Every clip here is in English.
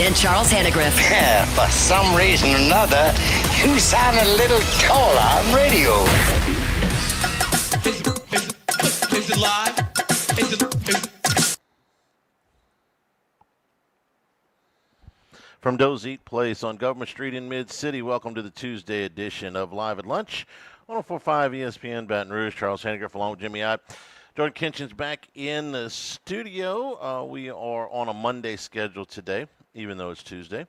and Charles Hannegriff. Yeah, for some reason or another, you sound a little taller on radio. Is it live? From Doe's Eat Place on Government Street in Mid-City, welcome to the Tuesday edition of Live at Lunch. 104.5 ESPN Baton Rouge. Charles Hannegriff along with Jimmy Ott. Jordan Kinchin's back in the studio. We are on a Monday schedule today, even though it's Tuesday,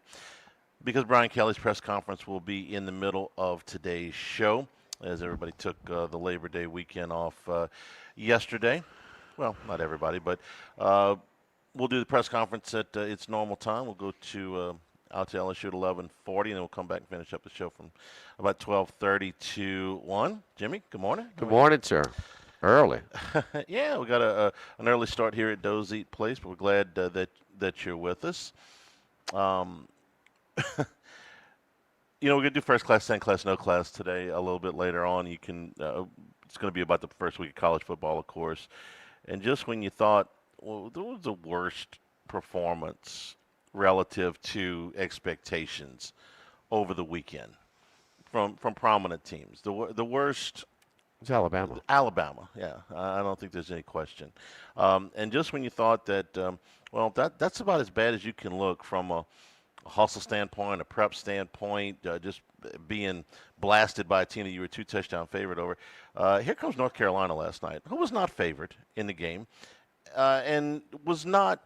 because Brian Kelly's press conference will be in the middle of today's show, as everybody took the Labor Day weekend off yesterday. Well, not everybody, but we'll do the press conference at its normal time. We'll go to out to LSU at 11:40, and then we'll come back and finish up the show from about 12:30 to 1. Jimmy, good morning. Good morning, sir. Early. Yeah, we got an early start here at Doe's Eat Place, but we're glad that you're with us. We're going to do first class, second class, no class today a little bit later on. You can. It's going to be about the first week of college football, of course. And just when you thought, well, that was the worst performance relative to expectations over the weekend from prominent teams. The worst. It's Alabama. Alabama, yeah. I don't think there's any question. And just when you thought that, that's about as bad as you can look from a hustle standpoint, a prep standpoint, just being blasted by a team that you were 2-touchdown favorite over. Here comes North Carolina last night, who was not favored in the game, and was not.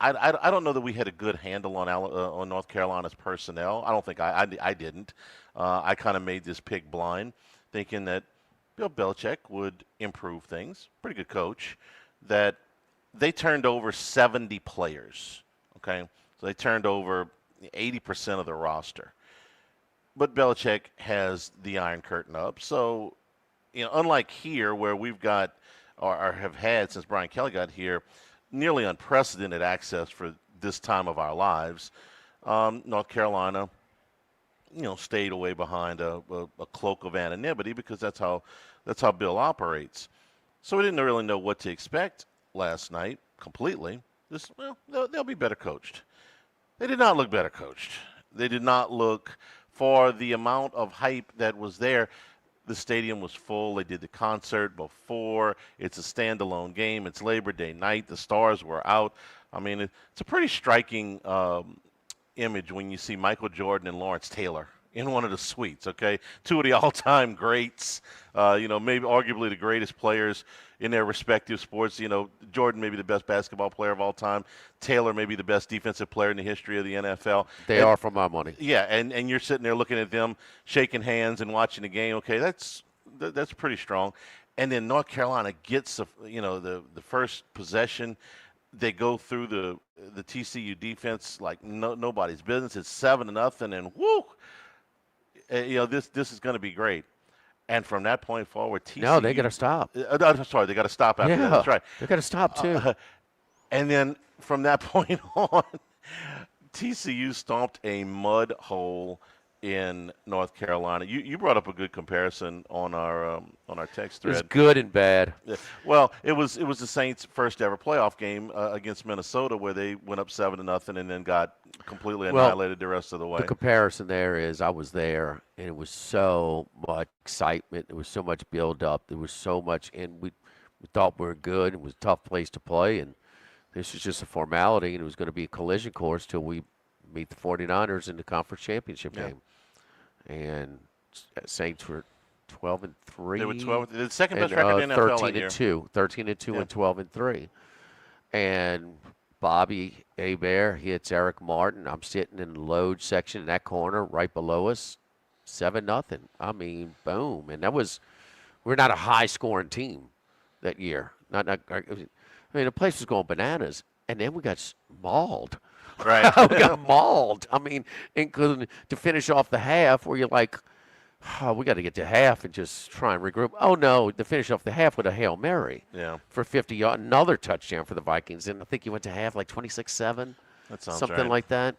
I don't know that we had a good handle on North Carolina's personnel. I don't think I didn't. I kind of made this pick blind, thinking that Bill Belichick would improve things. Pretty good coach. That they turned over 70 players. Okay, so they turned over 80% of the roster. But Belichick has the Iron Curtain up. So, unlike here where we've got or have had since Brian Kelly got here, nearly unprecedented access for this time of our lives, North Carolina, stayed away behind a cloak of anonymity because that's how Bill operates. So we didn't really know what to expect last night completely. They'll be better coached. They did not look better coached. They did not look, for the amount of hype that was there. The stadium was full. They did the concert before. It's a standalone game. It's Labor Day night. The stars were out. I mean, it's a pretty striking image when you see Michael Jordan and Lawrence Taylor in one of the suites, okay? Two of the all-time greats, maybe arguably the greatest players in their respective sports. Jordan maybe the best basketball player of all time. Taylor maybe the best defensive player in the history of the NFL. They are for my money. Yeah, and you're sitting there looking at them, shaking hands and watching the game. Okay, that's pretty strong. And then North Carolina gets the first possession. They go through the TCU defense like nobody's business. It's 7-0, and whoo, this is going to be great. And from that point forward, TCU. No, they got to stop. I'm sorry, they got to stop after that. That's right. They got to stop too. And then from that point on, TCU stomped a mud hole in North Carolina. You brought up a good comparison on our text thread. It's good and bad. Yeah. Well, it was the Saints' first ever playoff game against Minnesota, where they went up 7-0 and then got completely annihilated the rest of the way. The comparison there is I was there, and it was so much excitement. There was so much build-up. There was so much, and we thought we were good. It was a tough place to play, and this was just a formality, and it was going to be a collision course till we meet the 49ers in the conference championship game. And Saints were 12-3. They were 12. The second best record in NFL that year. 13-2 and 12-3. And Bobby Hebert hits Eric Martin. I'm sitting in the load section in that corner right below us. 7-0. I mean, boom. And we're not a high-scoring team that year. The place was going bananas. And then we got mauled. Right. We got mauled. I mean, including to finish off the half where you're like, we got to get to half and just try and regroup. Oh, no, to finish off the half with a Hail Mary for 50 yards, another touchdown for the Vikings. And I think you went to half like 26-7, something like that.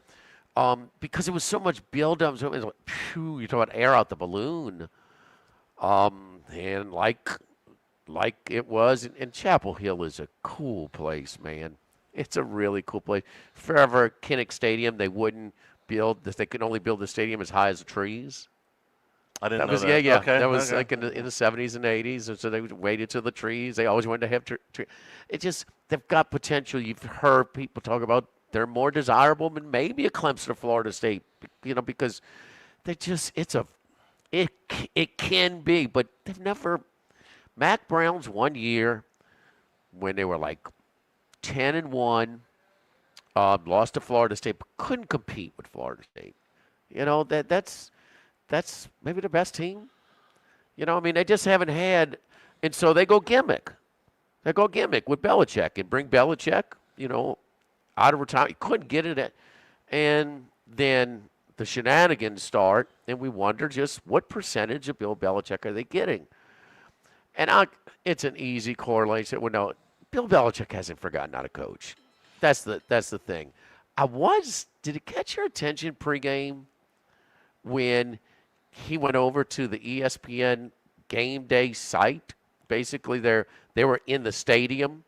Because it was so much build-up. So it was like, phew, you talk about air out the balloon. And like it was, and Chapel Hill is a cool place, man. It's a really cool place. Forever, Kinnick Stadium, they wouldn't build. They could only build the stadium as high as the trees. I didn't know was, that. Yeah. Okay, that was okay. like in the 70s and 80s, and so they waited till the trees. They always wanted to have trees. It just, they've got potential. You've heard people talk about they're more desirable than maybe a Clemson or Florida State, because they just, it can be, but they've never. Mac Brown's 1 year when they were like 10-1, lost to Florida State, but couldn't compete with Florida State. That's maybe the best team. They just haven't had, and so they go gimmick. They go gimmick with Belichick and bring Belichick, out of retirement. He couldn't get it, and then the shenanigans start, and we wonder just what percentage of Bill Belichick are they getting? And it's an easy correlation. Well, no, Bill Belichick hasn't forgotten how to coach. That's the thing. Did it catch your attention pregame when he went over to the ESPN game day site? Basically, they were in the stadium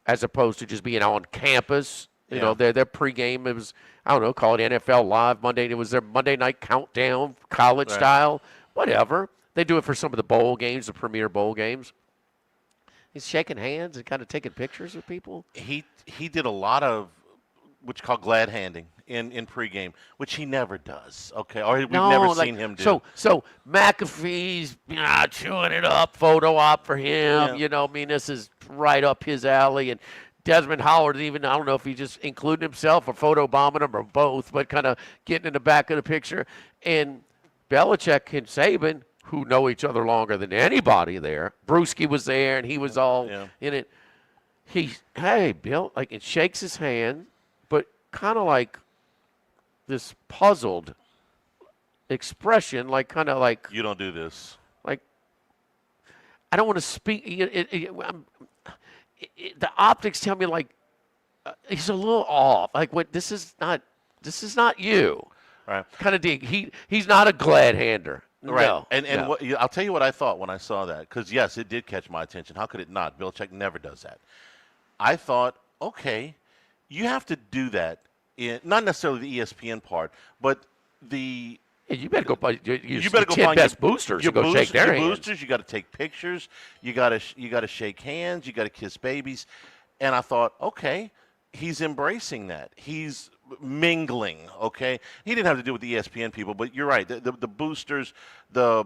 as opposed to just being on campus. Their pregame, it was, I don't know, call it NFL Live Monday. It was their Monday night countdown, college style, whatever. They do it for some of the bowl games, the premier bowl games. He's shaking hands and kind of taking pictures with people. He did a lot of what you call glad handing in pregame, which he never does. Okay, or we've never seen him do. So McAfee's chewing it up, photo op for him. Yeah. This is right up his alley. And Desmond Howard, even, I don't know if he just included himself or photo bombing him or both, but kind of getting in the back of the picture. And Belichick and Saban, who know each other longer than anybody there. Brewski was there, and he was all in it. Hey, Bill, and shakes his hand, but kind of like this puzzled expression, kind of like. You don't do this. Like, I don't want to speak. The optics tell me, he's a little off. This is not you. Right. Kind of dig. He's not a glad hander. Right. No, and no. What, I'll tell you what I thought when I saw that, because, yes, it did catch my attention. How could it not? Belichick never does that. I thought, okay, you have to do that, not necessarily the ESPN part, but the – you better go find you better go find best boosters to go shake their hands. Boosters, you got to take pictures. You got to shake hands. You got to kiss babies. And I thought, okay, he's embracing that. He's mingling, okay? He didn't have to do with the ESPN people, but you're right. The boosters, the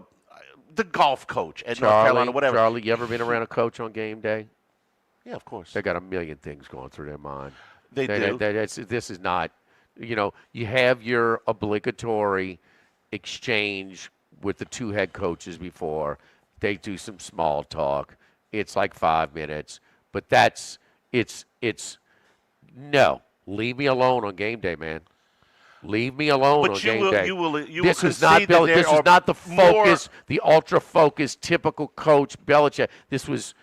golf coach at North Carolina, whatever. Charlie, you ever been around a coach on game day? Yeah, of course. They got a million things going through their mind. They do. This is not, you have your obligatory exchange with the two head coaches before. They do some small talk. It's like 5 minutes, but no. Leave me alone on game day, man. Leave me alone on game day. This is not the focus, the ultra focused, typical coach Belichick. This was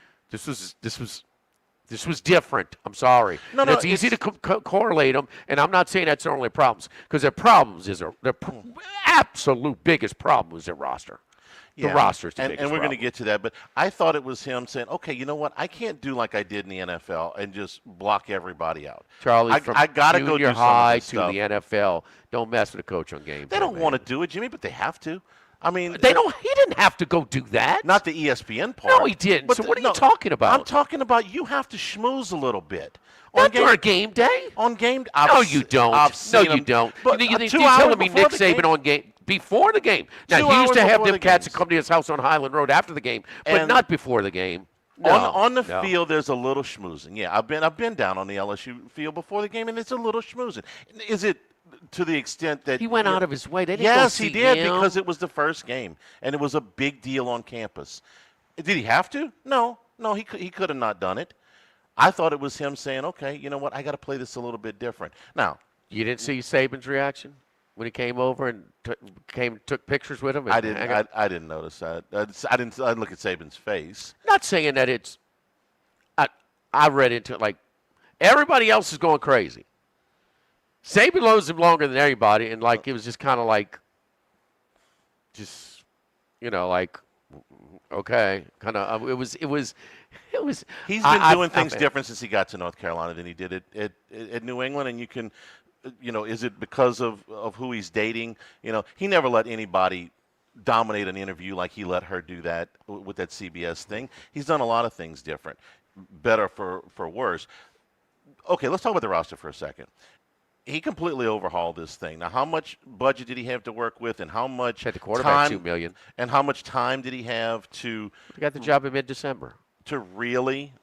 different. I'm sorry. It's easy to correlate them, and I'm not saying that's their only problems, because their problems their absolute biggest problem was their roster. The roster's the biggest and we're problem. going to get to that, but I thought it was him saying, okay, you know what? I can't do like I did in the NFL and just block everybody out. Charlie, I got to go do some high of this to stuff. the NFL. Don't mess with a coach on game day. They don't want to do it, Jimmy, but they have to. I mean, they don't. He didn't have to go do that. Not the ESPN part. No, he didn't. So what are you talking about? I'm talking about you have to schmooze a little bit. Not during game day. On game, no, you don't. No, you don't. But you're telling me Nick Saban on game before the game. Now he used to have them cats that come to his house on Highland Road after the game, but not before the game. No, on the field, there's a little schmoozing. Yeah, I've been down on the LSU field before the game, and it's a little schmoozing. Is it to the extent that he went out of his way? They didn't yes, go see he did him. because it was the first game, and it was a big deal on campus. Did he have to? No, he could have not done it. I thought it was him saying, okay, you know what, I got to play this a little bit different. Now, you didn't see Saban's reaction when he came over and took pictures with him? I didn't notice that. I didn't look at Saban's face. Not saying that it's I read into it like everybody else is going crazy. Saban knows him longer than everybody, and it was just kind of like okay, kind of. It was It was. He's been doing things different since he got to North Carolina than he did at New England, and you can, is it because of who he's dating? He never let anybody dominate an interview like he let her do that with that CBS thing. He's done a lot of things different, better for worse. Okay, let's talk about the roster for a second. He completely overhauled this thing. Now, how much budget did he have to work with, and how much had the quarterback time, $2 million, and how much time did he have to? He got the job in mid-December. To really,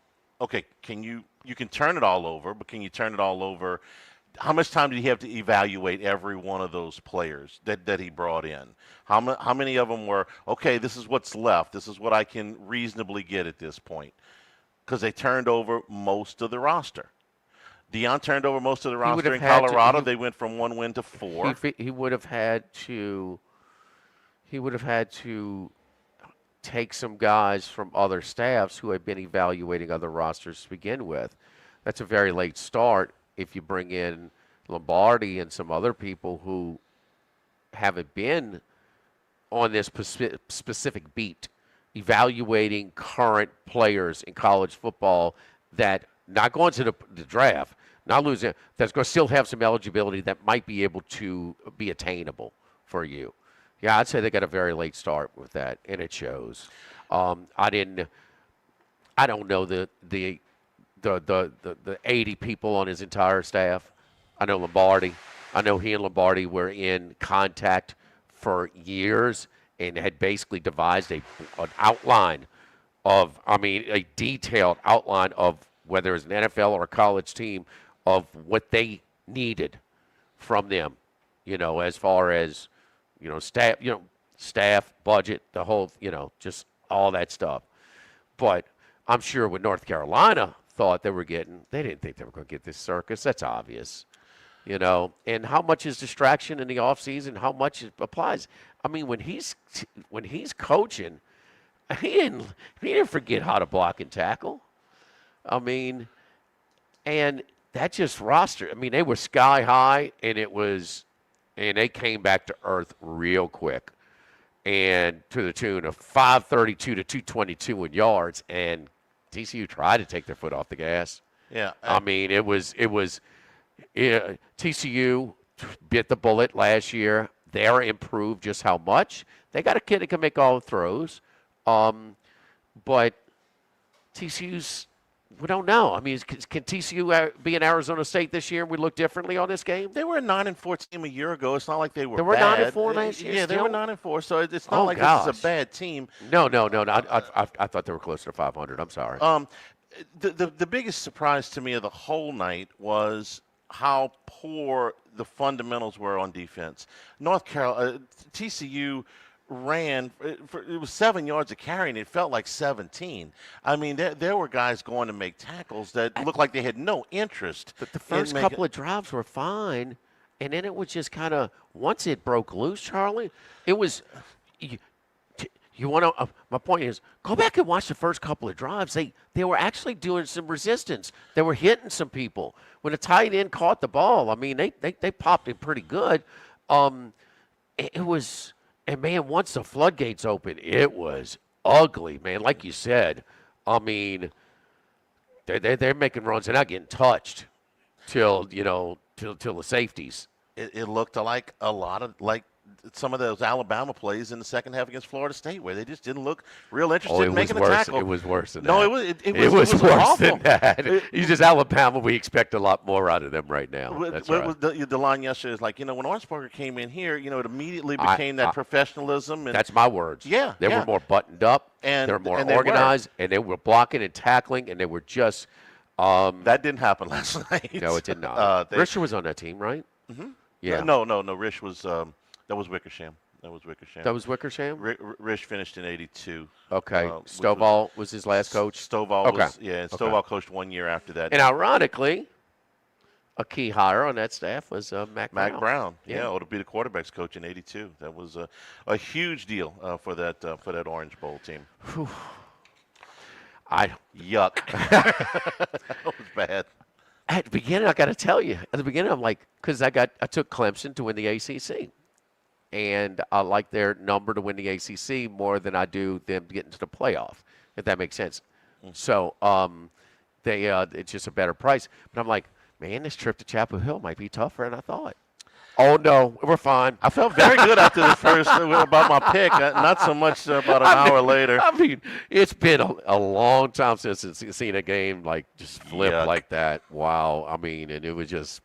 okay, you can turn it all over, but can you turn it all over? How much time did he have to evaluate every one of those players that he brought in? How many of them were, okay, this is what's left. This is what I can reasonably get at this point. Because they turned over most of the roster. Deion turned over most of the roster in Colorado. They went from 1 win to 4. He would have had to take some guys from other staffs who had been evaluating other rosters to begin with. That's a very late start if you bring in Lombardi and some other people who haven't been on this specific beat, evaluating current players in college football that not going to the draft, not losing, that's going to still have some eligibility that might be able to be attainable for you. Yeah, I'd say they got a very late start with that, and it shows. I don't know the 80 people on his entire staff. I know Lombardi. I know he and Lombardi were in contact for years and had basically devised an outline of, a detailed outline of whether it's an NFL or a college team of what they needed from them, as far as, staff, budget, the whole, just all that stuff. But I'm sure what North Carolina thought they didn't think they were going to get this circus. That's obvious, and how much is distraction in the offseason, how much it applies. When he's coaching, he didn't forget how to block and tackle. And that just roster. They were sky high, and they came back to earth real quick, and to the tune of 532 to 222 in yards. And TCU tried to take their foot off the gas. Yeah, TCU bit the bullet last year. They're improved just how much. They got a kid that can make all the throws, but TCU's. We don't know. Can TCU be in Arizona State this year and we look differently on this game? They were a 9-4 team a year ago. It's not like they were bad. They were 9-4 last year. Yeah, they were 9-4. So it's not like this is a bad team. No. I thought they were closer to 500. I'm sorry. The biggest surprise to me of the whole night was how poor the fundamentals were on defense. North Carolina, TCU ran it was 7 yards of carry, and it felt like 17. There were guys going to make tackles that looked like they had no interest. The first couple of drives were fine, and then it was just kind of, once it broke loose, Charlie, it was you want to my point is, go back and watch the first couple of drives. They were actually doing some resistance. They were hitting some people. When a tight end caught the ball, they popped it pretty good. It was. And, man, once the floodgates opened, it was ugly, man. Like you said, they're making runs. They're not getting touched till the safeties. It looked like a lot of some of those Alabama plays in the second half against Florida State, where they just didn't look real interested in making a tackle. It was worse than that. No, it was worse awful. than that. You just Alabama. We expect a lot more out of them right now. That's right. The line yesterday is like, when Orangeburger came in here, it immediately became that professionalism. And that's my words. Yeah, they were more buttoned up, and they were more organized, and they were blocking and tackling, and they were just. That didn't happen last night. No, it did not. Risher was on that team, right? Mm-hmm. Yeah. No. Rish was. That was Wickersham. That was Wickersham? Rish finished in 82. Okay. Stovall was his last coach? Stovall was, yeah. Stovall coached 1 year after that. And ironically, a key hire on that staff was Mack Brown. Mack Brown, yeah, to be the quarterback's coach in 82. That was a huge deal for that Orange Bowl team. Yuck. That was bad. At the beginning, I got to tell you, I'm like, because I took Clemson to win the ACC. And I like their number to win the ACC more than I do them getting to the playoff, if that makes sense. So it's just a better price. But I'm like, man, this trip to Chapel Hill might be tougher than I thought. Oh, no, we're fine. I felt very good after the first about my pick, not so much about an hour later. I mean, it's been a long time since I've seen a game like just flip like that. Wow. I mean, and it was just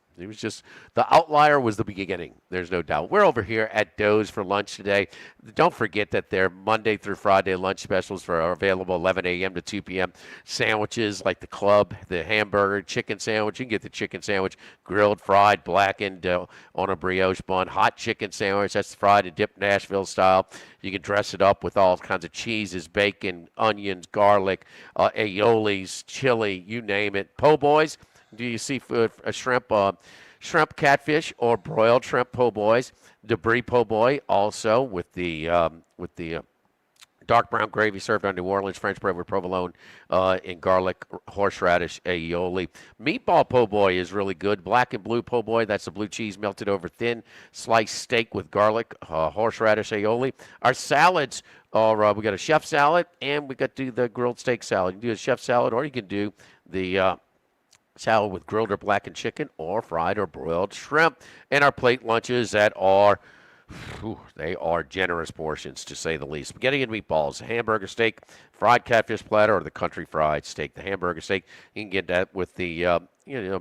the outlier was the beginning. There's no doubt. We're over here at Doe's for lunch today. Don't forget that their Monday through Friday lunch specials are available 11 a.m. to 2 p.m. Sandwiches like the club, the hamburger, chicken sandwich. You can get the chicken sandwich grilled, fried, blackened on a brioche bun. Hot chicken sandwich. That's fried and dipped Nashville style. You can dress it up with all kinds of cheeses, bacon, onions, garlic, aiolis, chili, you name it. Po' boys. Do you see shrimp, catfish, or broiled shrimp po' boys? Debris po' boy also with the dark brown gravy served on New Orleans French bread with provolone and garlic, horseradish, aioli. Meatball po' boy is really good. Black and blue po' boy, that's the blue cheese melted over thin sliced steak with garlic, horseradish, aioli. Our salads are we got a chef salad and we got the grilled steak salad. You can do a chef salad or you can do the salad with grilled or blackened chicken or fried or broiled shrimp. And our plate lunches that are, they are generous portions to say the least. Spaghetti and meatballs, hamburger steak, fried catfish platter, or the country fried steak. The hamburger steak, you can get that with the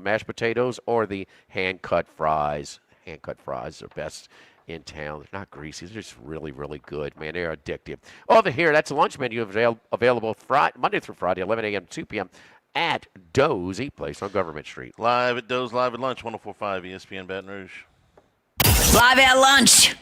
mashed potatoes or the hand-cut fries. Hand-cut fries are best in town. They're not greasy. They're just really, really good. Man, they're addictive. Over here, that's a lunch menu available Monday through Friday, 11 a.m. to 2 p.m. at Doe's Eat Place on Government Street. Live at Doe's, live at lunch, 104.5 ESPN Baton Rouge. Live at lunch.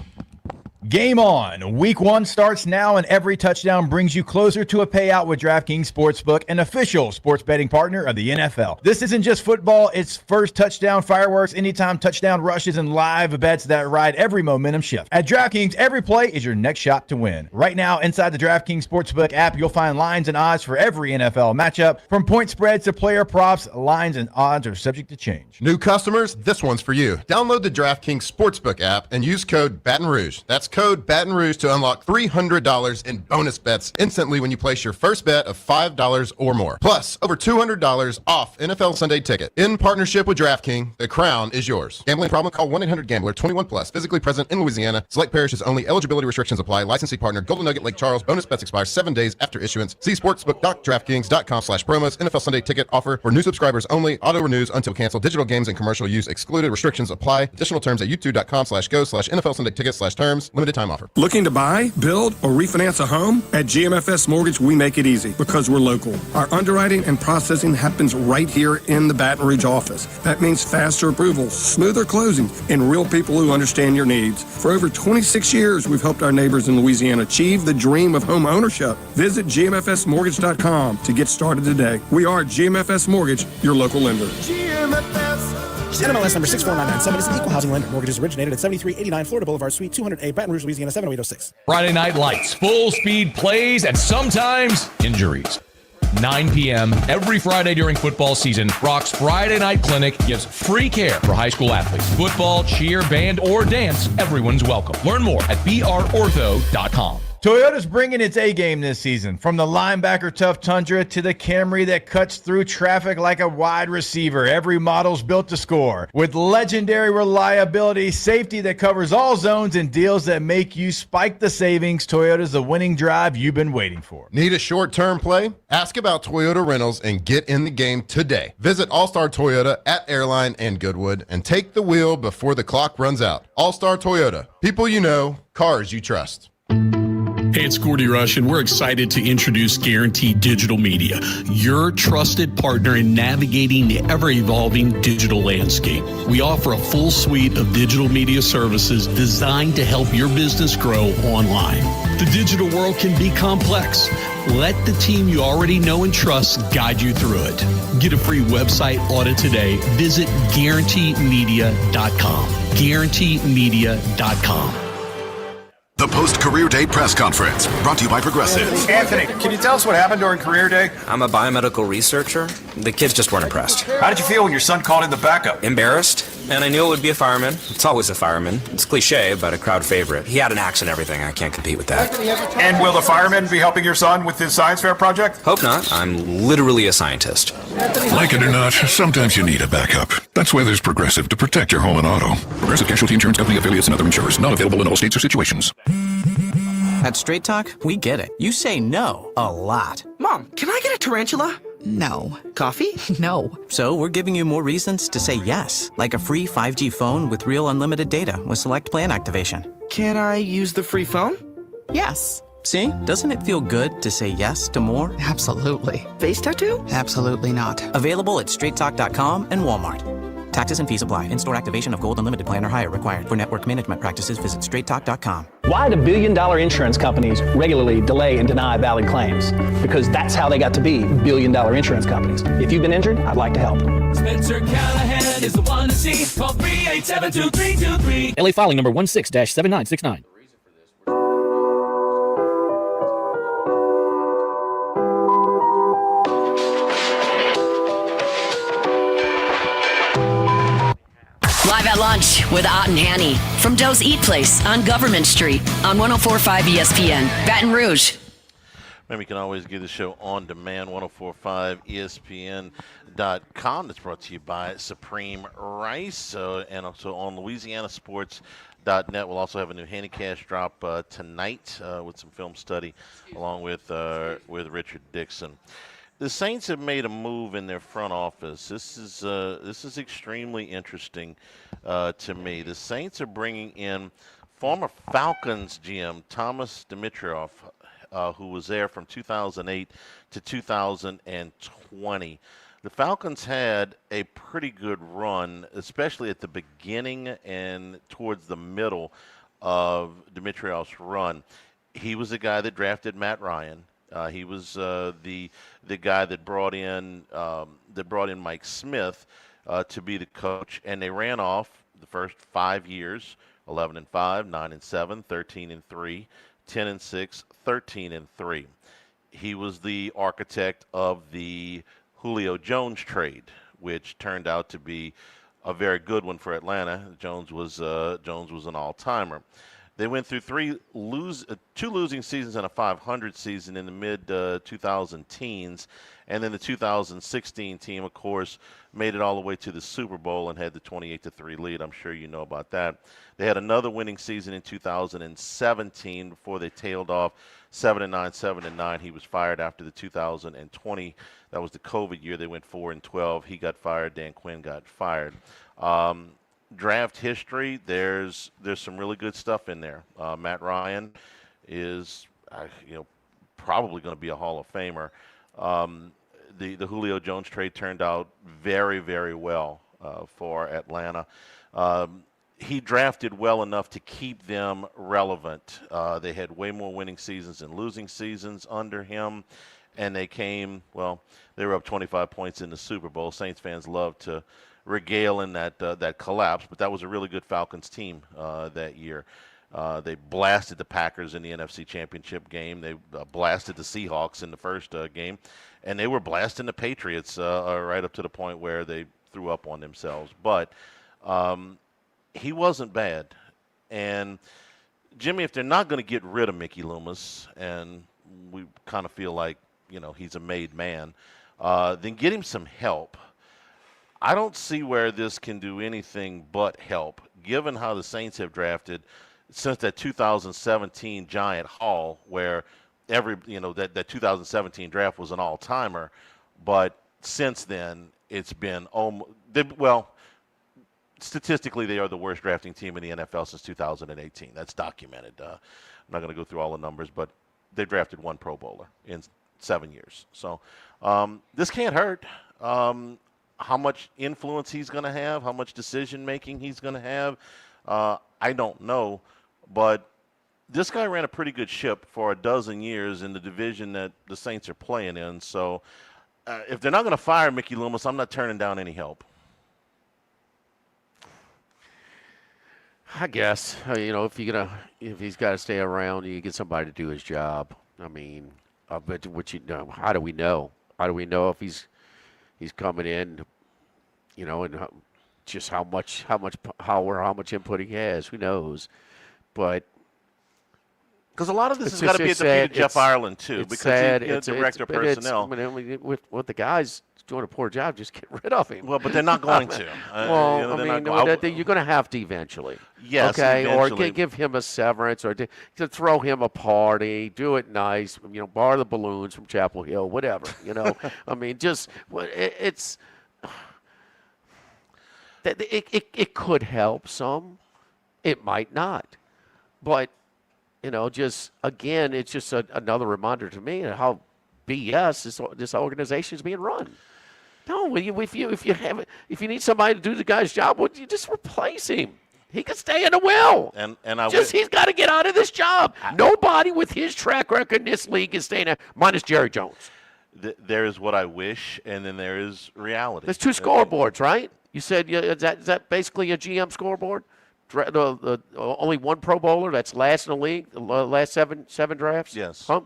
Game on. Week 1 starts now, and every touchdown brings you closer to a payout with DraftKings Sportsbook, an official sports betting partner of the NFL. This isn't just football. It's first touchdown fireworks, anytime touchdown rushes, and live bets that ride every momentum shift. At DraftKings, every play is your next shot to win. Right now, inside the DraftKings Sportsbook app, you'll find lines and odds for every NFL matchup. From point spreads to player props, lines and odds are subject to change. New customers, this one's for you. Download the DraftKings Sportsbook app and use code Baton Rouge. That's code Baton Rouge to unlock $300 in bonus bets instantly when you place your first bet of $5 or more. Plus, over $200 off NFL Sunday Ticket. In partnership with DraftKings, the crown is yours. Gambling problem? Call 1-800-GAMBLER. 21 plus. Physically present in Louisiana. Select parishes only. Eligibility restrictions apply. Licensee partner Golden Nugget Lake Charles. Bonus bets expire 7 days after issuance. See sportsbook.draftkings.com/promos. NFL Sunday Ticket offer for new subscribers only. Auto renews until canceled. Digital games and commercial use excluded. Restrictions apply. Additional terms at youtube.com/go/NFL Sunday Ticket/terms. Limited time offer. Looking to buy, build, or refinance a home? At GMFS Mortgage, we make it easy because we're local. Our underwriting and processing happens right here in the Baton Rouge office. That means faster approvals, smoother closings, and real people who understand your needs. For over 26 years, we've helped our neighbors in Louisiana achieve the dream of home ownership. Visit GMFSmortgage.com to get started today. We are GMFS Mortgage, your local lender. GMFS. NMLS number 64997 is an equal housing lender. Mortgages originated at 7389 Florida Boulevard, Suite 200A, Baton Rouge, Louisiana 70806. Friday Night Lights, full speed plays, and sometimes injuries. 9 p.m. every Friday during football season, Rock's Friday Night Clinic gives free care for high school athletes. Football, cheer, band, or dance, everyone's welcome. Learn more at brortho.com. Toyota's bringing its A-game this season. From the linebacker tough Tundra to the Camry that cuts through traffic like a wide receiver, every model's built to score. With legendary reliability, safety that covers all zones, and deals that make you spike the savings, Toyota's the winning drive you've been waiting for. Need a short-term play? Ask about Toyota Rentals and get in the game today. Visit All-Star Toyota at Airline and Goodwood and take the wheel before the clock runs out. All-Star Toyota. People you know, cars you trust. Hey, it's Gordy Rush, and we're excited to introduce Guaranteed Digital Media, your trusted partner in navigating the ever-evolving digital landscape. We offer a full suite of digital media services designed to help your business grow online. The digital world can be complex. Let the team you already know and trust guide you through it. Get a free website audit today. Visit GuaranteeMedia.com. GuaranteeMedia.com. The post-career day press conference, brought to you by Progressive. Anthony, can you tell us what happened during career day? I'm a biomedical researcher. The kids just weren't impressed. How did you feel when your son called in the backup? Embarrassed. and I knew it would be a fireman. It's always a fireman. It's cliche, but a crowd favorite. He had an axe and everything. I can't compete with that. And will the fireman be helping your son with his science fair project? Hope not. I'm literally a scientist. Like it or not, sometimes you need a backup. That's why there's Progressive to protect your home and auto. Progressive Casualty Insurance Company affiliates and other insurers. Not available in all states or situations. At Straight Talk, we get it. You say no a lot. Mom, can I get a tarantula? No. Coffee? No. So we're giving you more reasons to say yes, like a free 5G phone with real unlimited data with select plan activation. Can I use the free phone? Yes. See? Doesn't it feel good to say yes to more? Absolutely. Face tattoo? Absolutely not. Available at straighttalk.com and Walmart. Taxes and fees apply. In-store activation of Gold Unlimited plan or higher required. For network management practices, visit straighttalk.com. Why do billion-dollar insurance companies regularly delay and deny valid claims? Because that's how they got to be billion-dollar insurance companies. If you've been injured, I'd like to help. Spencer Callahan is the one to see. Call 387-2323. LA filing number 16-7969. Live at lunch with Ott and Hanny from Doe's Eat Place on Government Street on 104.5 ESPN, Baton Rouge. Remember, you can always get the show on demand, 1045ESPN.com. That's brought to you by Supreme Rice. And also on LouisianaSports.net. We'll also have a new Handycast drop tonight with some film study along with Richard Dixon. The Saints have made a move in their front office. This is extremely interesting to me. The Saints are bringing in former Falcons GM Thomas Dimitroff, who was there from 2008 to 2020. The Falcons had a pretty good run, especially at the beginning and towards the middle of Dimitroff's run. He was the guy that drafted Matt Ryan. He was the guy that brought in Mike Smith to be the coach, and they ran off the first 5 years: 11-5, 9-7, 13-3, 10-6, 13-3. He was the architect of the Julio Jones trade, which turned out to be a very good one for Atlanta. Jones was an all-timer. They went through two losing seasons and a 500 season in the mid-2000 teens, and then the 2016 team, of course, made it all the way to the Super Bowl and had the 28-3 lead. I'm sure you know about that. They had another winning season in 2017 before they tailed off 7-9, 7-9. He was fired after the 2020. That was the COVID year. They went 4-12. He got fired. Dan Quinn got fired. Draft history, there's some really good stuff in there. Matt Ryan is probably going to be a Hall of Famer. The Julio Jones trade turned out very, very well for Atlanta. He drafted well enough to keep them relevant. They had way more winning seasons than losing seasons under him, and they were up 25 points in the Super Bowl. Saints fans love to regale in that collapse, but that was a really good Falcons team that year. They blasted the Packers in the NFC Championship game. They blasted the Seahawks in the first game, and they were blasting the Patriots right up to the point where they threw up on themselves. But he wasn't bad. And, Jimmy, if they're not going to get rid of Mickey Loomis, and we kind of feel like, he's a made man, then get him some help. I don't see where this can do anything but help, given how the Saints have drafted since that 2017 Giant Haul, where that 2017 draft was an all-timer, but since then it's been statistically they are the worst drafting team in the NFL since 2018. That's documented. I'm not going to go through all the numbers, but they drafted one Pro Bowler in 7 years. So this can't hurt. How much influence he's going to have, how much decision-making he's going to have, I don't know. But this guy ran a pretty good ship for a dozen years in the division that the Saints are playing in. So if they're not going to fire Mickey Loomis, I'm not turning down any help. I guess, if he's got to stay around, you get somebody to do his job. I mean, but how do we know? How do we know if he's coming in, and just how much power, how much input he has. Who knows? But because a lot of this has got to be at the feet of Jeff Ireland too, because he's director of personnel. With the guys doing a poor job, just get rid of him. Well, but they're not going to. You're going to have to eventually. Yes, okay, eventually. Or give him a severance, or to throw him a party, do it nice. Borrow the balloons from Chapel Hill, whatever. It could help some. It might not, but. Just again, it's just another reminder to me of how BS this organization is being run. No, if you need somebody to do the guy's job, well, you just replace him. He can stay in the will. He's got to get out of this job. Nobody with his track record in this league is staying there, minus Jerry Jones. There is what I wish, and then there is reality. There's two scoreboards, right? You said is that basically a GM scoreboard? Only one Pro Bowler that's last in the league, the last seven drafts? Yes. Huh?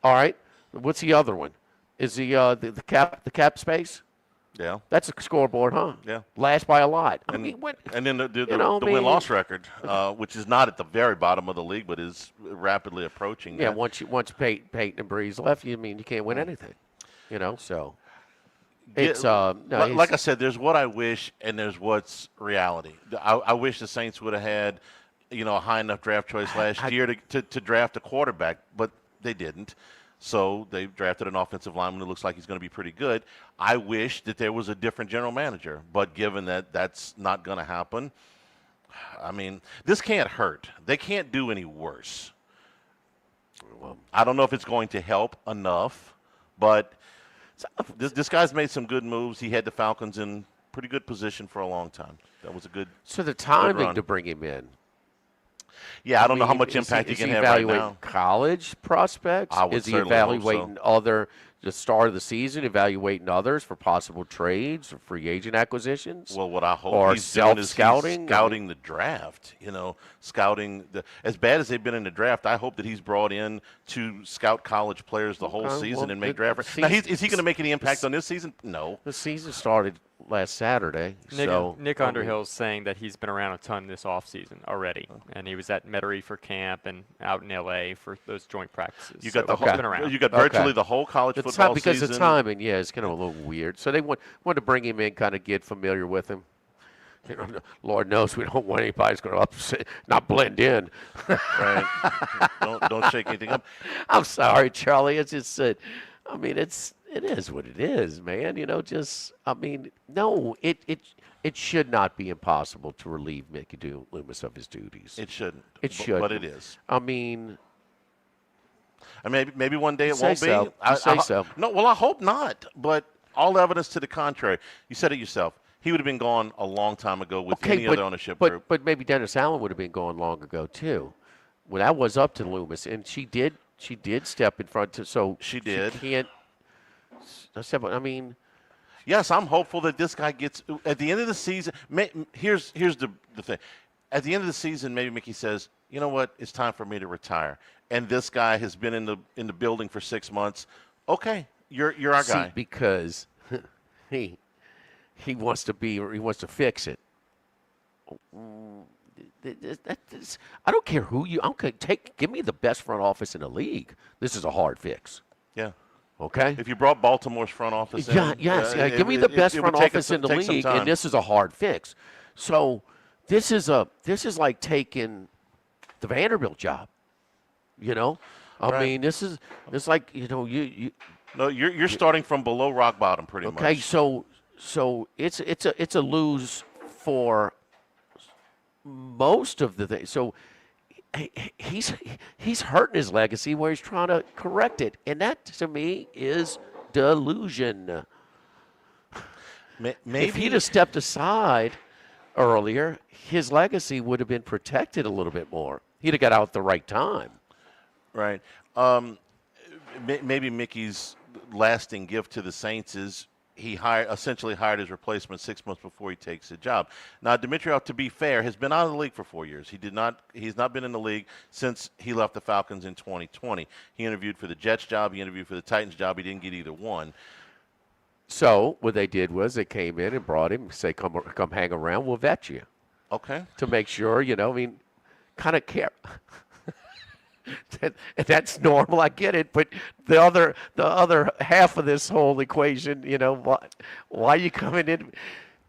All right. What's the other one? Is the cap space? Yeah. That's a scoreboard, huh? Yeah. Last by a lot. And then the win-loss record, which is not at the very bottom of the league, but is rapidly approaching. Yeah. That. Once Peyton and Breeze left, you can't win anything. So. It's like I said, there's what I wish and there's what's reality. I wish the Saints would have had, a high enough draft choice last year to draft a quarterback, but they didn't. So they drafted an offensive lineman who looks like he's going to be pretty good. I wish that there was a different general manager, but given that that's not going to happen, I mean, this can't hurt. They can't do any worse. Well, I don't know if it's going to help enough, but this guy's made some good moves. He had the Falcons in pretty good position for a long time. That was a good. So the timing to bring him in. Yeah, I don't know how much impact he can have right now. Is he evaluating college prospects? Is he evaluating the start of the season, evaluating others for possible trades or free agent acquisitions? Well, what I hope or he's doing is scouting the draft. Scouting as bad as they've been in the draft. I hope that he's brought in to scout college players the whole season and make draft. Now, is he going to make any impact on this season? No. The season started last Saturday. Nick Underhill's saying that he's been around a ton this offseason already, and he was at Metairie for camp and out in L.A. for those joint practices. You got virtually the whole college football because season. The timing, it's kind of a little weird. So they want to bring him in, kind of get familiar with him. Lord knows we don't want anybody who's going to not blend in. Right. don't shake anything up. I'm sorry, Charlie. It's just it is what it is, man. No, it should not be impossible to relieve Mickey Loomis of his duties. It shouldn't. It should, but it is. Maybe one day it won't be. So. No, well, I hope not. But all evidence to the contrary. You said it yourself. He would have been gone a long time ago with any other ownership group. But maybe Dennis Allen would have been gone long ago too. Well, that was up to Loomis, and she did step in front. She did. She can't. Yes, I'm hopeful that this guy gets at the end of the season. Here's the thing. At the end of the season, maybe Mickey says, "You know what? It's time for me to retire." And this guy has been in the building for 6 months. Okay, you're our guy. Because he wants to fix it. I don't care who you. Give me the best front office in the league. This is a hard fix. Yeah. Okay. If you brought Baltimore's front office, give me the best front office in the league, and this is a hard fix. So this is like taking the Vanderbilt job. It's like you. No, you're starting from below rock bottom, pretty much. Okay, so it's a lose for most of the things. So he's hurting his legacy where he's trying to correct it, and that to me is delusion. Maybe if he'd have stepped aside earlier, his legacy would have been protected a little bit more. He'd have got out at the right time. Right. Maybe Mickey's lasting gift to the Saints is he essentially hired his replacement 6 months before he takes the job. Now, Dimitroff, to be fair, has been out of the league for 4 years. He's not been in the league since he left the Falcons in 2020. He interviewed for the Jets job. He interviewed for the Titans job. He didn't get either one. So what they did was they came in and brought him, say, come hang around, we'll vet you. Okay. To make sure, kind of care. That's normal. I get it, but the other half of this whole equation, why are you coming in?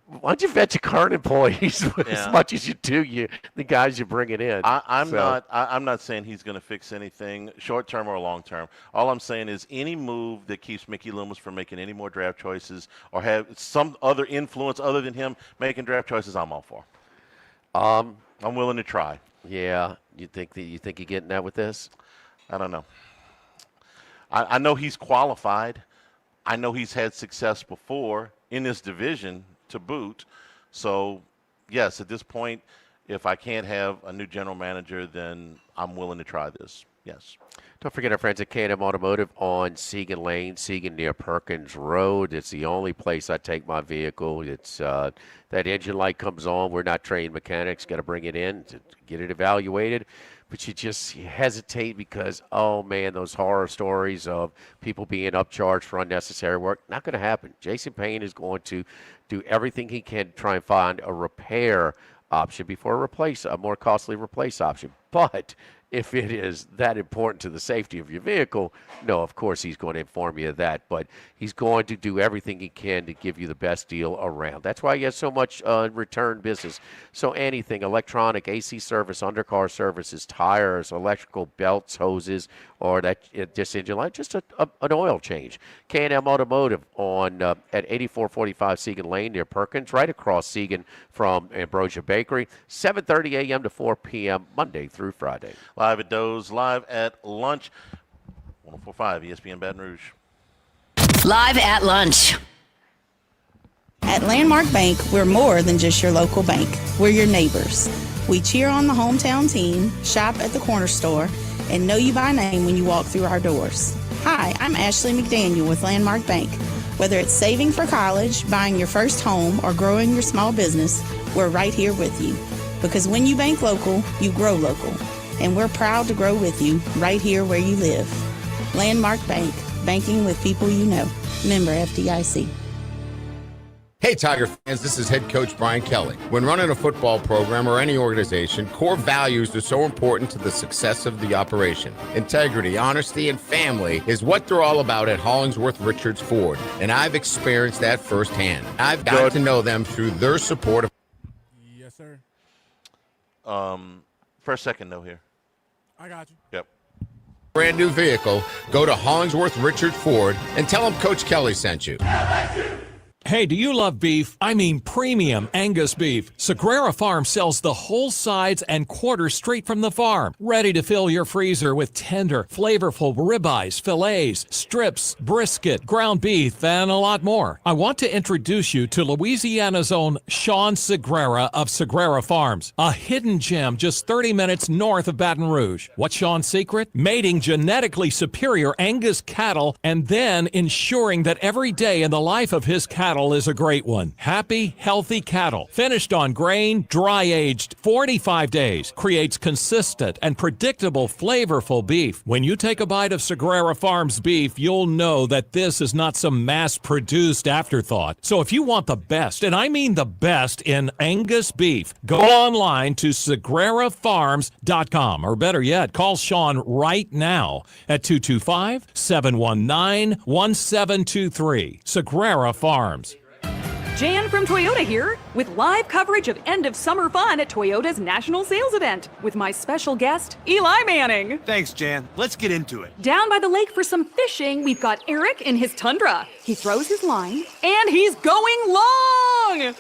Why don't you vet your current employees as much as you do the guys you're bringing in? I'm not saying he's going to fix anything short term or long term. All I'm saying is any move that keeps Mickey Loomis from making any more draft choices or have some other influence other than him making draft choices, I'm all for. I'm willing to try. Yeah, you think you're getting that with this? I don't know. I know he's qualified. I know he's had success before in this division to boot. So, yes, at this point, if I can't have a new general manager, then I'm willing to try this. Yes. Don't forget our friends at K&M Automotive on Segan Lane, Segan near Perkins Road. It's the only place I take my vehicle. It's that engine light comes on. We're not trained mechanics. Got to bring it in to get it evaluated. But you hesitate because, oh, man, those horror stories of people being upcharged for unnecessary work, not going to happen. Jason Payne is going to do everything he can to try and find a repair option before a more costly replace option. But if it is that important to the safety of your vehicle, no, of course he's going to inform you of that. But he's going to do everything he can to give you the best deal around. That's why he has so much return business. So anything, electronic, AC service, undercar services, tires, electrical belts, hoses, or this engine light, just an oil change. K&M Automotive on at 8445 Segan Lane near Perkins, right across Segan from Ambrosia Bakery, 7:30 a.m. to 4 p.m. Monday through Friday. Live at Doe's, live at lunch, 104.5 ESPN Baton Rouge. Live at lunch. At Landmark Bank, we're more than just your local bank. We're your neighbors. We cheer on the hometown team, shop at the corner store, and know you by name when you walk through our doors. Hi, I'm Ashley McDaniel with Landmark Bank. Whether it's saving for college, buying your first home, or growing your small business, we're right here with you. Because when you bank local, you grow local. And we're proud to grow with you right here where you live. Landmark Bank, banking with people you know. Member FDIC. Hey Tiger fans, this is head coach Brian Kelly. When running a football program or any organization, core values are so important to the success of the operation. Integrity, honesty, and family is what they're all about at Hollingsworth Richards Ford, and I've experienced that firsthand. I've got to know them through their support of... Yes, sir. For a second, though, here. I got you. Yep. Brand new vehicle, go to Hollingsworth Richards Ford and tell them Coach Kelly sent you. Hey, do you love beef? I mean premium Angus beef. Sagrera Farm sells the whole sides and quarters straight from the farm. Ready to fill your freezer with tender, flavorful ribeyes, fillets, strips, brisket, ground beef, and a lot more. I want to introduce you to Louisiana's own Sean Sagrera of Sagrera Farms, a hidden gem just 30 minutes north of Baton Rouge. What's Sean's secret? Mating genetically superior Angus cattle and then ensuring that every day in the life of his cattle is a great one. Happy, healthy cattle, finished on grain, dry-aged 45 days, creates consistent and predictable, flavorful beef. When you take a bite of Sagrera Farms beef, you'll know that this is not some mass-produced afterthought. So if you want the best, and I mean the best in Angus beef, go online to sagrerafarms.com, or better yet, call Sean right now at 225-719-1723. Sagrera Farms. Jan from Toyota here, with live coverage of end of summer fun at Toyota's National Sales Event, with my special guest, Eli Manning. Thanks, Jan. Let's get into it. Down by the lake for some fishing, we've got Eric in his Tundra. He throws his line, and he's going long!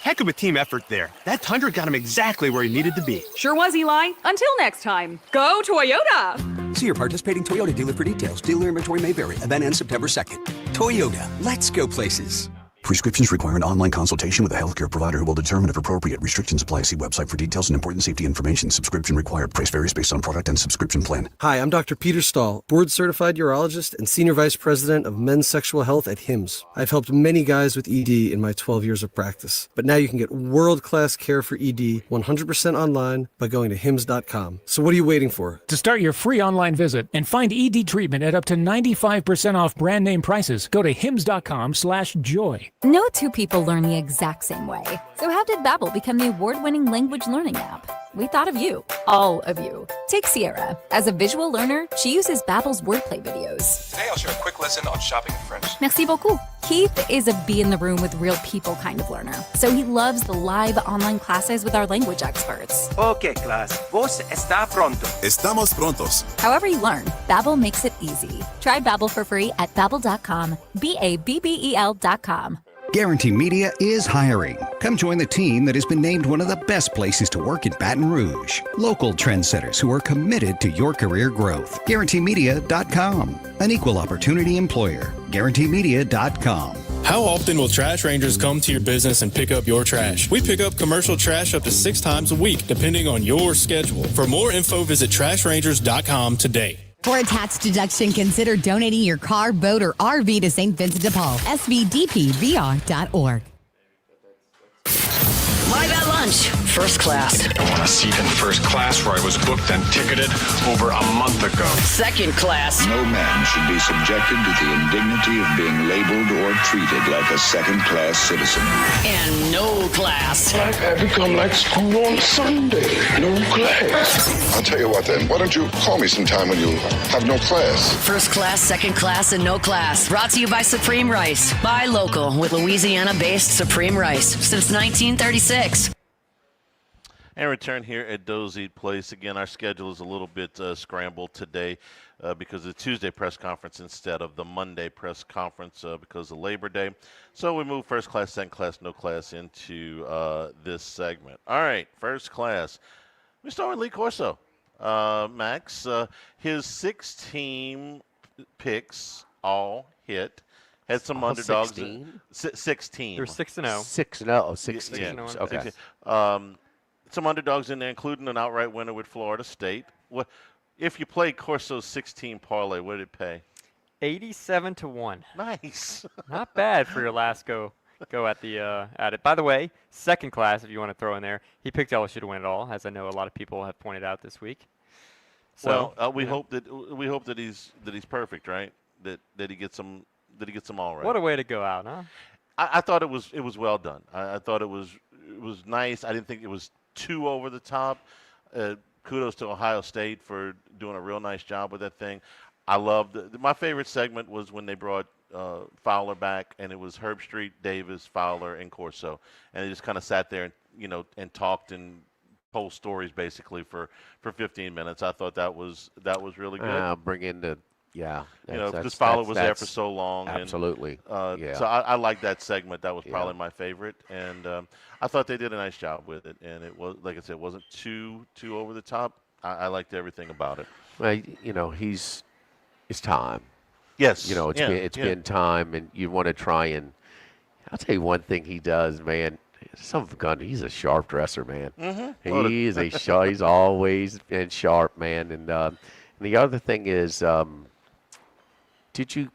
Heck of a team effort there. That Tundra got him exactly where he needed to be. Sure was, Eli. Until next time, go Toyota! See your participating Toyota dealer for details. Dealer inventory may vary. Event ends September 2nd. Toyota, let's go places. Prescriptions require an online consultation with a healthcare provider who will determine if appropriate. Restrictions apply. See website for details and important safety information. Subscription required. Price varies based on product and subscription plan. Hi, I'm Dr. Peter Stahl, board-certified urologist and Senior Vice President of Men's Sexual Health at HIMSS. I've helped many guys with ED in my 12 years of practice. But now you can get world-class care for ED 100% online by going to HIMSS.com. So what are you waiting for? To start your free online visit and find ED treatment at up to 95% off brand name prices, go to hims.com/joy. No two people learn the exact same way. So how did Babbel become the award-winning language learning app? We thought of you, all of you. Take Sierra. As a visual learner, she uses Babbel's wordplay videos. Today I'll share a quick lesson on shopping in French. Merci beaucoup. Keith is a be in the room with real people kind of learner, so he loves the live online classes with our language experts. Okay, class. Vos está pronto. Estamos prontos. However you learn, Babbel makes it easy. Try Babbel for free at babbel.com. BABBEL.com. Guarantee Media is hiring. Come join the team that has been named one of the best places to work in Baton Rouge. Local trendsetters who are committed to your career growth. GuaranteeMedia.com. An equal opportunity employer. GuaranteeMedia.com. How often will trash rangers come to your business and pick up your trash? We pick up commercial trash up to 6 times a week, depending on your schedule. For more info, visit trashrangers.com today. For a tax deduction, consider donating your car, boat, or RV to St. Vincent de Paul. SVDPVR.org. Live at lunch, first class. I want a seat in first class where I was booked and ticketed over a month ago. Second class. No man should be subjected to the indignity of being labeled or treated like a second-class citizen. And no class. Life had become like school on Sunday. No class. I'll tell you what then. Why don't you call me sometime when you have no class? First class, second class, and no class. Brought to you by Supreme Rice. Buy local with Louisiana-based Supreme Rice since 1936. And return here at Doe's Eat Place. Again, our schedule is a little bit scrambled today because of the Tuesday press conference instead of the Monday press conference because of Labor Day. So we move first class, second class, no class into this segment. All right, first class. We start with Lee Corso. Max, his 6-team picks all hit. Had some underdogs. 16. They're 6-0. 6-0. 16. Yeah. Okay. Some underdogs in there, including an outright winner with Florida State. What if you played Corso's 16 parlay? What did it pay? 87-1. Nice. Not bad for your last go at it. By the way, second class, if you want to throw in there, he picked LSU to win it all, as I know a lot of people have pointed out this week. So we hope that he's perfect, right? That he gets them. Did he get them all right? What a way to go out, huh? I thought it was well done. I thought it was nice. I didn't think it was too over the top. Kudos to Ohio State for doing a real nice job with that thing. I loved my favorite segment was when they brought Fowler back, and it was Herbstreit, Davis, Fowler, and Corso, and they just kind of sat there and talked and told stories basically for 15 minutes. I thought that was really good. Bring in the. Yeah, because Fowler was there for so long. Absolutely. And, so I like that segment. That was probably my favorite, and I thought they did a nice job with it. And it was, like I said, it wasn't too over the top. I liked everything about it. Well, it's time. Yes. It's been time, and you want to try and. I'll tell you one thing he does, man. He's a sharp dresser, man. Mm-hmm. He is he's always been sharp, man. And the other thing is. Did you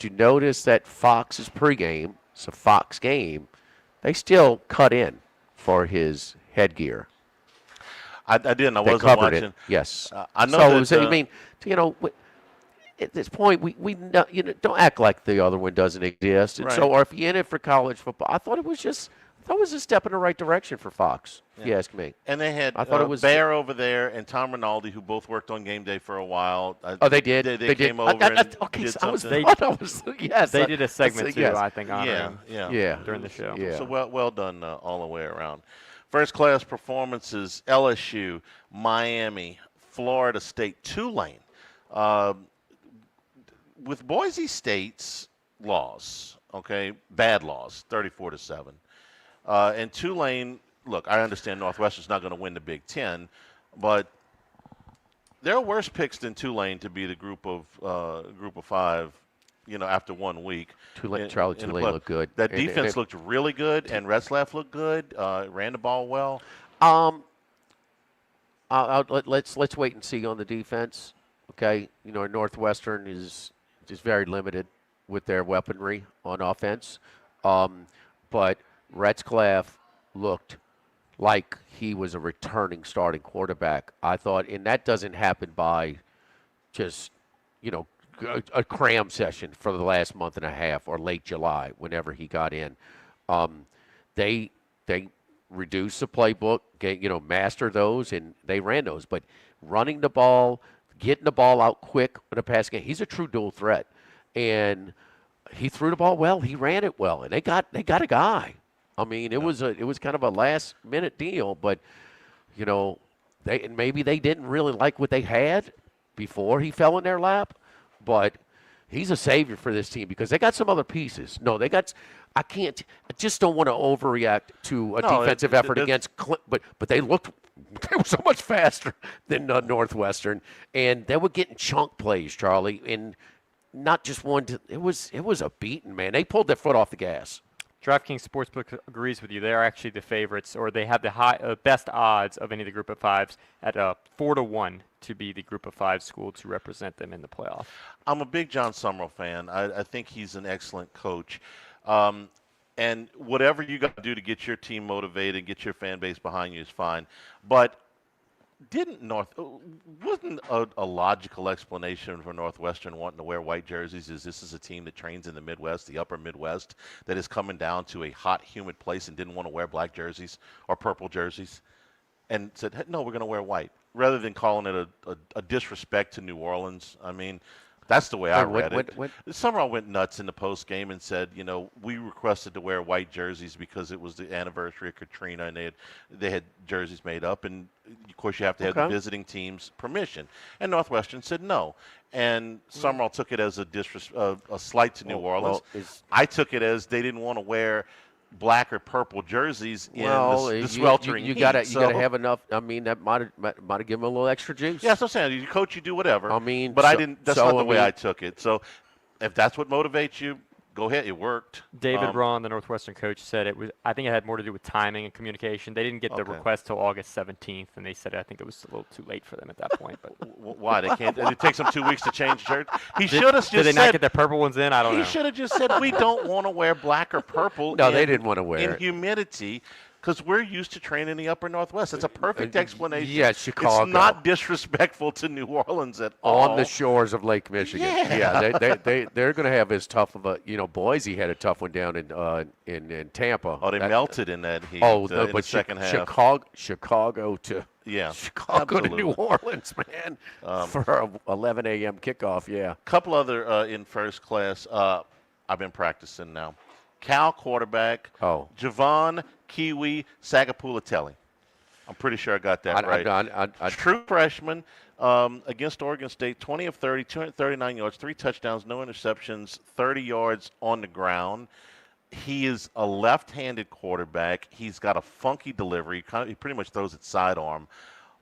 notice that Fox's pregame, it's a Fox game, they still cut in for his headgear? I didn't. I they wasn't covered watching. It. Yes. I know. So I mean, at this point, we don't act like the other one doesn't exist. And so, or if you're in it for college football, I thought it was a step in the right direction for Fox, if you ask me. And they had I thought it was Bear over there and Tom Rinaldi, who both worked on game day for a while. They did? They came over and did something. They did a segment, too, I think, on him during the show. Yeah. So well done all the way around. First-class performances, LSU, Miami, Florida State, Tulane. With Boise State's loss, bad loss, 34-7. And Tulane, look, I understand Northwestern's not going to win the Big Ten, but there are worse picks than Tulane to be the group of 5 after 1 week. Charlie Tulane looked good. That defense looked really good, and Retzlaff looked good. Ran the ball well. Let's wait and see on the defense. Okay, Northwestern is just very limited with their weaponry on offense, but Retzlaff looked like he was a returning starting quarterback. I thought, and that doesn't happen by just a cram session for the last month and a half or late July, whenever he got in. They reduced the playbook, mastered those, and they ran those. But running the ball, getting the ball out quick in a pass game, he's a true dual threat. And he threw the ball well, he ran it well, and they got a guy. I mean, it was kind of a last minute deal, but maybe they didn't really like what they had before he fell in their lap, but he's a savior for this team because they got some other pieces. No, I just don't want to overreact to a defensive effort against but they were so much faster than Northwestern, and they were getting chunk plays, Charlie, and not just one. It was a beating, man. They pulled their foot off the gas. DraftKings Sportsbook agrees with you. They are actually the favorites, or they have the best odds of any of the Group of Fives at 4-1 to be the Group of Five school to represent them in the playoff. I'm a big John Summerall fan. I think he's an excellent coach. And whatever you got to do to get your team motivated, get your fan base behind you is fine. But wasn't a logical explanation for Northwestern wanting to wear white jerseys is this is a team that trains in the Midwest, the upper Midwest, that is coming down to a hot, humid place and didn't want to wear black jerseys or purple jerseys and said, hey, no, we're going to wear white, rather than calling it a disrespect to New Orleans. I mean, that's the way I read it. Summerall went nuts in the post game and said, we requested to wear white jerseys because it was the anniversary of Katrina and they had jerseys made up, and of course you have to have the visiting team's permission. And Northwestern said no, and Summerall took it as a slight to New Orleans. I took it as they didn't want to wear black or purple jerseys in the sweltering heat. You gotta have enough. I mean, that might have given them a little extra juice. Yeah, that's what I'm saying. You coach, you do whatever. I mean, but I didn't. That's not the way I took it. So, if that's what motivates you, go ahead. It worked. David Braun, the Northwestern coach, said it was. I think it had more to do with timing and communication. They didn't get the request till August 17th, and they said I think it was a little too late for them at that point. But why they can't? It takes them 2 weeks to change shirts. He should have just said. Did they not get their purple ones in? I don't know. He should have just said we don't want to wear black or purple. No, they didn't want to wear in humidity. Because we're used to training in the upper Northwest. It's a perfect explanation. Yes, Chicago. It's not disrespectful to New Orleans at all. On the shores of Lake Michigan. Yeah, they're going to have as tough of a, Boise had a tough one down in Tampa. Oh, they melted in that heat in the second half. Chicago to absolutely. to New Orleans, man, for a 11 a.m. kickoff, yeah. Couple other in first class. I've been practicing now. Cal quarterback, Javon Kiwi Sagapulatelli. I'm pretty sure I got that right. True freshman against Oregon State, 20 of 30, 239 yards, 3 touchdowns, no interceptions, 30 yards on the ground. He is a left-handed quarterback. He's got a funky delivery. He pretty much throws it sidearm.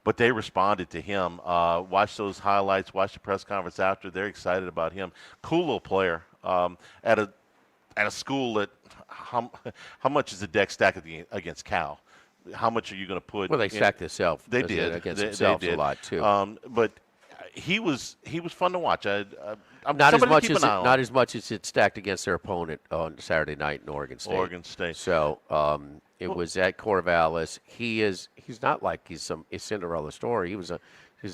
But they responded to him. Watch those highlights. Watch the press conference after. They're excited about him. Cool little player at a school that how much is the deck stacked against Cal? How much are you going to put? Well, they stacked themselves. They did against themselves a lot too. But he was fun to watch. Not as much as it stacked against their opponent on Saturday night in Oregon State. So it was at Corvallis. He's not like he's a Cinderella story. He's a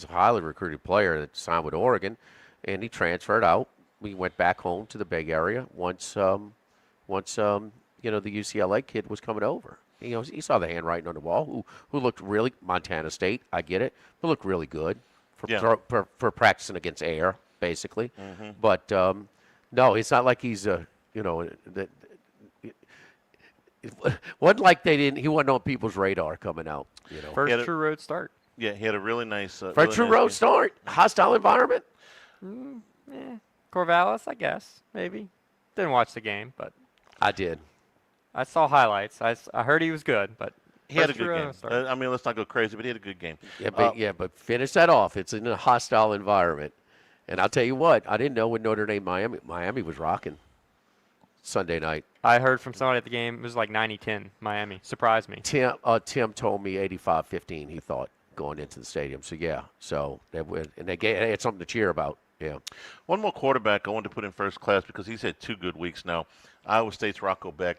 highly recruited player that signed with Oregon, and he transferred out. We went back home to the Bay Area once the UCLA kid was coming over. He saw the handwriting on the wall. Who looked really Montana State? I get it. Who looked really good for practicing against air, basically. Mm-hmm. But no, it's not like he's it wasn't like he wasn't on people's radar coming out. First true road start. Yeah, he had a really nice. Road start. Hostile environment. Corvallis, I guess, maybe. Didn't watch the game, but I did. I saw highlights. I heard he was good, but he had a good game. I mean, let's not go crazy, but he had a good game. Yeah, but finish that off. It's in a hostile environment, And I'll tell you what, I didn't know when Notre Dame Miami was rocking Sunday night. I heard from somebody at the game, it was like 90-10 Miami. Surprised me. Tim told me 85-15 he thought going into the stadium. So, yeah. So, they had something to cheer about. Yeah. One more quarterback I wanted to put in first class because he's had 2 good weeks now. Iowa State's Rocco Becht.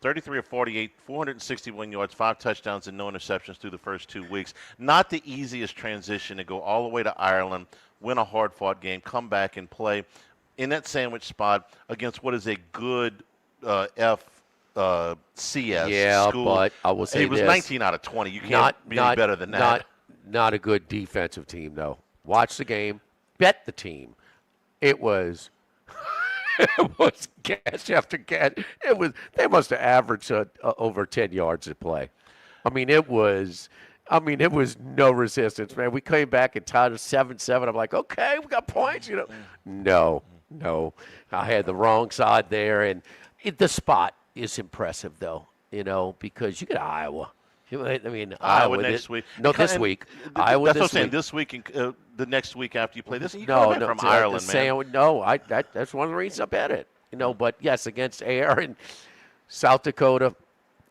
33 of 48, 461 yards, 5 touchdowns, and no interceptions through the first 2 weeks. Not the easiest transition to go all the way to Ireland, win a hard-fought game, come back and play in that sandwich spot against what is a good FCS school. But I will say he was this. 19 out of 20. You can't be any better than that. Not a good defensive team, though. Watch the game. Bet the team. It was catch after catch. They must have averaged over 10 yards at play. I mean, it was no resistance, man. We came back and tied it 7-7. I'm like, okay, we got points, No. I had the wrong side there, and the spot is impressive, though, because you get Iowa. I mean, Iowa next week. No, this week. Iowa that's this what I'm saying. week. This week and the next week after you play this. You No, from Ireland, man. That's one of the reasons I bet it. But yes, against AR and South Dakota,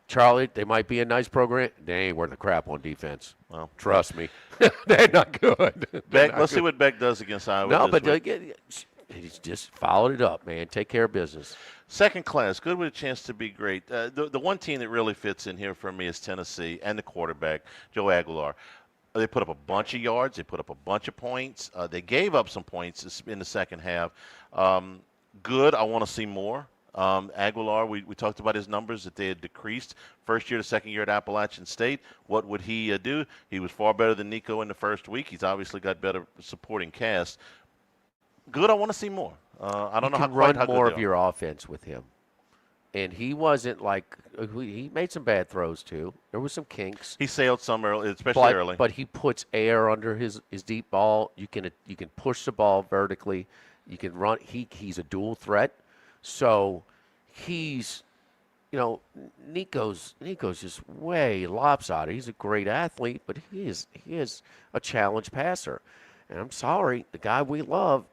Charlie, they might be a nice program. They ain't worth the crap on defense. Well, trust me, they're not good. Let's see what Beck does against Iowa. No, this but week. he's just followed it up, man. Take care of business. Second class, good with a chance to be great. The one team that really fits in here for me is Tennessee and the quarterback, Joe Aguilar. They put up a bunch of yards. They put up a bunch of points. They gave up some points in the second half. Good. I want to see more. Aguilar, we talked about his numbers, that they had decreased first year to second year at Appalachian State. What would he do? He was far better than Nico in the first week. He's obviously got better supporting cast. Good. I want to see more. I don't know how run good more they of are. your offense with him. And he wasn't like he made some bad throws too. There was some kinks. He sailed some early, especially early. But he puts air under his deep ball. You can push the ball vertically. You can run. He's a dual threat. So he's, Nico's just way lopsided. He's a great athlete, but he is a challenge passer. And I'm sorry, the guy we love,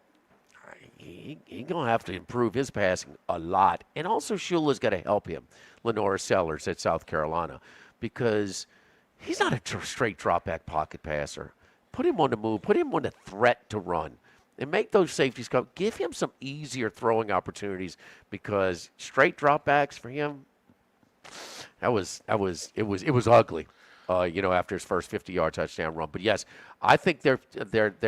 he's going to have to improve his passing a lot. And also Shula's got to help him, Lenora Sellers at South Carolina, because he's not a straight drop-back pocket passer. Put him on the move. Put him on the threat to run. And make those safeties come. Give him some easier throwing opportunities, because straight dropbacks for him, it was ugly. After his first 50-yard touchdown run. But yes, I think they're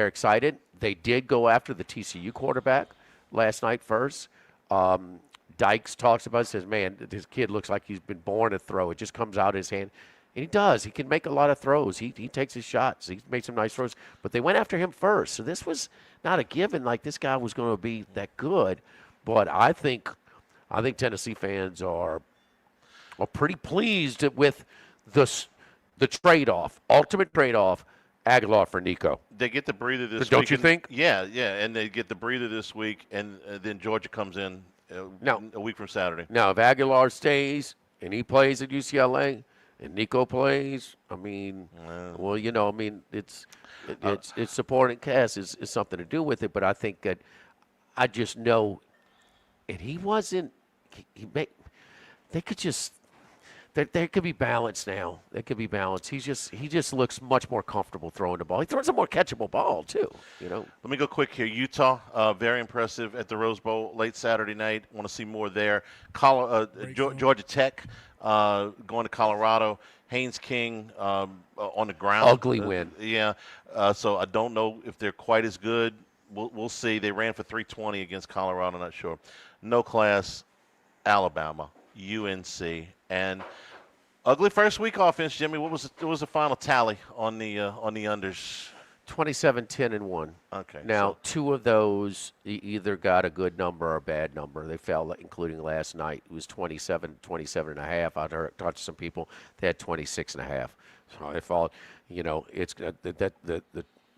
excited. They did go after the TCU quarterback last night first. Dykes talks about it, says, man, this kid looks like he's been born to throw. It just comes out of his hand. And he does. He can make a lot of throws. He takes his shots. He made some nice throws. But they went after him first. So this was not a given like this guy was going to be that good. But I think Tennessee fans are pretty pleased with the trade-off, ultimate trade-off, Aguilar for Nico. They get the breather this week. Don't you think? Yeah, and they get the breather this week, and then Georgia comes in a week from Saturday. Now, if Aguilar stays and he plays at UCLA and Nico plays, it's supporting cast is something to do with it, but I think that I just know, and he wasn't, they could just, there could be balance now. There could be balance. He just looks much more comfortable throwing the ball. He throws a more catchable ball too. Let me go quick here. Utah, very impressive at the Rose Bowl late Saturday night. Want to see more there. Georgia Tech going to Colorado. Haynes King on the ground. Ugly win. So I don't know if they're quite as good. We'll see. They ran for 320 against Colorado. Not sure. No class. Alabama, UNC, and ugly first week offense. Jimmy, what was the final tally on the unders? 27-10-1. Okay. Now, two of those either got a good number or a bad number. They fell, including last night. It was 27.5. I talked to some people. They had 26.5. So I thought, it's the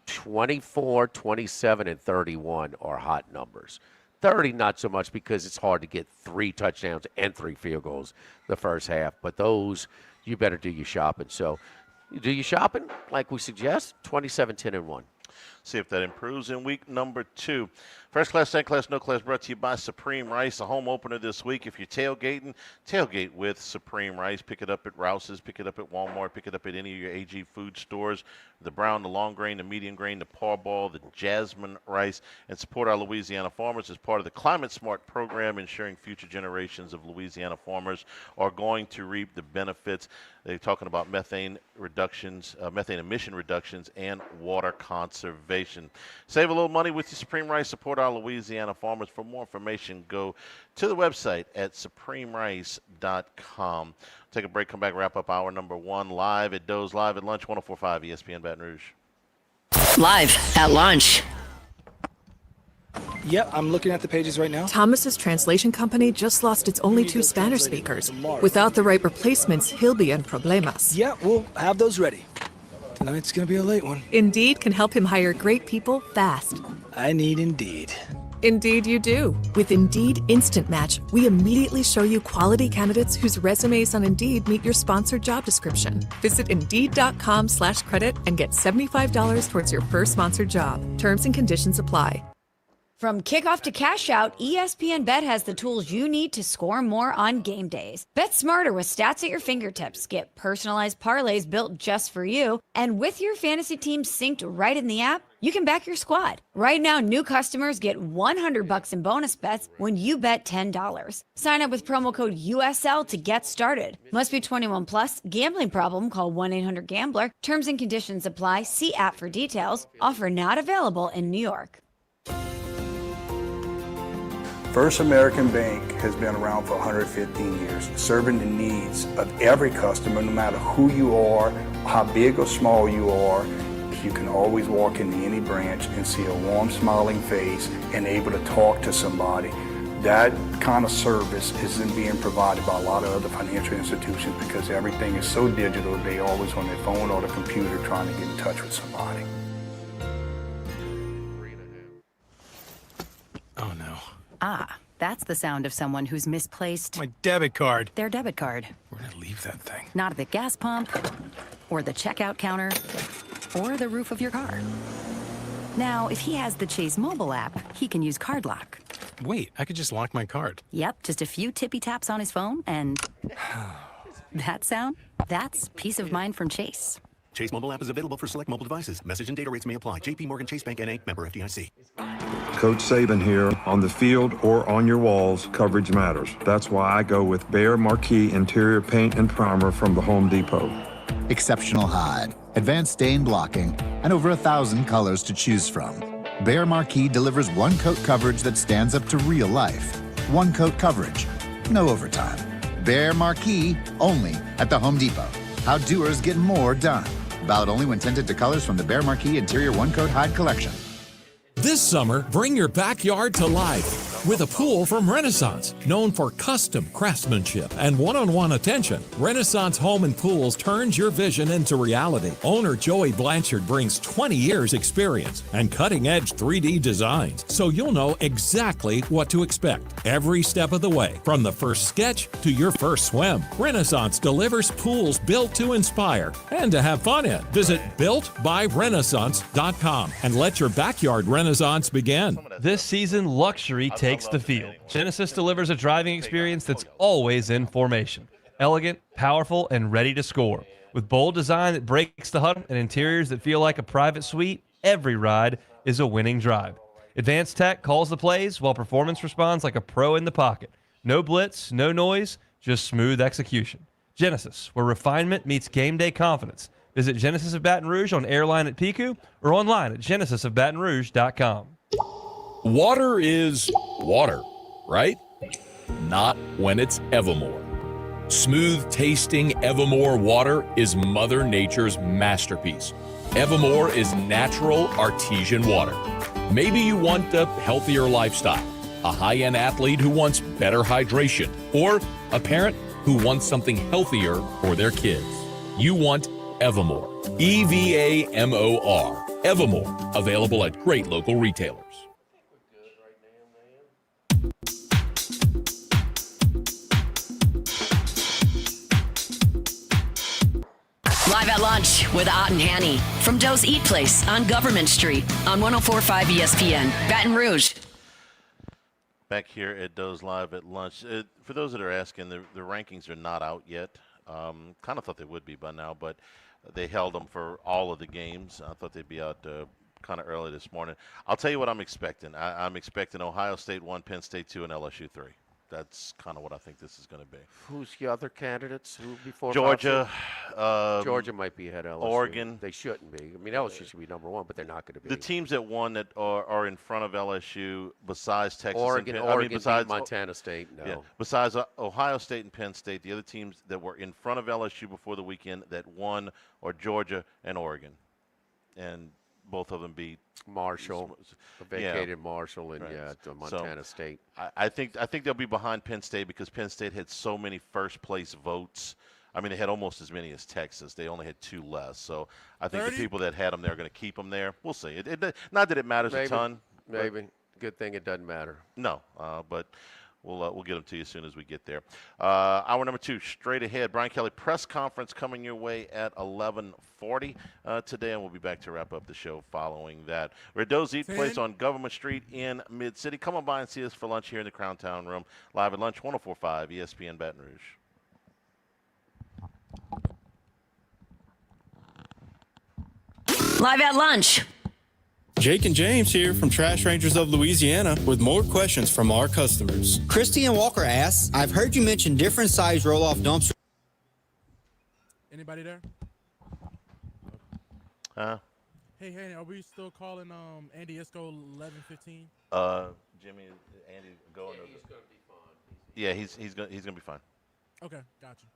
24, 27, and 31 are hot numbers. 30, not so much, because it's hard to get 3 touchdowns and 3 field goals the first half. But those, you better do your shopping. So, do your shopping like we suggest. 27-10-1. See if that improves in week number 2. First class, second class, no class brought to you by Supreme Rice, a home opener this week. If you're tailgating, tailgate with Supreme Rice. Pick it up at Rouse's, pick it up at Walmart, pick it up at any of your AG food stores. The brown, the long grain, the medium grain, the parball, the jasmine rice, and support our Louisiana farmers as part of the Climate Smart program, ensuring future generations of Louisiana farmers are going to reap the benefits. They're talking about methane reductions, methane emission reductions, and water conservation. Save a little money with your Supreme Rice. Support our Louisiana farmers. For more information, go to the website at supremerice.com. Take a break, come back, wrap up hour number 1 live at Doe's Live at Lunch, 104.5 ESPN Baton Rouge. Live at lunch. Yep, I'm looking at the pages right now. Thomas's translation company just lost its only 2 Spanish speakers. Without the right replacements, he'll be in problemas. Yeah, we'll have those ready. Tonight's gonna be a late one. Indeed can help him hire great people fast. I need Indeed. Indeed you do. With Indeed Instant Match, we immediately show you quality candidates whose resumes on Indeed meet your sponsored job description. Visit Indeed.com/credit and get $75 towards your first sponsored job. Terms and conditions apply. From kickoff to cash out, ESPN Bet has the tools you need to score more on game days. Bet smarter with stats at your fingertips. Get personalized parlays built just for you. And with your fantasy team synced right in the app, you can back your squad. Right now, new customers get $100 in bonus bets when you bet $10. Sign up with promo code USL to get started. Must be 21 plus. Gambling problem? Call 1-800-GAMBLER. Terms and conditions apply. See app for details. Offer not available in New York. First American Bank has been around for 115 years, serving the needs of every customer, no matter who you are, how big or small you are. You can always walk into any branch and see a warm, smiling face and able to talk to somebody. That kind of service isn't being provided by a lot of other financial institutions because everything is so digital, they always on their phone or the computer trying to get in touch with somebody. Oh no. Ah, that's the sound of someone who's misplaced My debit card. their debit card. Where did I leave that thing? Not at the gas pump, or the checkout counter, or the roof of your car. Now, if he has the Chase mobile app, he can use Card Lock. Wait, I could just lock my card. Yep, just a few tippy taps on his phone, and that sound? That's peace of mind from Chase. Chase mobile app is available for select mobile devices. Message and data rates may apply. JP Morgan Chase Bank N.A., member FDIC. Coach Saban here. On the field or on your walls, coverage matters. That's why I go with Behr Marquee Interior Paint and Primer from the Home Depot. Exceptional hide, advanced stain blocking, and over 1,000 colors to choose from. Behr Marquee delivers one-coat coverage that stands up to real life. One-coat coverage, no overtime. Behr Marquee, only at the Home Depot. How doers get more done. Valid only when tinted to colors from the Behr Marquee Interior One-Coat Hide Collection. This summer, bring your backyard to life with a pool from Renaissance. Known for custom craftsmanship and one-on-one attention, Renaissance Home and Pools turns your vision into reality. Owner Joey Blanchard brings 20 years experience and cutting-edge 3D designs, so you'll know exactly what to expect every step of the way, from the first sketch to your first swim. Renaissance delivers pools built to inspire and to have fun in. Visit builtbyrenaissance.com and let your backyard renaissance begin. This season, luxury takes the field. Genesis delivers a driving experience that's always in formation. Elegant, powerful, and ready to score. With bold design that breaks the huddle and interiors that feel like a private suite, every ride is a winning drive. Advanced tech calls the plays while performance responds like a pro in the pocket. No blitz, no noise, just smooth execution. Genesis, where refinement meets game day confidence. Visit Genesis of Baton Rouge on Airline at Pico or online at genesisofbatonrouge.com. Water is water, right? Not when it's Evermore. Smooth-tasting Evermore water is Mother Nature's masterpiece. Evermore is natural artesian water. Maybe you want a healthier lifestyle, a high-end athlete who wants better hydration, or a parent who wants something healthier for their kids. You want Evermore. EVAMOR. Evermore. Available at great local retailers. Live at lunch with Ott and Hanny from Doe's Eat Place on Government Street on 104.5 ESPN, Baton Rouge. Back here at Doe's Live at Lunch. For those that are asking, the rankings are not out yet. Kind of thought they would be by now, but they held them for all of the games. I thought they'd be out kind of early this morning. I'll tell you what I'm expecting. I'm expecting Ohio State 1, Penn State 2, and LSU 3. That's kind of what I think this is going to be. Who's the other candidates? Who before Georgia. Georgia might be ahead of LSU. Oregon. They shouldn't be. I mean, LSU should be number one, but they're not going to be. The teams that won that are in front of LSU besides Texas Oregon, and Oregon besides beat Montana State. No. Yeah, besides Ohio State and Penn State, the other teams that were in front of LSU before the weekend that won are Georgia and Oregon. And both of them beat Marshall, vacated Marshall, and Montana State. I think they'll be behind Penn State because Penn State had so many first place votes. I mean, they had almost as many as Texas. They only had 2 less. So I think the people that had them there are going to keep them there. We'll see. Not that it matters a ton. Maybe. Good thing it doesn't matter. No, but we'll get them to you as soon as we get there. Hour number 2, straight ahead. Brian Kelly press conference coming your way at 11:40 today, and we'll be back to wrap up the show following that. We're at Doe's Eat Place on Government Street in Mid-City. Come on by and see us for lunch here in the Crown Town Room. Live at lunch, 104.5 ESPN Baton Rouge. Live at lunch. Jake and James here from Trash Rangers of Louisiana with more questions from our customers. Christian Walker asks, I've heard you mention different size roll-off dumpsters. Anybody there? Hey, are we still calling Andy Isco 11:15? Jimmy, Andy, going. He's going to be fine. Yeah, he's going to be fine. Okay, gotcha.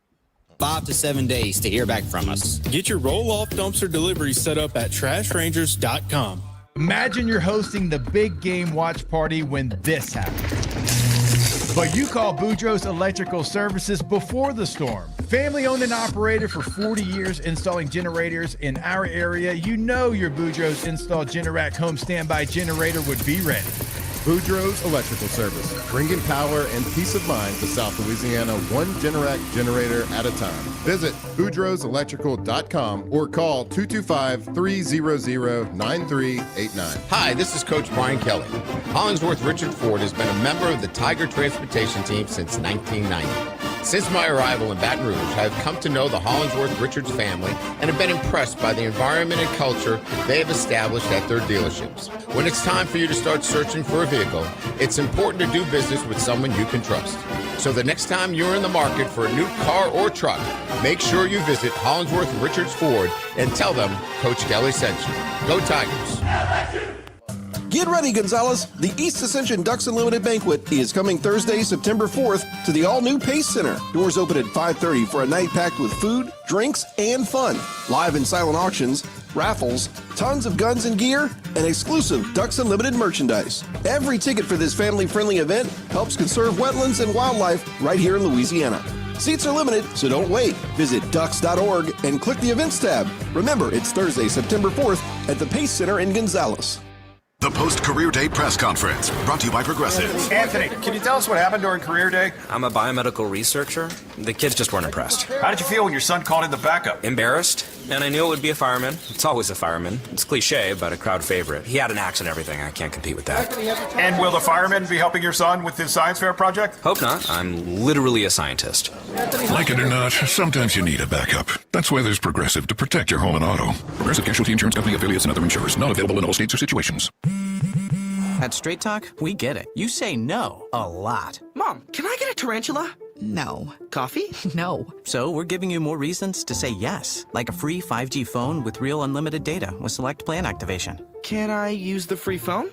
5 to 7 days to hear back from us. Get your roll-off dumpster delivery set up at trashrangers.com. Imagine you're hosting the big game watch party when this happens. But you call Boudreaux's Electrical Services before the storm. Family owned and operated for 40 years installing generators in our area, you know your Boudreaux's installed Generac home standby generator would be ready. Boudreaux's Electrical Service, bringing power and peace of mind to South Louisiana, one Generac generator at a time. Visit Boudreaux'Electrical.com or call 225-300-9389. Hi, this is Coach Brian Kelly. Hollingsworth Richard Ford has been a member of the Tiger Transportation Team since 1990. Since my arrival in Baton Rouge, I have come to know the Hollingsworth Richards family and have been impressed by the environment and culture they have established at their dealerships. When it's time for you to start searching for a vehicle, it's important to do business with someone you can trust. So the next time you're in the market for a new car or truck, make sure you visit Hollingsworth Richards Ford and tell them Coach Kelly sent you. Go Tigers! Get ready, Gonzales. The East Ascension Ducks Unlimited Banquet is coming Thursday, September 4th to the all-new Pace Center. Doors open at 5:30 for a night packed with food, drinks, and fun. Live and silent auctions, raffles, tons of guns and gear, and exclusive Ducks Unlimited merchandise. Every ticket for this family-friendly event helps conserve wetlands and wildlife right here in Louisiana. Seats are limited, so don't wait. Visit ducks.org and click the events tab. Remember, it's Thursday, September 4th at the Pace Center in Gonzales. The Post-Career Day Press Conference, brought to you by Progressive. Anthony, can you tell us what happened during Career Day? I'm a biomedical researcher. The kids just weren't impressed. How did you feel when your son called in the backup? Embarrassed, and I knew it would be a fireman. It's always a fireman. It's cliche, but a crowd favorite. He had an axe and everything. I can't compete with that. And will the fireman be helping your son with his science fair project? Hope not. I'm literally a scientist. Like it or not, sometimes you need a backup. That's why there's Progressive to protect your home and auto. Progressive Casualty Insurance Company affiliates and other insurers. Not available in all states or situations. At Straight Talk, we get it. You say no a lot. Mom, can I get a tarantula? No. Coffee? No. So we're giving you more reasons to say yes, like a free 5G phone with real unlimited data with select plan activation. Can I use the free phone?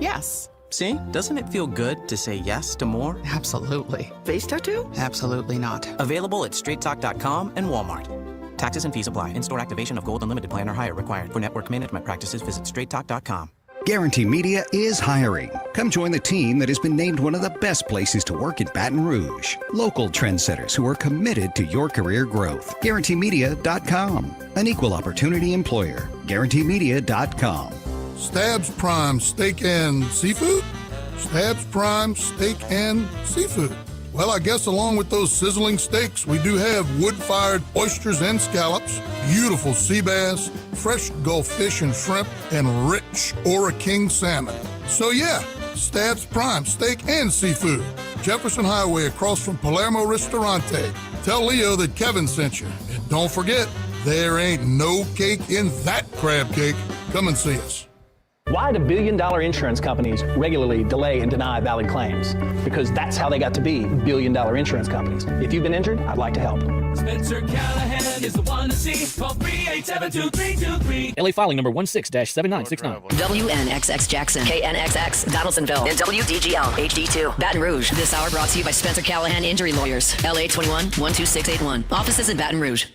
Yes. See? Doesn't it feel good to say yes to more? Absolutely. Face tattoo? Absolutely not. Available at straighttalk.com and Walmart. Taxes and fees apply. In-store activation of Gold Unlimited plan or higher required. For network management practices, visit straighttalk.com. Guarantee Media is hiring. Come join the team that has been named one of the best places to work in Baton Rouge. Local trendsetters who are committed to your career growth. GuaranteeMedia.com. An equal opportunity employer. GuaranteeMedia.com. Stabs Prime Steak and Seafood? Stabs Prime Steak and Seafood. Well, I guess along with those sizzling steaks, we do have wood-fired oysters and scallops, beautiful sea bass, fresh Gulf fish and shrimp, and rich Ora King salmon. So yeah, Stab's Prime Steak and Seafood. Jefferson Highway across from Palermo Ristorante. Tell Leo that Kevin sent you. And don't forget, there ain't no cake in that crab cake. Come and see us. Why do billion-dollar insurance companies regularly delay and deny valid claims? Because that's how they got to be billion-dollar insurance companies. If you've been injured, I'd like to help. Spencer Callahan is the one to see. Call 387-2323. LA filing number 16-7969. WNXX Jackson, KNXX Donaldsonville, and WDGL HD2 Baton Rouge. This hour brought to you by Spencer Callahan Injury Lawyers. LA 21-12681. Offices in Baton Rouge.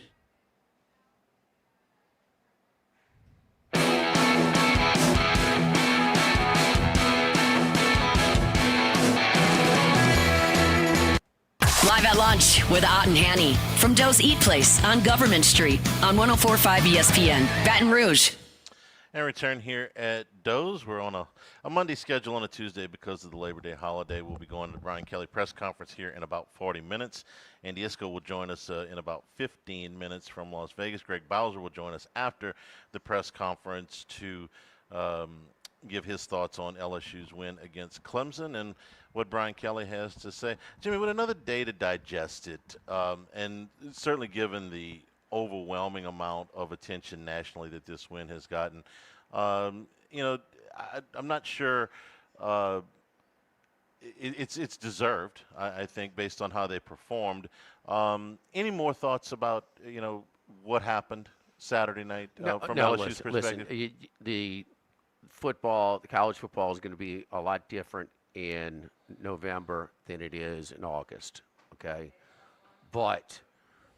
Live at lunch with Ott and Hanny from Doe's Eat Place on Government Street on 104.5 ESPN, Baton Rouge. And return here at Doe's. We're on a Monday schedule on a Tuesday because of the Labor Day holiday. We'll be going to the Brian Kelly press conference here in about 40 minutes. Andy Isco will join us in about 15 minutes from Las Vegas. Greg Bowser will join us after the press conference to give his thoughts on LSU's win against Clemson and what Brian Kelly has to say. Jimmy, with another day to digest it, and certainly given the overwhelming amount of attention nationally that this win has gotten, I'm not sure it's deserved, I think, based on how they performed. Any more thoughts about, what happened Saturday night from LSU's perspective? Listen, the college football is going to be a lot different in November than it is in August, okay? But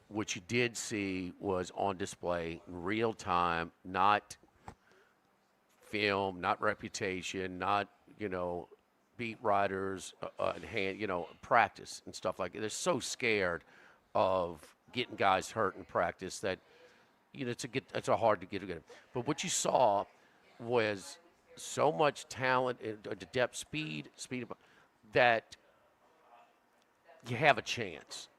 what you did see was on display in real time, not film, not reputation, not, beat writers, practice and stuff like that. They're so scared of getting guys hurt in practice that, it's hard to get together. But what you saw was so much talent and depth, speed that you have a chance.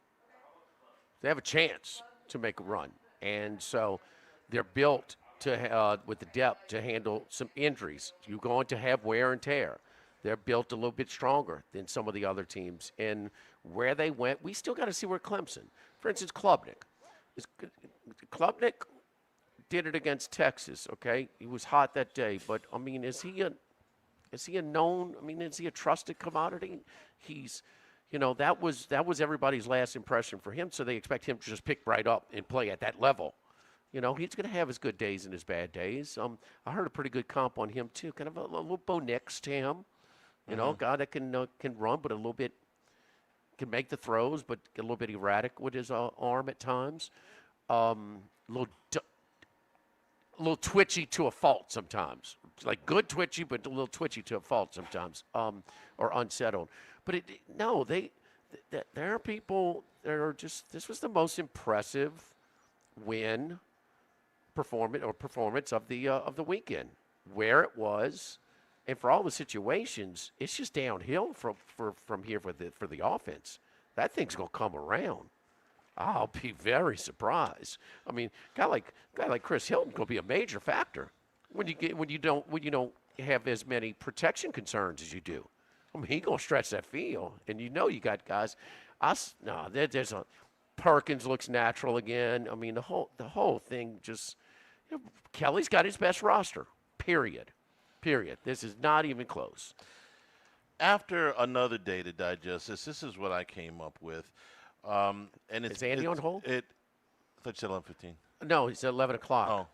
They have a chance to make a run, and so they're built to with the depth to handle some injuries. You're going to have wear and tear. They're built a little bit stronger than some of the other teams, and where they went, we still got to see where Clemson. For instance, Klubnik did it against Texas, okay? He was hot that day, but I mean, is he a known? I mean, is he a trusted commodity? He's, that was everybody's last impression for him, so they expect him to just pick right up and play at that level. He's going to have his good days and his bad days. I heard a pretty good comp on him too, kind of a little Bo Nix to him. A guy that can run, but a little bit can make the throws, but get a little bit erratic with his arm at times. A little twitchy to a fault sometimes. It's like good twitchy, but a little twitchy to a fault sometimes, or unsettled. But there are people that are just. This was the most impressive performance of the weekend. Where it was, and for all the situations, it's just downhill from here for the offense. That thing's gonna come around. I'll be very surprised. I mean, guy like Chris Hilton's gonna be a major factor when you don't have as many protection concerns as you do. I mean, he's gonna stretch that field, and you got guys. There's a Perkins looks natural again. I mean, the whole thing just. Kelly's got his best roster. Period. This is not even close. After another day to digest this is what I came up with. And is Andy on hold? I thought you said 11:15. No, he said 11 o'clock.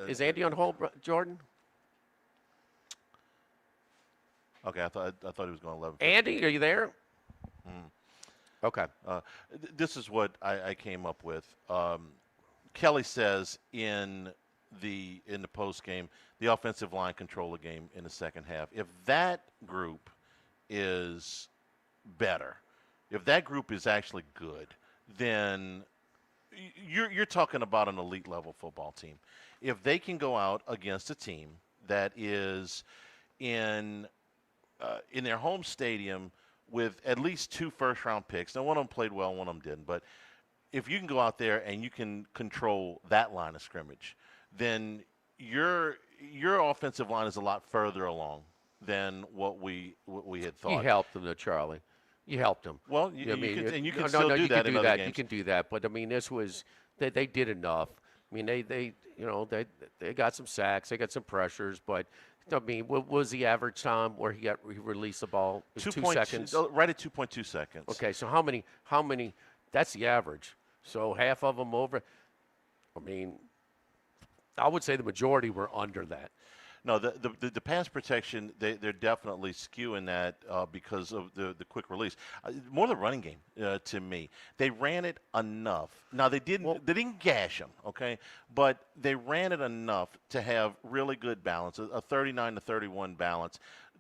Is Andy on hold, Jordan? Okay, I thought he was going 11. Andy, are you there? Okay. This is what I came up with. Kelly says in the post game, the offensive line controlled the game in the second half. If that group is better, if that group is actually good, then you're talking about an elite level football team. If they can go out against a team that is in their home stadium with at least 2 first-round picks. Now, one of them played well, one of them didn't. But if you can go out there and you can control that line of scrimmage, then your offensive line is a lot further along than what we had thought. You helped them, though, Charlie. You helped them. Well, you can still do that in other games. You can do that, but I mean, this was they did enough. I mean, they got some sacks, they got some pressures, but I mean, what was the average time where he released the ball? It was 2 seconds. Right at 2.2 seconds. Okay, so how many? That's the average. So half of them over. I mean, I would say the majority were under that. No, the pass protection, they're definitely skewing that because of the quick release. More the running game to me. They ran it enough. Now they didn't gash them, okay, but they ran it enough to have really good balance, a 39-31 balance.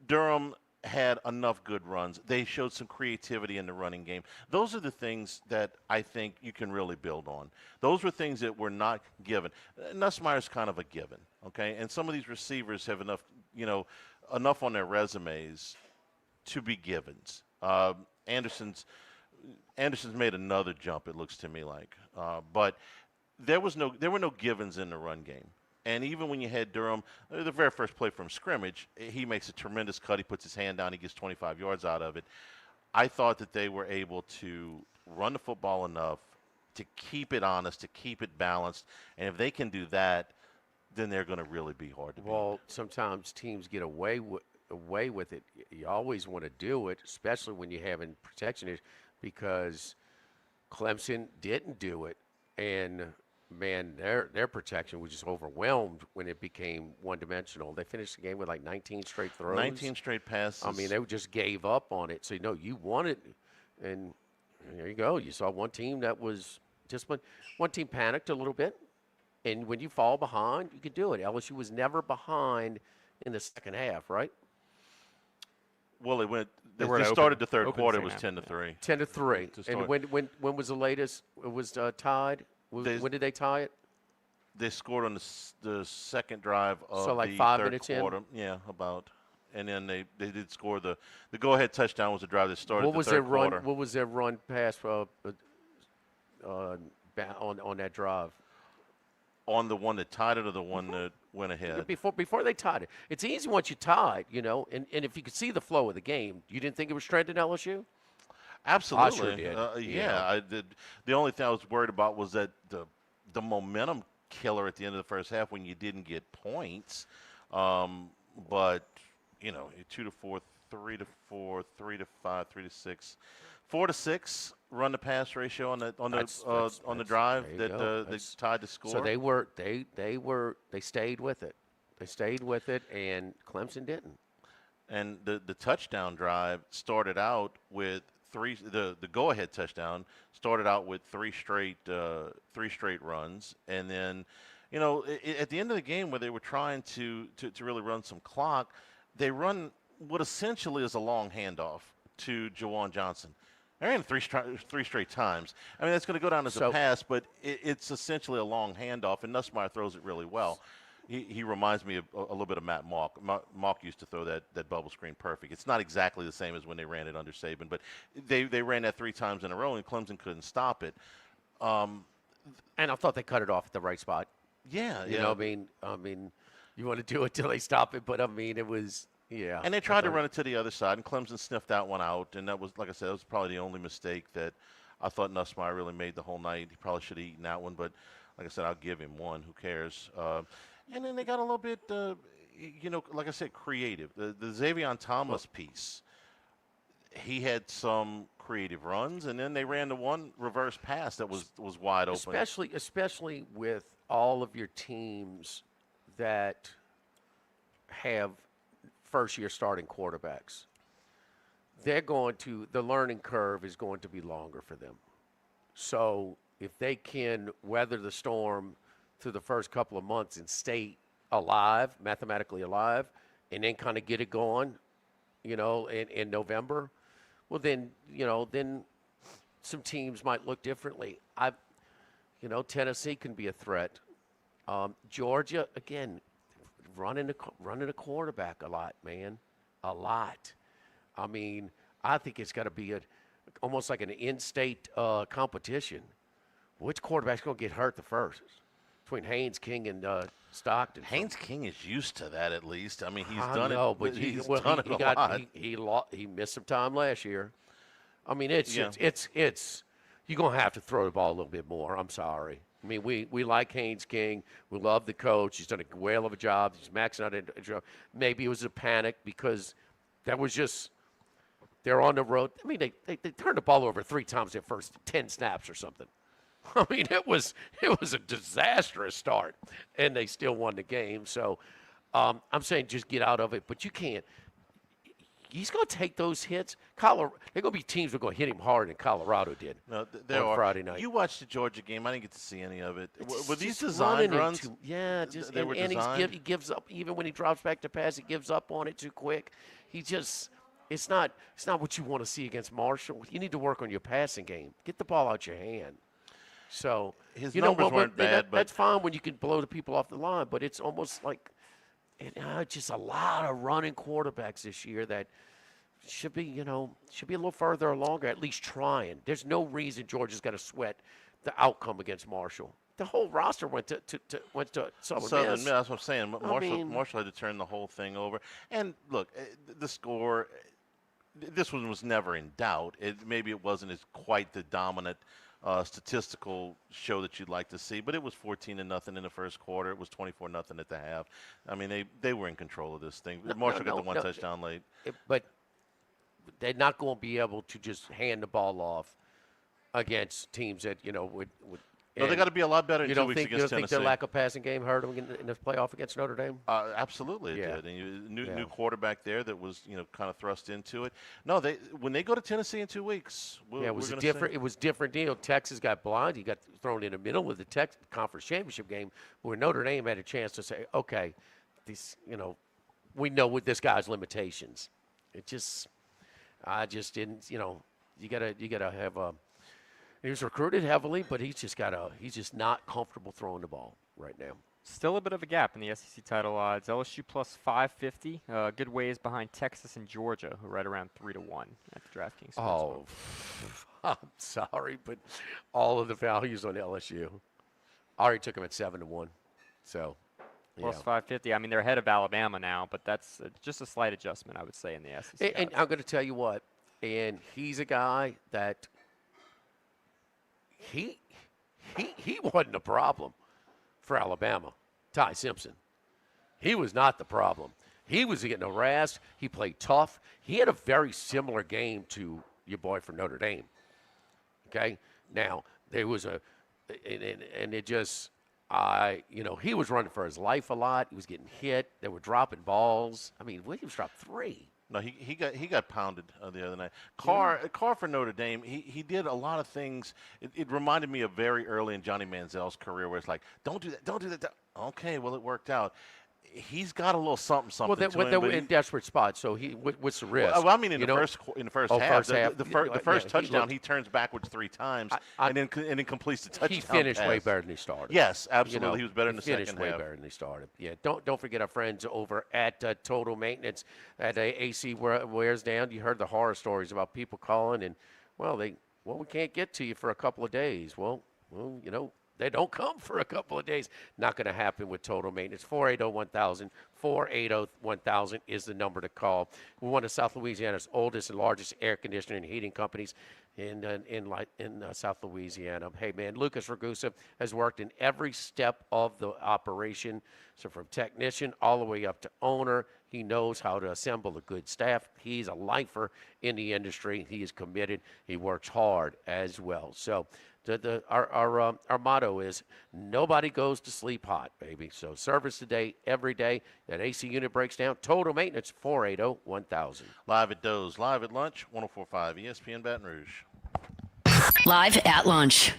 Durham had enough good runs. They showed some creativity in the running game. Those are the things that I think you can really build on. Those were things that were not given. Nussmeier's kind of a given, okay? And some of these receivers have enough on their resumes to be givens. Anderson's made another jump, it looks to me like. But there were no givens in the run game. And even when you had Durham, the very first play from scrimmage, he makes a tremendous cut. He puts his hand down. He gets 25 yards out of it. I thought that they were able to run the football enough to keep it honest, to keep it balanced. And if they can do that, then they're going to really be hard to beat. Well, sometimes teams get away with it. You always want to do it, especially when you're having protection issues, because Clemson didn't do it. And man, their protection was just overwhelmed when it became one-dimensional. They finished the game with like 19 straight throws. 19 straight passes. I mean, they just gave up on it. So, you won it, and there you go. You saw one team that was just one team panicked a little bit, and when you fall behind, you could do it. LSU was never behind in the second half, right? Well, they started the third quarter. It was 10-3. 10-3. And when was the latest? It was tied. When did they tie it? They scored on the second drive of so like the 5 third minutes quarter. In? Yeah, about. And then they did score the go-ahead touchdown was the drive that started what was the third their quarter. What was their run pass on that drive? On the one that tied it or the one that went ahead? Before they tied it. It's easy once you tied, and if you could see the flow of the game, you didn't think it was trending LSU? Absolutely. I sure did. Yeah, I did. The only thing I was worried about was that the momentum killer at the end of the first half when you didn't get points. But 2-4, 3-4, 3-5, 3-6, 4-6 run the pass ratio on the drive that tied the score. So they stayed with it. They stayed with it, and Clemson didn't. And the touchdown drive started out with the go-ahead touchdown started out with three straight runs, and then at the end of the game where they were trying to really run some clock, they run what essentially is a long handoff to Jawan Johnson. They ran three straight times. I mean, that's going to go down as a pass, but it's essentially a long handoff, and Nussmeier throws it really well. He reminds me of a little bit of Matt Mauck. Mauck used to throw that bubble screen perfect. It's not exactly the same as when they ran it under Saban, but they ran that 3 times in a row, and Clemson couldn't stop it. And I thought they cut it off at the right spot. Yeah, you know, I mean, you want to do it till they stop it, but I mean, it was And they tried to run it to the other side, and Clemson sniffed that one out, and that was, like I said, that was probably the only mistake that I thought Nussmeier really made the whole night. He probably should have eaten that one, but like I said, I'll give him one. Who cares? And then they got a little bit, like I said, creative. The Xavier Thomas piece, he had some creative runs, and then they ran the one reverse pass that was wide open. Especially with all of your teams that have first-year starting quarterbacks. The learning curve is going to be longer for them. So if they can weather the storm through the first couple of months and stay alive, mathematically alive, and then kind of get it going, in November, well, then some teams might look differently. Tennessee can be a threat. Georgia, again, running a quarterback a lot, man, a lot. I mean, I think it's got to be almost like an in-state competition. Which quarterback's going to get hurt the first? Between Haynes, King, and Stockton. Haynes King is used to that at least. I mean, he's I done know, it. But he's done it a lot. He missed some time last year. I mean, it's you're going to have to throw the ball a little bit more. I'm sorry. I mean, we like Haynes King. We love the coach. He's done a whale of a job. He's maxing out. Maybe it was a panic because that was just they're on the road. I mean, they turned the ball over 3 times their first 10 snaps or something. I mean, it was a disastrous start, and they still won the game. So I'm saying just get out of it, but you can't. He's going to take those hits. There are going to be teams that are going to hit him hard than Colorado did on Friday night. You watched the Georgia game. I didn't get to see any of it. Were these just designed runs? Just they were and designed? he gives up. Even when he drops back to pass, he gives up on it too quick. It's not what you want to see against Marshall. You need to work on your passing game. Get the ball out your hand. So his numbers weren't bad, but that's fine when you can blow the people off the line. But it's almost like just a lot of running quarterbacks this year that should be a little further along, or at least trying. There's no reason Georgia's got to sweat the outcome against Marshall. The whole roster went to Southern Miss. That's what I'm saying. Marshall had to turn the whole thing over. And look, the score. This one was never in doubt. Maybe it wasn't as quite the dominant statistical show that you'd like to see, but it was 14-0 in the first quarter. It was 24-0 at the half. I mean, they were in control of this thing. Marshall got the one touchdown late. But they're not going to be able to just hand the ball off against teams that would. No, they got to be a lot better in 2 weeks against Tennessee. You don't think their lack of passing game hurt them in the playoff against Notre Dame? Absolutely, it did. And new quarterback there that was kind of thrust into it. No, when they go to Tennessee in 2 weeks, it was different. It was different deal. Texas got blind. He got thrown in the middle of the conference championship game, where Notre Dame had a chance to say, okay, we know what this guy's limitations. I just didn't. You gotta have a. He was recruited heavily, but he's just not comfortable throwing the ball right now. Still a bit of a gap in the SEC title odds. LSU plus 550, good ways behind Texas and Georgia, who are right around 3-1 at the DraftKings. Oh, I'm sorry, but all of the values on LSU. I already took them at 7-1, so. Plus 550. I mean, they're ahead of Alabama now, but that's just a slight adjustment, I would say, in the SEC. And I'm going to tell you what, and he's a guy that. He wasn't a problem for Alabama, Ty Simpson. He was not the problem. He was getting harassed. He played tough. He had a very similar game to your boy from Notre Dame. Okay? Now, there was he was running for his life a lot. He was getting hit. They were dropping balls. I mean, Williams dropped 3. No, he got pounded the other night. Carr for Notre Dame, he did a lot of things. It reminded me of very early in Johnny Manziel's career, where it's like, don't do that. Okay, well, it worked out. He's got a little something to him. They were in desperate spots, so what's the risk? Well, I mean, in the first half. The first touchdown, he he turns backwards 3 times and then completes the touchdown. He finished pass. way better than he started. Yes, absolutely. He was better in the second half. He finished way better than he started. Yeah, don't forget our friends over at Total Maintenance. At AC wears down. You heard the horror stories about people calling and, we can't get to you for a couple of days. Well, they don't come for a couple of days. Not going to happen with Total Maintenance. 480-1000. 480-1000 is the number to call. We're one of South Louisiana's oldest and largest air conditioning and heating companies in South Louisiana. Hey, man, Lucas Ragusa has worked in every step of the operation. So from technician all the way up to owner, he knows how to assemble a good staff. He's a lifer in the industry. He is committed. He works hard as well. So our motto is nobody goes to sleep hot, baby. So service today, every day. That AC unit breaks down. Total Maintenance, 480-1000. Live at Doe's, live at lunch, 104.5 ESPN Baton Rouge. Live at lunch.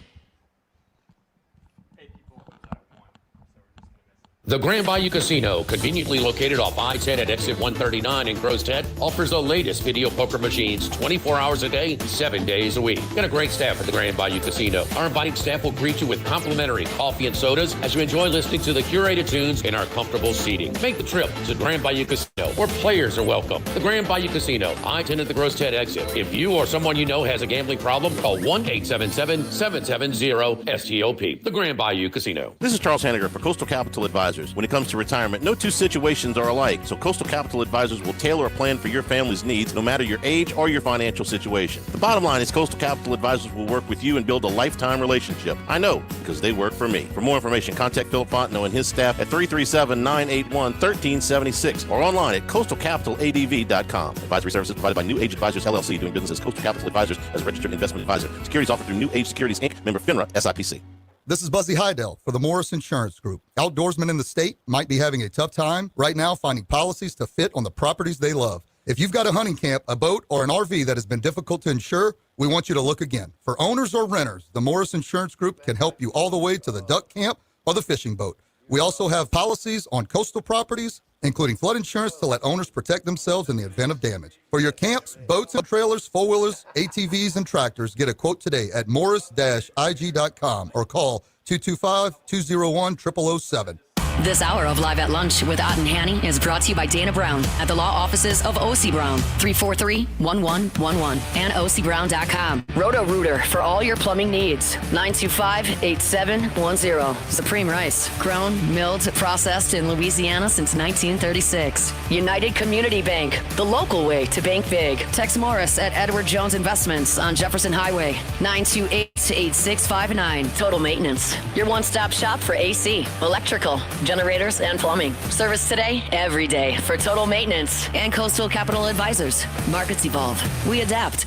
The Grand Bayou Casino, conveniently located off I-10 at exit 139 in Crow's Head, offers the latest video poker machines 24 hours a day, 7 days a week. Got a great staff at the Grand Bayou Casino. Our inviting staff will greet you with complimentary coffee and sodas as you enjoy listening to the curated tunes in our comfortable seating. Make the trip to Grand Bayou Casino where players are welcome. The Grand Bayou Casino, I-10 at the Gross 10 exit. If you or someone you know has a gambling problem, call 1-877-770-STOP. The Grand Bayou Casino. This is Charles Hanniger for Coastal Capital Advisors. When it comes to retirement, no two situations are alike, so Coastal Capital Advisors will tailor a plan for your family's needs, no matter your age or your financial situation. The bottom line is Coastal Capital Advisors will work with you and build a lifetime relationship. I know, because they work for me. For more information, contact Philip Fontenot and his staff at 337-981-1376 or online at coastalcapitaladv.com. Advisory services provided by New Age Advisors LLC, doing business as Coastal Capital Advisors as a registered investment advisor. Securities offered through New Age Securities Inc., member FINRA, SIPC. This is Buzzy Hydell for the Morris Insurance Group. Outdoorsmen in the state might be having a tough time right now finding policies to fit on the properties they love. If you've got a hunting camp, a boat, or an RV that has been difficult to insure, we want you to look again. For owners or renters, the Morris Insurance Group can help you all the way to the duck camp or the fishing boat. We also have policies on coastal properties, including flood insurance to let owners protect themselves in the event of damage. For your camps, boats and trailers, four-wheelers, ATVs, and tractors, get a quote today at morris-ig.com or call 225-201-0007. This hour of Live at Lunch with Ott and Hanny is brought to you by Dana Brown at the law offices of O.C. Brown, 343-1111 and ocbrown.com. Roto-Rooter for all your plumbing needs, 925-8710. Supreme Rice, grown, milled, processed in Louisiana since 1936. United Community Bank, the local way to bank big. Tex Morris at Edward Jones Investments on Jefferson Highway, 928-8659. Total Maintenance, your one-stop shop for AC, electrical, generators, and plumbing. Service today, every day for Total Maintenance and Coastal Capital Advisors. Markets evolve. We adapt.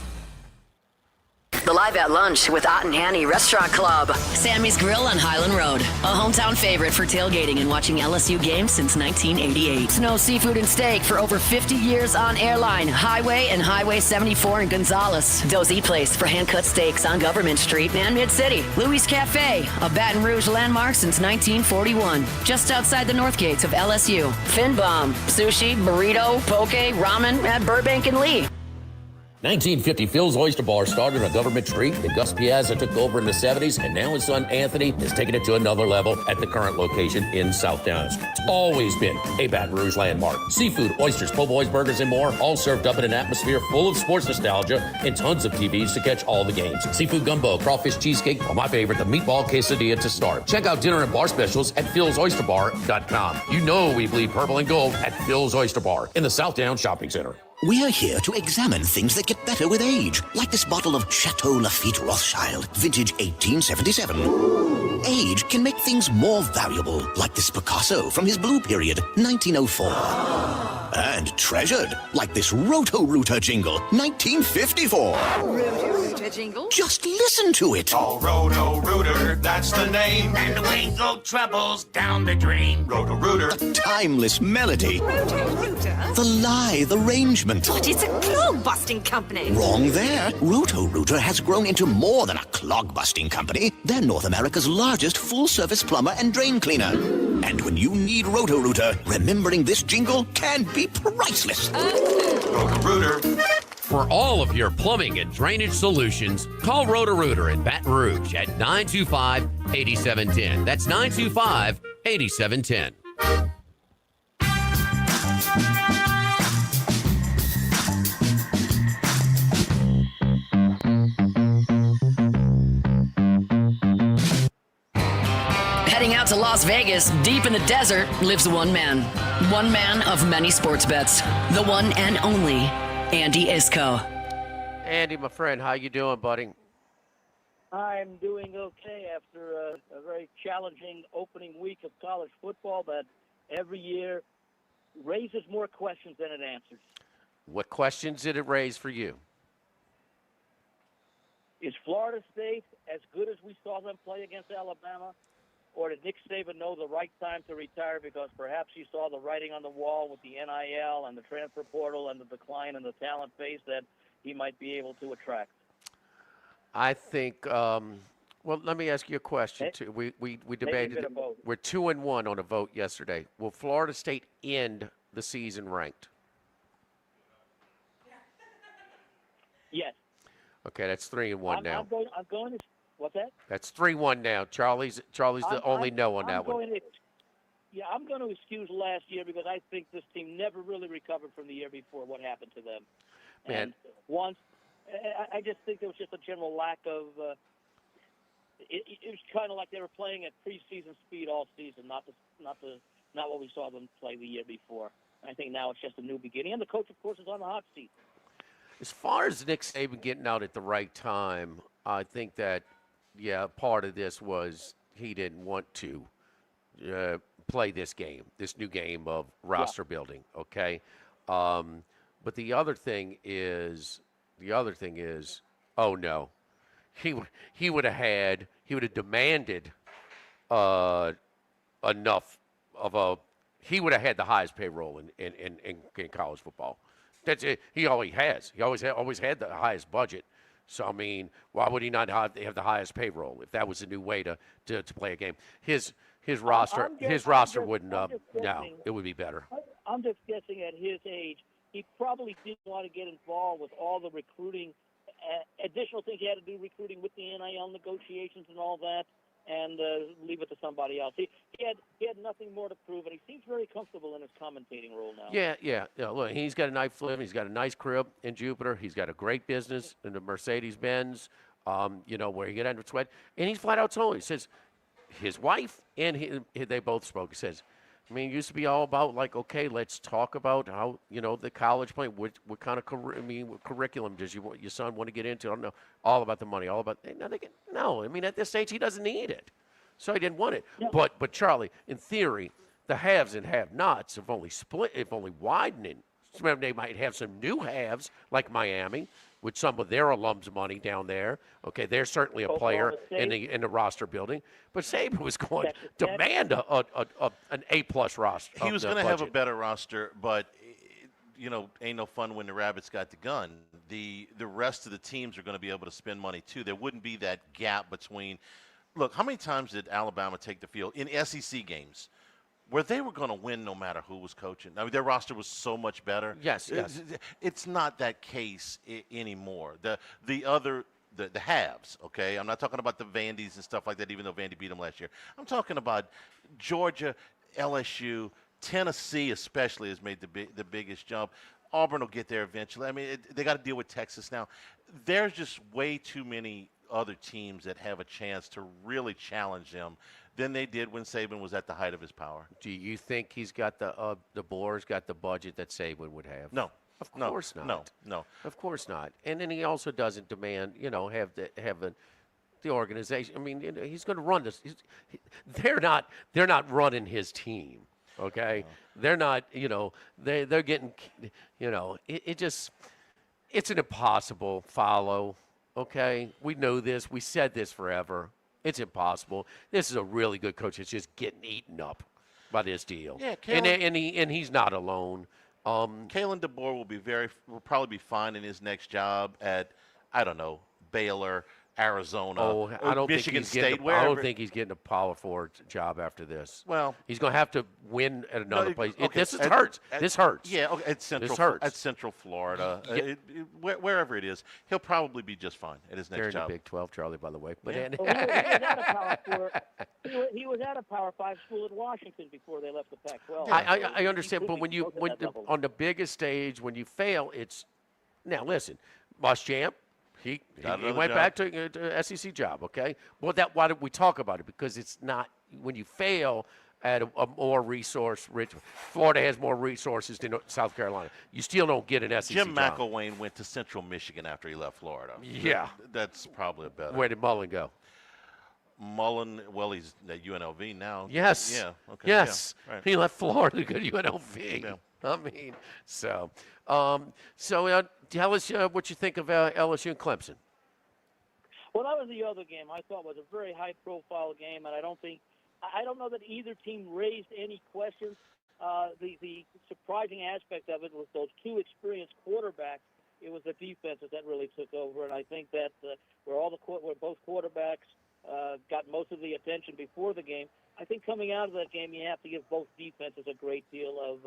The Live at Lunch with Ott and Hanny Restaurant Club. Sammy's Grill on Highland Road. A hometown favorite for tailgating and watching LSU games since 1988. Snow Seafood and Steak for over 50 years on Airline, Highway, and Highway 74 in Gonzales. Dozy Place for hand-cut steaks on Government Street and Mid-City. Louis Cafe, a Baton Rouge landmark since 1941. Just outside the north gates of LSU. Fin Bomb, sushi, burrito, poke, ramen at Burbank and Lee. 1950, Phil's Oyster Bar started on Government Street, and Gus Piazza took over in the 70s, and now his son Anthony is taking it to another level at the current location in South Downs. It's always been a Baton Rouge landmark. Seafood, oysters, po' boys, burgers, and more, all served up in an atmosphere full of sports nostalgia and tons of TVs to catch all the games. Seafood gumbo, crawfish cheesecake, or my favorite, the meatball quesadilla to start. Check out dinner and bar specials at philsoysterbar.com. You know we bleed purple and gold at Phil's Oyster Bar in the South Downs Shopping Center. We're here to examine things that get better with age, like this bottle of Chateau Lafite Rothschild, vintage 1877. Age can make things more valuable, like this Picasso from his Blue Period, 1904. And treasured, like this Roto-Rooter jingle, 1954. Roto-Rooter jingle? Just listen to it. Oh, Roto-Rooter, that's the name. And the wings go trebles down the drain. Roto-Rooter. The timeless melody. Roto-Rooter? The lithe arrangement. But it's a clog-busting company. Wrong there. Roto-Rooter has grown into more than a clog-busting company. They're North America's largest full-service plumber and drain cleaner. And when you need Roto-Rooter, remembering this jingle can be priceless. Roto-Rooter. For all of your plumbing and drainage solutions, call Roto-Rooter in Baton Rouge at 925-8710. That's 925-8710. Heading out to Las Vegas, deep in the desert, lives one man. One man of many sports bets. The one and only Andy Isco. Andy, my friend, how you doing, buddy? I'm doing okay after a very challenging opening week of college football that every year raises more questions than it answers. What questions did it raise for you? Is Florida State as good as we saw them play against Alabama? Or did Nick Saban know the right time to retire because perhaps he saw the writing on the wall with the NIL and the transfer portal and the decline in the talent base that he might be able to attract? I think, well, let me ask you a question, too. We debated, we're 2-1 on a vote yesterday. Will Florida State end the season ranked? Yes. Okay, that's 3-1 now. I'm going to. What's that? That's 3-1 now. Charlie's the only no on that one. Yeah, I'm going to excuse last year because I think this team never really recovered from the year before what happened to them. Man. And once, I just think there was just a general lack of. It was kind of like they were playing at preseason speed all season, not what we saw them play the year before. I think now it's just a new beginning, and the coach, of course, is on the hot seat. As far as Nick Saban getting out at the right time, I think that, yeah, part of this was he didn't want to play this game, this new game of roster building, okay? But the other thing is, oh no, he would have demanded enough of a. He would have had the highest payroll in college football. That's it. He always has. He always had the highest budget. So I mean, why would he not have the highest payroll if that was a new way to play a game? His roster wouldn't. No, it would be better. I'm just guessing at his age, he probably didn't want to get involved with all the recruiting, additional things he had to do recruiting with the NIL negotiations and all that, and leave it to somebody else. He had nothing more to prove, and he seems very comfortable in his commentating role now. Yeah. Look, he's got a nice flip. He's got a nice crib in Jupiter. He's got a great business in the Mercedes-Benz, where he get under sweat. And he's flat out told, he says, his wife and they both spoke. He says, I mean, it used to be all about like, okay, let's talk about how, the college play, what kind of what curriculum does your son want to get into? I don't know, all about the money, all about, no, I mean, at this stage, he doesn't need it. So he didn't want it. Yeah. But Charlie, in theory, the haves and have-nots have only widening. They might have some new haves like Miami with some of their alums' money down there. Okay, they're certainly a player in the roster building. But Saban was going to demand an A-plus roster. He was going to have a better roster, but ain't no fun when the rabbit's got the gun. The rest of the teams are going to be able to spend money too. There wouldn't be that gap between. Look, how many times did Alabama take the field in SEC games where they were going to win no matter who was coaching? I mean, their roster was so much better. Yes. It's not that case anymore. The halves, okay? I'm not talking about the Vandys and stuff like that, even though Vandy beat them last year. I'm talking about Georgia, LSU, Tennessee especially has made the biggest jump. Auburn will get there eventually. I mean, they got to deal with Texas now. There's just way too many other teams that have a chance to really challenge them than they did when Saban was at the height of his power. Do you think he's got the Boers got the budget that Saban would have? No. Of course not. No. Of course not. And then he also doesn't demand, have the organization. I mean, he's going to run this. They're not running his team. Okay, they're not. They're getting. It's an impossible follow. Okay, we know this. We said this forever. It's impossible. This is a really good coach. It's just getting eaten up by this deal. Yeah, and he's not alone. Kalen DeBoer will probably be fine in his next job at, I don't know, Baylor, Arizona, Michigan State. I don't think he's getting a Power 4 job after this. Well, he's going to have to win at another place. Okay, This hurts. This hurts. Yeah, okay, at Central Florida, wherever it is, he'll probably be just fine at his next They're job. in the Big 12, Charlie, by the way. But he was at a Power 5 school at Washington before they left the Pac-12. I understand, but on the biggest stage, when you fail, it's now listen, Muschamp. He went back to SEC job, okay? Well, why did we talk about it? Because it's not when you fail at a more resource-rich. Florida has more resources than South Carolina. You still don't get an SEC Jim job. McElwain went to Central Michigan after he left Florida. Yeah. That's probably a better. Where did Mullen go? Mullen, well, he's at UNLV now. Yes. Yeah. Okay. Yes. Yeah, right. He left Florida to go to UNLV. Yeah. I mean, tell us what you think of LSU and Clemson. Well, that was the other game I thought was a very high-profile game, and I don't know that either team raised any questions. The surprising aspect of it was those two experienced quarterbacks. It was the defenses that really took over, and I think that where both quarterbacks got most of the attention before the game, I think coming out of that game, you have to give both defenses a great deal of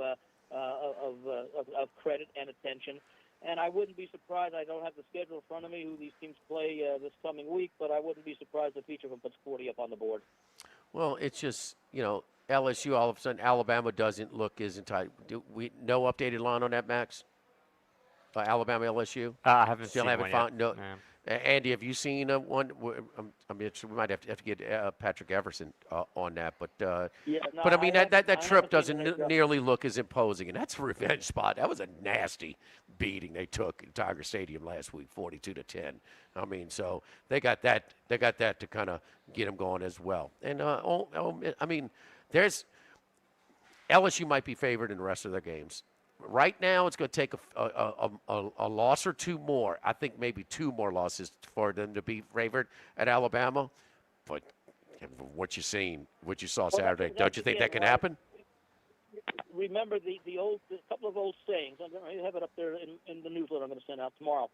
credit and attention. And I wouldn't be surprised. I don't have the schedule in front of me who these teams play this coming week, but I wouldn't be surprised if each of them puts 40 up on the board. Well, it's just, LSU, all of a sudden, Alabama doesn't look as entitled. Do we no updated line on that, Max? Alabama, LSU. I haven't Still seen haven't one found yet. no. Yeah. Andy, have you seen one? I mean, we might have to get Patrick Everson on that, but Yeah, no, but I mean that I trip haven't seen doesn't it. nearly look as imposing, and that's a revenge spot. That was a nasty beating they took in Tiger Stadium last week, 42-10. I mean, so they got that to kind of get them going as well. And I mean, there's LSU might be favored in the rest of their games. Right now, it's going to take a loss or two more. I think maybe two more losses for them to be favored at Alabama. But what you saw Saturday, don't you think that can happen? Remember the couple of old sayings. I'm going to have it up there in the newsletter I'm going to send out tomorrow.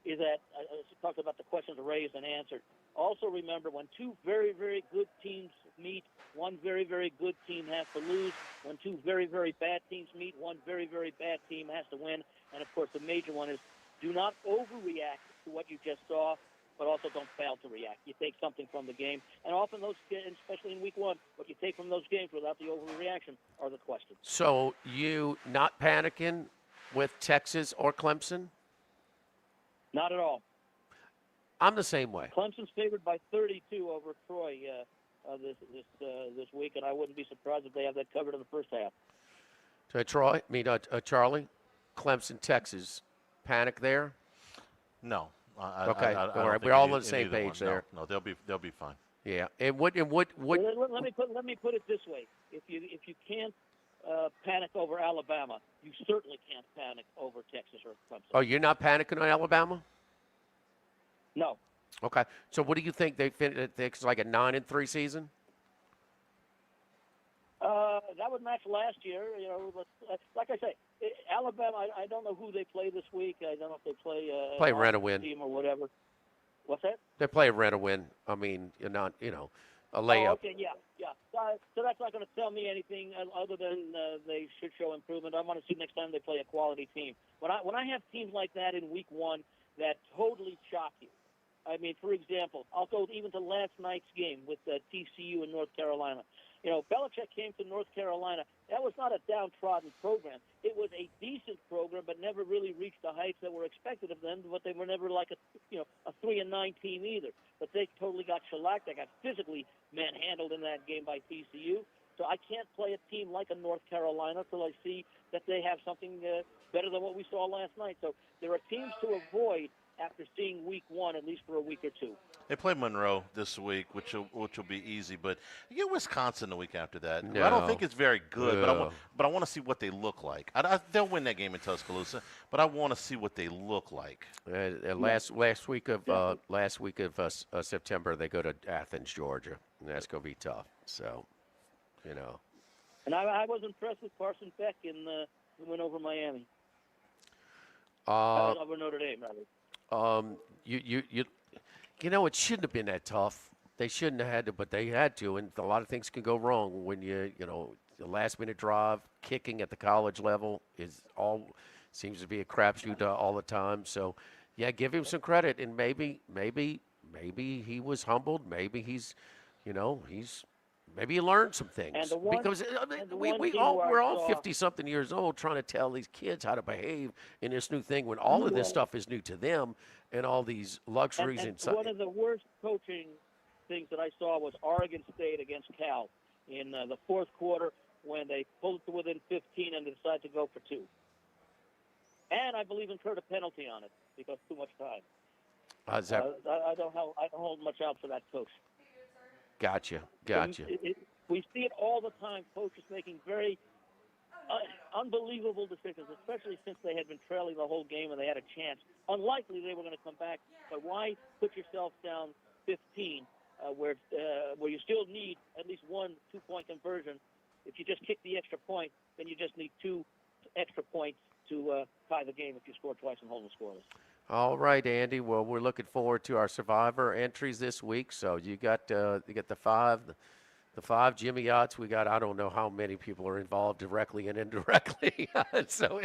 Is that I talked about the questions raised and answered. Also remember, when two very, very good teams meet, one very, very good team has to lose. When two very, very bad teams meet, one very, very bad team has to win. And, of course, the major one is do not overreact to what you just saw, but also don't fail to react. You take something from the game. And often those, especially in week one, what you take from those games without the overreaction are the questions. So you not panicking with Texas or Clemson? Not at all. I'm the same way. Clemson's favored by 32 over Troy this week, and I wouldn't be surprised if they have that covered in the first half. So Charlie, Clemson, Texas, panic there? No. Okay. I All don't right. think We're all in on the same either page one. there. No, they'll be fine. Yeah. And what? Let me put it this way: if you can't panic over Alabama, you certainly can't panic over Texas or Clemson. Oh, you're not panicking on Alabama? No. Okay. So what do you think they finished? It's like a 9-3 season. That would match last year. You know, like I say, Alabama. I don't know who they play this week. I don't know if they play an Rent-A-Win team or whatever. What's that? They play Rent-A-Win. I mean, you're not, a layup. Oh, okay, yeah. So that's not going to tell me anything other than they should show improvement. I want to see next time they play a quality team. When I have teams like that in week one that totally shock you. I mean, for example, I'll go even to last night's game with TCU in North Carolina. You know, Belichick came to North Carolina. That was not a downtrodden program. It was a decent program, but never really reached the heights that were expected of them. But they were never like a 3-9 team either. But they totally got shellacked. They got physically manhandled in that game by TCU. So I can't play a team like a North Carolina till I see that they have something better than what we saw last night. So there are teams to avoid after seeing week one, at least for a week or two. They play Monroe this week, which will be easy, but you get Wisconsin the week after that. No. I don't think it's very good, but I want to see what they look like. They'll win that game in Tuscaloosa, but I want to see what they look like. Last week of September, they go to Athens, Georgia, and that's going to be tough. So, And I was impressed with Carson Beck in the win over Miami. Over Notre Dame, rather. It shouldn't have been that tough. They shouldn't have had to, but they had to, and a lot of things can go wrong when the last-minute drive, kicking at the college level seems to be a crapshoot all the time. So, yeah, give him some credit, and maybe he was humbled. Maybe maybe he learned some things. Because we're all 50-something years old trying to tell these kids how to behave in this new thing when all of this stuff is new to them and all these luxuries. And one of the worst coaching things that I saw was Oregon State against Cal in the fourth quarter when they pulled it to within 15 and decided to go for two. And I believe incurred a penalty on it because too much time. I don't hold much out for that coach. Gotcha. We see it all the time, coaches making very unbelievable decisions, especially since they had been trailing the whole game and they had a chance. Unlikely they were going to come back, but why put yourself down 15 where you still need at least 1 2-point conversion? If you just kick the extra point, then you just need 2 extra points to tie the game if you score twice and hold them scoreless. All right, Andy. Well, we're looking forward to our Survivor entries this week. So you got the 5 Jimmy Yachts. We got, I don't know how many people are involved directly and indirectly. So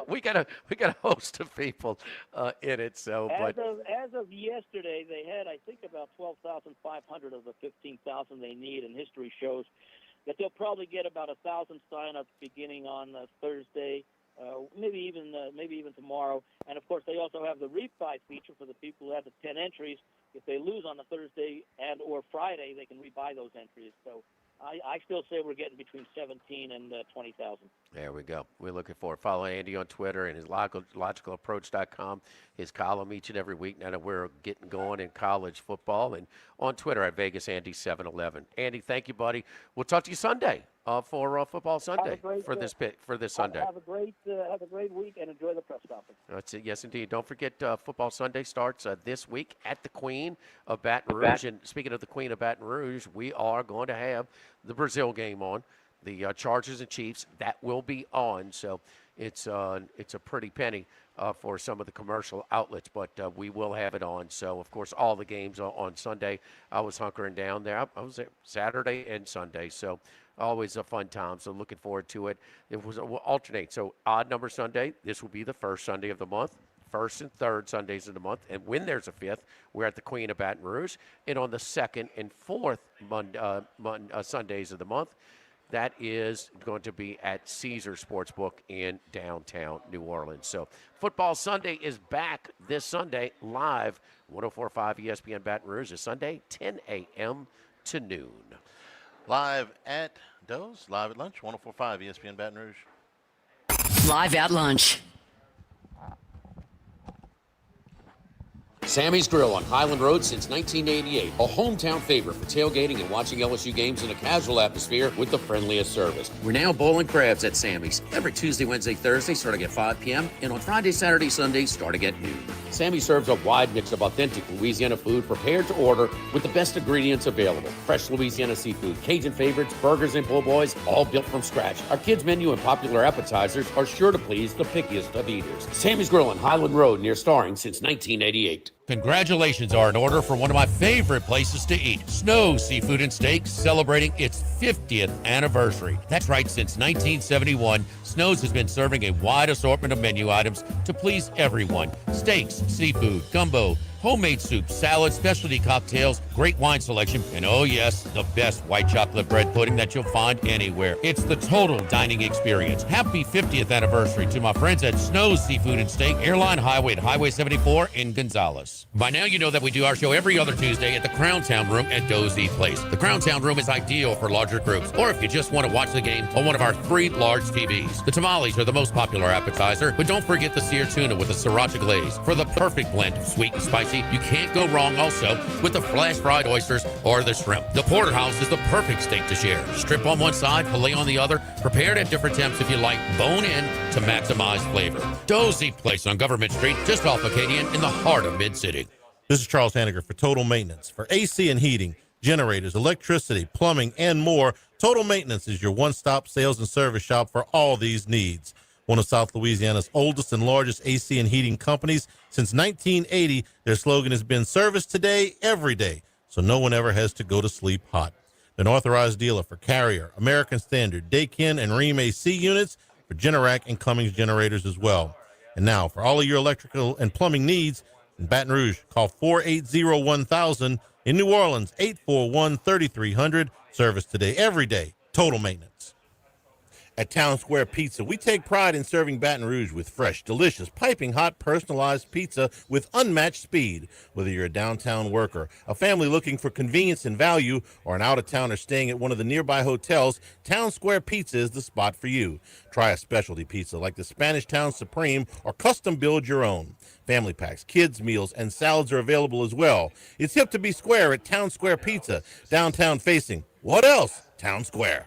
we got a host of people in it. So as of yesterday, they had I think about 12,500 of the 15,000 they need, and history shows that they'll probably get about 1,000 sign-ups beginning on Thursday, maybe even tomorrow. And of course, they also have the rebuy feature for the people who have the 10 entries. If they lose on the Thursday and or Friday, they can rebuy those entries. So I still say we're getting between 17 and 20,000. There we go. We're looking forward. Follow Andy on Twitter and his logicalapproach.com, his column each and every week now that we're getting going in college football, and on Twitter at VegasAndy711. Andy, thank you, buddy. We'll talk to you Sunday for Football Sunday for this Sunday. Have a great week and enjoy the press conference. That's it. Yes, indeed. Don't forget, Football Sunday starts this week at the Queen of Baton Rouge. And speaking of the Queen of Baton Rouge, we are going to have the Brazil game on. The Chargers and Chiefs, that will be on. So it's a pretty penny for some of the commercial outlets, but we will have it on. So, of course, all the games on Sunday. I was hunkering down there. I was there Saturday and Sunday. So always a fun time. So looking forward to it. We'll alternate. So odd number Sunday, this will be the first Sunday of the month. First and third Sundays of the month. And when there's a fifth, we're at the Queen of Baton Rouge. And on the second and fourth Sundays of the month, that is going to be at Caesar Sportsbook in downtown New Orleans. So Football Sunday is back this Sunday, live, 104.5 ESPN Baton Rouge, this Sunday, 10 a.m. to noon. Live at Doe's, live at lunch, 104.5 ESPN Baton Rouge. Live at lunch. Sammy's Grill on Highland Road since 1988. A hometown favorite for tailgating and watching LSU games in a casual atmosphere with the friendliest service. We're now bowling crabs at Sammy's every Tuesday, Wednesday, Thursday starting at 5 p.m. and on Friday, Saturday, Sunday starting at noon. Sammy serves a wide mix of authentic Louisiana food prepared to order with the best ingredients available. Fresh Louisiana seafood, Cajun favorites, burgers, and po' boys, all built from scratch. Our kids' menu and popular appetizers are sure to please the pickiest of eaters. Sammy's Grill on Highland Road near Starring since 1988. Congratulations are in order for one of my favorite places to eat, Snow Seafood and Steaks, celebrating its 50th anniversary. That's right, since 1971, Snow's has been serving a wide assortment of menu items to please everyone. Steaks, seafood, gumbo, homemade soups, salads, specialty cocktails, great wine selection, and oh yes, the best white chocolate bread pudding that you'll find anywhere. It's the total dining experience. Happy 50th anniversary to my friends at Snow's Seafood and Steak, Airline Highway at Highway 74 in Gonzales. By now you know that we do our show every other Tuesday at the Crown Town Room at Doe's Eat Place. The Crown Town Room is ideal for larger groups, or if you just want to watch the game on one of our 3 large TVs. The tamales are the most popular appetizer, but don't forget the seared tuna with a sriracha glaze for the perfect blend of sweet and spicy. You can't go wrong also with the flash fried oysters or the shrimp. The porterhouse is the perfect steak to share. Strip on one side, filet on the other, prepared at different temps if you like, bone in to maximize flavor. Doe's Eat Place on Government Street, just off Acadian in the heart of Mid-City. This is Charles Hanniger for Total Maintenance. For AC and heating, generators, electricity, plumbing, and more, Total Maintenance is your one-stop sales and service shop for all these needs. One of South Louisiana's oldest and largest AC and heating companies. Since 1980, their slogan has been service today, every day, so no one ever has to go to sleep hot. An authorized dealer for Carrier, American Standard, Daikin, and Rheem AC units, for Generac and Cummings generators as well. And now, for all of your electrical and plumbing needs, in Baton Rouge, call 480-1000. In New Orleans, 841-3300. Service today, every day. Total Maintenance. At Town Square Pizza, we take pride in serving Baton Rouge with fresh, delicious, piping hot, personalized pizza with unmatched speed. Whether you're a downtown worker, a family looking for convenience and value, or an out-of-towner staying at one of the nearby hotels, Town Square Pizza is the spot for you. Try a specialty pizza like the Spanish Town Supreme or custom build your own. Family packs, kids' meals, and salads are available as well. It's hip to be square at Town Square Pizza, downtown facing. What else? Town Square.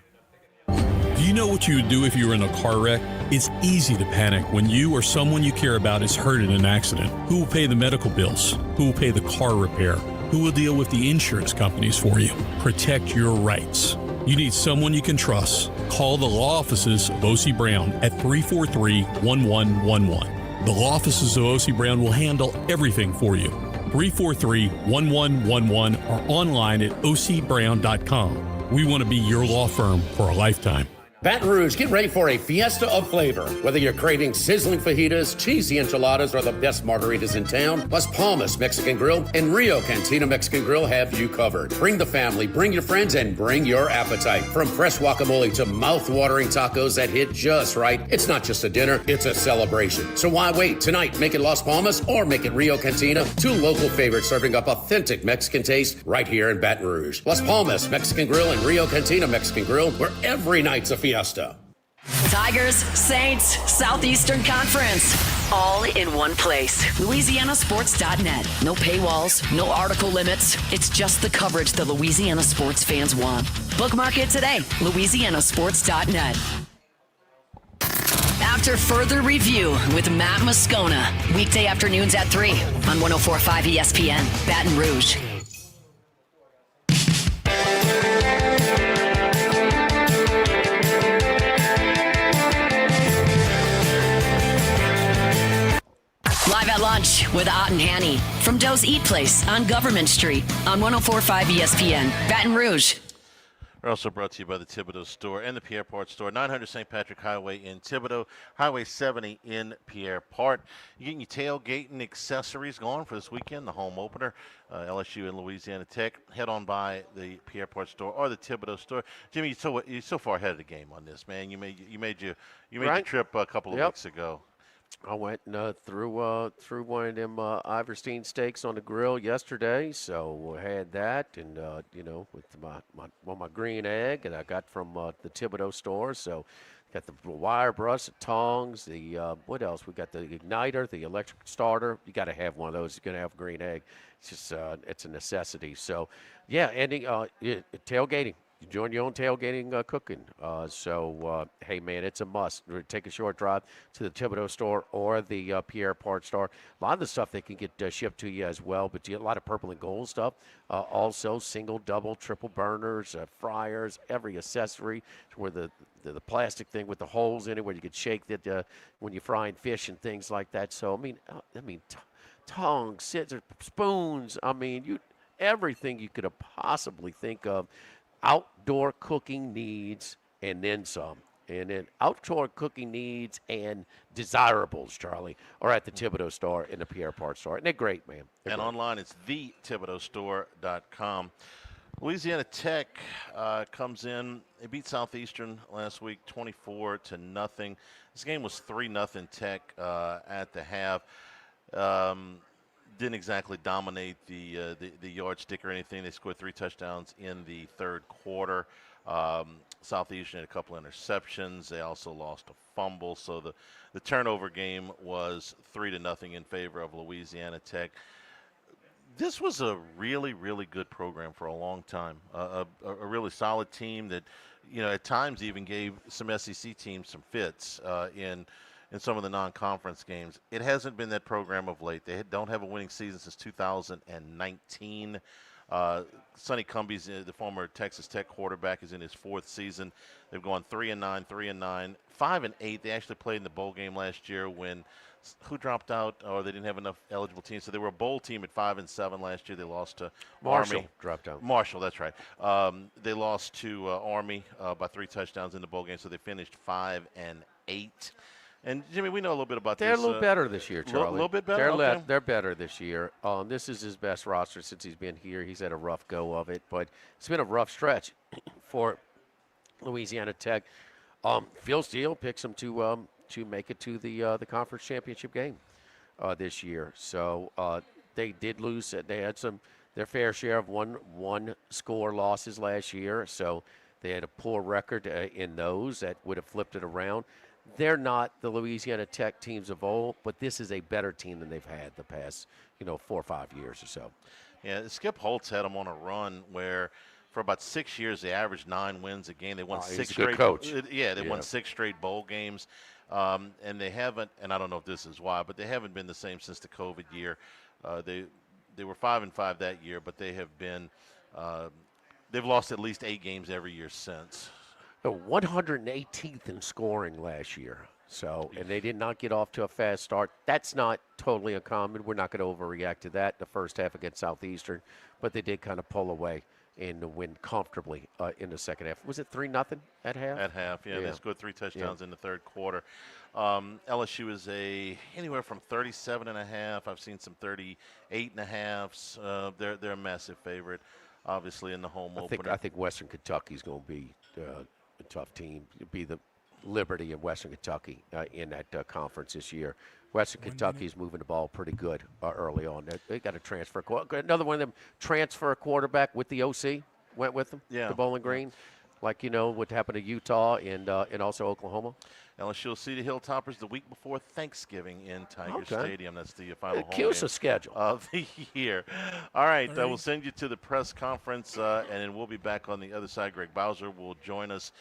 Do you know what you would do if you were in a car wreck? It's easy to panic when you or someone you care about is hurt in an accident. Who will pay the medical bills? Who will pay the car repair? Who will deal with the insurance companies for you? Protect your rights. You need someone you can trust. Call the law offices of O.C. Brown at 343-1111. The law offices of O.C. Brown will handle everything for you. 343-1111 or online at ocbrown.com. We want to be your law firm for a lifetime. Baton Rouge, get ready for a fiesta of flavor. Whether you're craving sizzling fajitas, cheesy enchiladas, or the best margaritas in town, Las Palmas Mexican Grill and Rio Cantina Mexican Grill have you covered. Bring the family, bring your friends, and bring your appetite. From fresh guacamole to mouth-watering tacos that hit just right, it's not just a dinner, it's a celebration. So why wait? Tonight, make it Las Palmas or make it Rio Cantina, two local favorites serving up authentic Mexican taste right here in Baton Rouge. Las Palmas Mexican Grill and Rio Cantina Mexican Grill, where every night's a fiesta. Tigers, Saints, Southeastern Conference. All in one place. LouisianaSports.net. No paywalls, no article limits. It's just the coverage the Louisiana sports fans want. Bookmark it today. LouisianaSports.net. After further review with Matt Moscona. Weekday afternoons at 3 on 104.5 ESPN, Baton Rouge. Live at lunch with Ott and Hanny from Doe's Eat Place on Government Street on 104.5 ESPN, Baton Rouge. We're also brought to you by the Thibodaux Store and the Pierre Part Store, 900 St. Patrick Highway in Thibodaux, Highway 70 in Pierre Part. You're getting your tailgating accessories going for this weekend, the home opener, LSU and Louisiana Tech. Head on by the Pierre Part Store or the Thibodaux Store. Jimmy, you're so far ahead of the game on this, man. You made your trip a couple of weeks ago. I went through one of them Iverstein steaks on the grill yesterday, so I had that, and with my green egg, and I got from the Thibodaux store. So got the wire brush, the tongs, the what else? We got the igniter, the electric starter. You got to have one of those. You're gonna have green egg. It's just it's a necessity. So yeah, ending tailgating. You join your own tailgating cooking. Hey, man, it's a must. Take a short drive to the Thibodaux store or the Pierre Part store. A lot of the stuff they can get shipped to you as well, but you get a lot of purple and gold stuff. Also, single, double, triple burners, fryers, every accessory where the plastic thing with the holes in it where you could shake that when you're frying fish and things like that. So, I mean, tongs, scissors, spoons. Everything you could have possibly think of. Outdoor cooking needs and then some. And then outdoor cooking needs and desirables, Charlie, are at the Thibodaux store and the Pierre Part store. And they're great, man. And online, it's thethibodauxstore.com. Louisiana Tech comes in. They beat Southeastern last week 24-0. This game was 3-0 Tech at the half. Didn't exactly dominate the yardstick or anything. They scored 3 touchdowns in the third quarter. Southeastern had a couple interceptions. They also lost a fumble. So the turnover game was 3-0 in favor of Louisiana Tech. This was a really, really good program for a long time. A really solid team that, at times even gave some SEC teams some fits in some of the non-conference games. It hasn't been that program of late. They don't have a winning season since 2019. Sonny Cumbie's, the former Texas Tech quarterback, is in his 4th season. They've gone 3-9, 3-9, 5-8. They actually played in the bowl game last year when who dropped out, or they didn't have enough eligible teams. So they were a bowl team at 5-7 last year. They lost to Marshall. Army. Dropped out. Marshall, that's right. They lost to Army by 3 touchdowns in the bowl game, so they finished 5-8. And, Jimmy, we know a little bit about They're this. They're a little better this year, Charlie. A little bit better? They're better this year. This is his best roster since he's been here. He's had a rough go of it, but it's been a rough stretch for Louisiana Tech. Phil Steele picks them to make it to the conference championship game this year. So they did lose. They had their fair share of one-score losses last year, so they had a poor record in those that would have flipped it around. They're not the Louisiana Tech teams of old, but this is a better team than they've had the past, 4 or 5 years or so. Yeah, Skip Holtz had them on a run where for about 6 years they averaged 9 wins a game. They won 6 straight. Coach. They won 6 straight bowl games, and they haven't. And I don't know if this is why, but they haven't been the same since the COVID year. They were 5-5 that year, but they have been. They've lost at least 8 games every year since. 118th in scoring last year. So, and they did not get off to a fast start. That's not totally uncommon. We're not going to overreact to that the first half against Southeastern, but they did kind of pull away. and to win comfortably in the second half. Was it 3-0 at half? At half, yeah. They scored 3 touchdowns in the third quarter. LSU is anywhere from 37.5. I've seen some 38.5s. They're a massive favorite, obviously, in the home opener. I think Western Kentucky's going to be a tough team. It'll be the Liberty of Western Kentucky in that conference this year. Western Kentucky is moving the ball pretty good early on. They got a transfer. Another one of them transfer quarterback with the OC went with them to Bowling Green, like what happened to Utah and also Oklahoma. LSU will see the Hilltoppers the week before Thanksgiving in Tiger Stadium. That's the final home Cue us game a schedule of the year. All right, we'll send you to the press conference, and then we'll be back on the other side. Greg Bowser will join us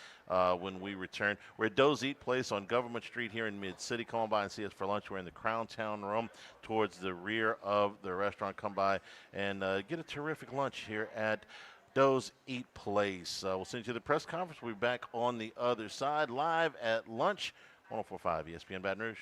when we return. We're at Doe's Eat Place on Government Street here in Mid-City. Come on by and see us for lunch. We're in the Crown Town Room towards the rear of the restaurant. Come by and get a terrific lunch here at Doe's Eat Place. We'll send you to the press conference. We'll be back on the other side, live at lunch, 104.5 ESPN Baton Rouge.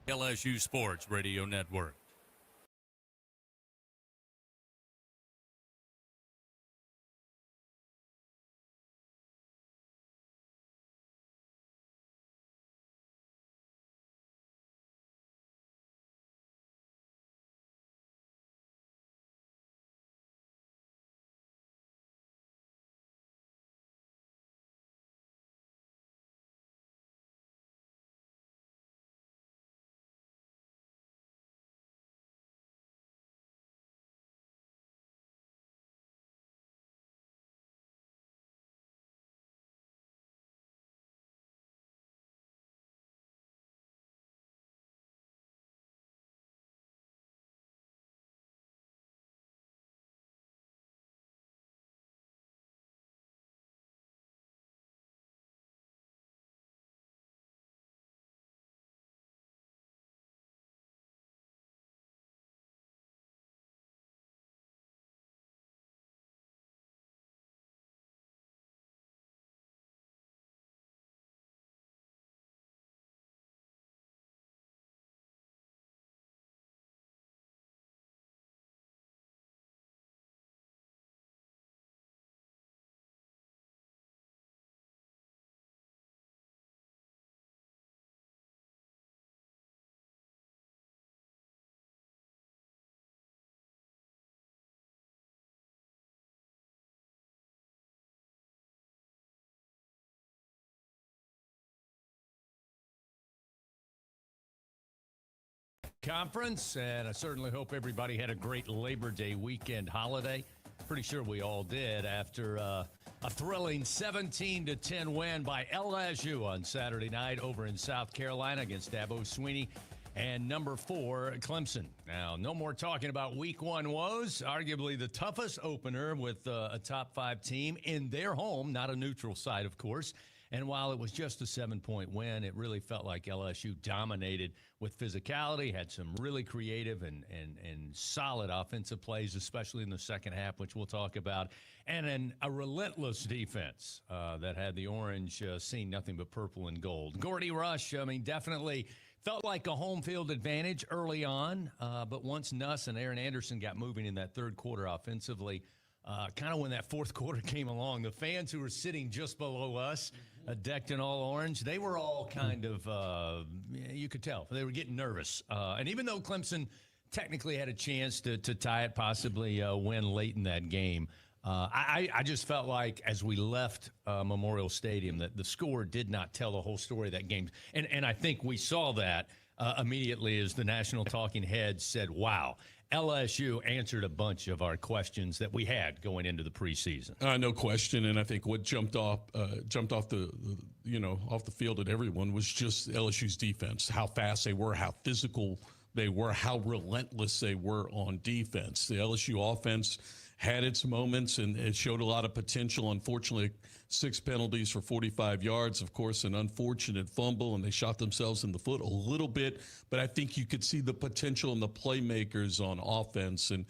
LSU Sports Radio Network. Conference, and I certainly hope everybody had a great Labor Day weekend holiday. Pretty sure we all did after a thrilling 17-10 win by LSU on Saturday night over in South Carolina against Dabo Swinney and number 4 Clemson. Now, no more talking about week 1 woes, arguably the toughest opener with a top 5 team in their home, not a neutral site, of course. And while it was just a 7-point win, it really felt like LSU dominated with physicality, had some really creative and solid offensive plays, especially in the second half, which we'll talk about, and then a relentless defense that had the Orange seeing nothing but purple and gold. Gordy Rush, I mean, definitely felt like a home field advantage early on, but once Nuss and Aaron Anderson got moving in that third quarter offensively, kind of when that fourth quarter came along, the fans who were sitting just below us, decked in all orange, they were all kind of, you could tell, they were getting nervous. And even though Clemson technically had a chance to tie it, possibly win late in that game, I just felt like as we left Memorial Stadium that the score did not tell the whole story of that game. And I think we saw that immediately as the national talking heads said, wow, LSU answered a bunch of our questions that we had going into the preseason. No question, and I think what jumped off the field at everyone was just LSU's defense, how fast they were, how physical they were, how relentless they were on defense. The LSU offense had its moments, and it showed a lot of potential. Unfortunately, 6 penalties for 45 yards. Of course, an unfortunate fumble, and they shot themselves in the foot a little bit. But I think you could see the potential in the playmakers on offense. And,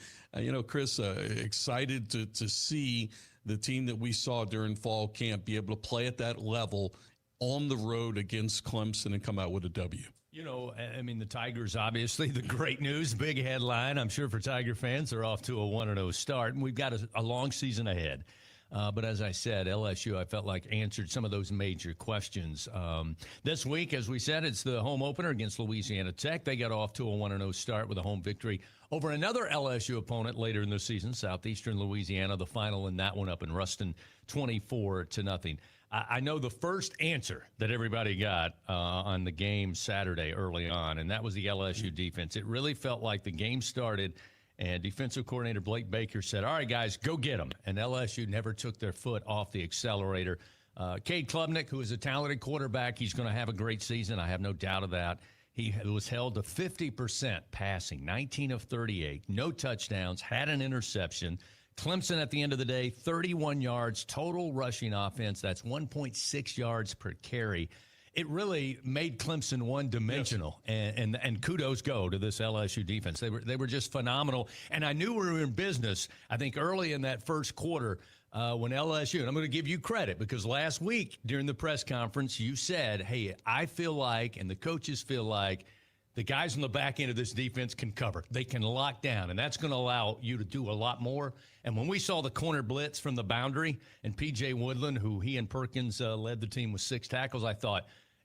Chris, excited to see the team that we saw during fall camp be able to play at that level on the road against Clemson and come out with a W. The Tigers, obviously, the great news, big headline. I'm sure for Tiger fans, they're off to a 1-0 start, and we've got a long season ahead. But as I said, LSU, I felt like answered some of those major questions. This week, as we said, it's the home opener against Louisiana Tech. They got off to a 1-0 start with a home victory over another LSU opponent later in the season, Southeastern Louisiana, the final in that one up in Ruston, 24-0. I know the first answer that everybody got on the game Saturday early on, and that was the LSU defense. It really felt like the game started, and defensive coordinator Blake Baker said, all right, guys, go get them. And LSU never took their foot off the accelerator. Cade Klubnik, who is a talented quarterback, he's going to have a great season. I have no doubt of that. He was held to 50% passing, 19 of 38, no touchdowns, had an interception. Clemson, at the end of the day, 31 yards, total rushing offense. That's 1.6 yards per carry. It really made Clemson one-dimensional, yes. and kudos go to this LSU defense. They were just phenomenal, and I knew we were in business, I think, early in that first quarter when LSU, and I'm going to give you credit because last week during the press conference you said, hey, I feel like, and the coaches feel like, the guys on the back end of this defense can cover. They can lock down, and that's going to allow you to do a lot more. And when we saw the corner blitz from the boundary and P.J. Woodland, who he and Perkins led the team with 6 tackles, I thought,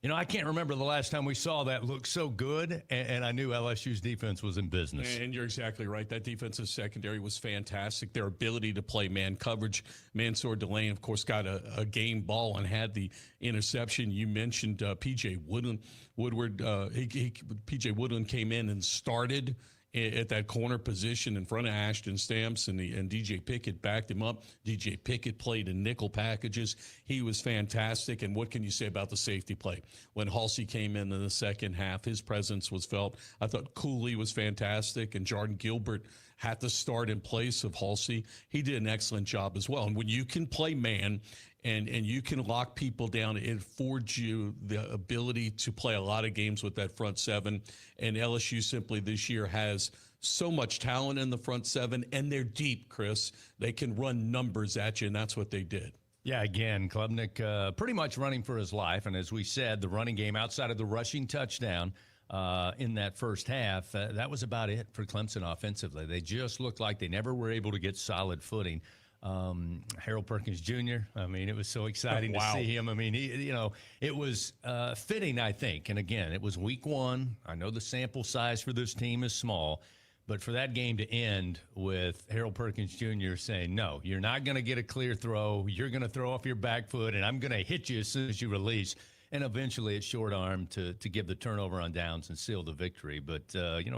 I can't remember the last time we saw that look so good, and I knew LSU's defense was in business. And you're exactly right. That defensive secondary was fantastic. Their ability to play man coverage. Mansour Delane, of course, got a game ball and had the interception. You mentioned P.J. Woodland. P.J. Woodland came in and started at that corner position in front of Ashton Stamps, and DJ Pickett backed him up. DJ Pickett played in nickel packages. He was fantastic. And what can you say about the safety play? When Halsey came in the second half, his presence was felt. I thought Cooley was fantastic, and Jordan Gilbert had to start in place of Halsey. He did an excellent job as well. And when you can play man and you can lock people down, it affords you the ability to play a lot of games with that front seven. And LSU simply this year has so much talent in the front seven, and they're deep, Chris. They can run numbers at you, and that's what they did. Yeah, again, Klubnik pretty much running for his life. And as we said, the running game outside of the rushing touchdown in that first half, that was about it for Clemson offensively. They just looked like they never were able to get solid footing. Harold Perkins Jr., it was so exciting to see him. It was fitting, I think. And again, it was week 1. I know the sample size for this team is small, but for that game to end with Harold Perkins Jr. saying, no, you're not going to get a clear throw. You're going to throw off your back foot, and I'm going to hit you as soon as you release. And eventually it's short arm to give the turnover on downs and seal the victory. But,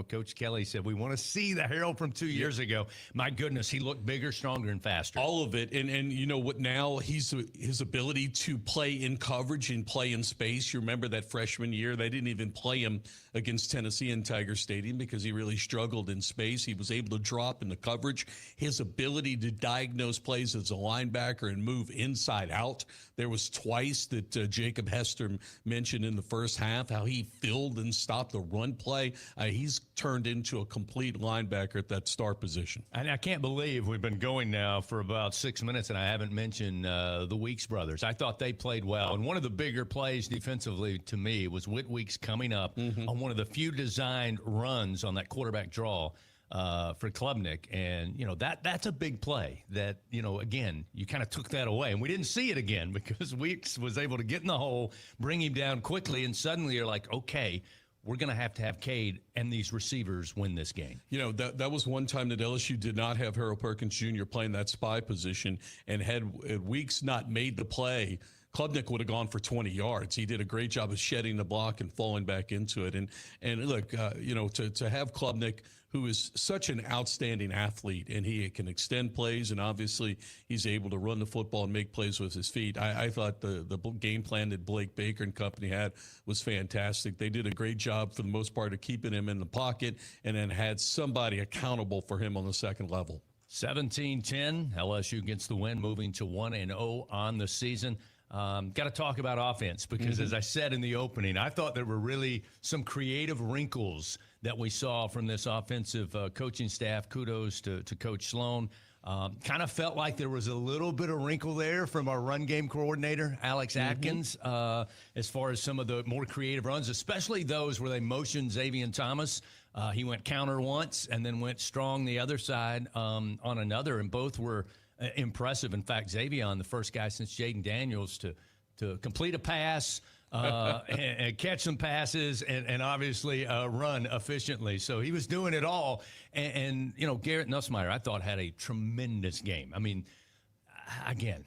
Coach Kelly said, we want to see the Harold from 2 years ago. My goodness, he looked bigger, stronger, and faster. All of it. And you know what, now his ability to play in coverage and play in space. You remember that freshman year, they didn't even play him against Tennessee in Tiger Stadium because he really struggled in space. He was able to drop into coverage. His ability to diagnose plays as a linebacker and move inside out. There was twice that Jacob Hester mentioned in the first half how he filled and stopped the run play. He's turned into a complete linebacker at that star position. And I can't believe we've been going now for about 6 minutes and I haven't mentioned the Weeks brothers. I thought they played well. And one of the bigger plays defensively to me was Whit Weeks coming up on one of the few designed runs on that quarterback draw for Klubnik. And, that's a big play that, again, you kind of took that away. And we didn't see it again because Weeks was able to get in the hole, bring him down quickly, and suddenly you're like, okay, we're going to have Cade and these receivers win this game. That was one time that LSU did not have Harold Perkins Jr. playing that spy position, and had Weeks not made the play, Klubnik would have gone for 20 yards. He did a great job of shedding the block and falling back into it. And look, to have Klubnik, who is such an outstanding athlete, and he can extend plays, and obviously he's able to run the football and make plays with his feet. I thought the game plan that Blake Baker and company had was fantastic. They did a great job for the most part of keeping him in the pocket, and then had somebody accountable for him on the second level. 17-10, LSU gets the win, moving to 1-0 on the season. Got to talk about offense because, as I said in the opening, I thought there were really some creative wrinkles that we saw from this offensive coaching staff. Kudos to Coach Sloan. Kind of felt like there was a little bit of wrinkle there from our run game coordinator, Alex Atkins, as far as some of the more creative runs, especially those where they motioned Xavier Thomas. He went counter once and then went strong the other side on another, and both were impressive. In fact, Xavier, the first guy since Jaden Daniels to complete a pass and catch some passes and obviously run efficiently. So he was doing it all. And Garrett Nussmeier, I thought, had a tremendous game. I mean, again,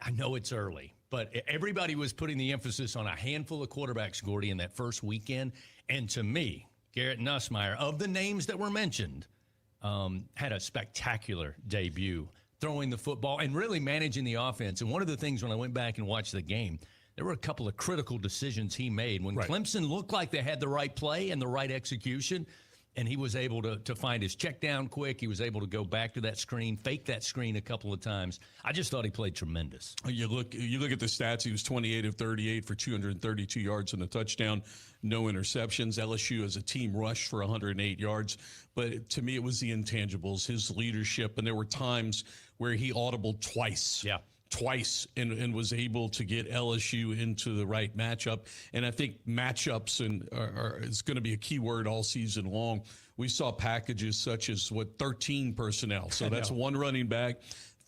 I know it's early, but everybody was putting the emphasis on a handful of quarterbacks, Gordy, in that first weekend. And to me, Garrett Nussmeier, of the names that were mentioned, had a spectacular debut, throwing the football and really managing the offense. And one of the things when I went back and watched the game, there were a couple of critical decisions he made. When Clemson looked like they had the right play and the right execution, and he was able to find his check down quick. He was able to go back to that screen, fake that screen a couple of times. I just thought he played tremendous. You look at the stats. He was 28 of 38 for 232 yards and a touchdown, no interceptions. LSU as a team rushed for 108 yards. But to me, it was the intangibles, his leadership, and there were times where he audibled twice. Twice and was able to get LSU into the right matchup. And I think matchups is going to be a key word all season long. We saw packages such as 13 personnel. So that's one running back,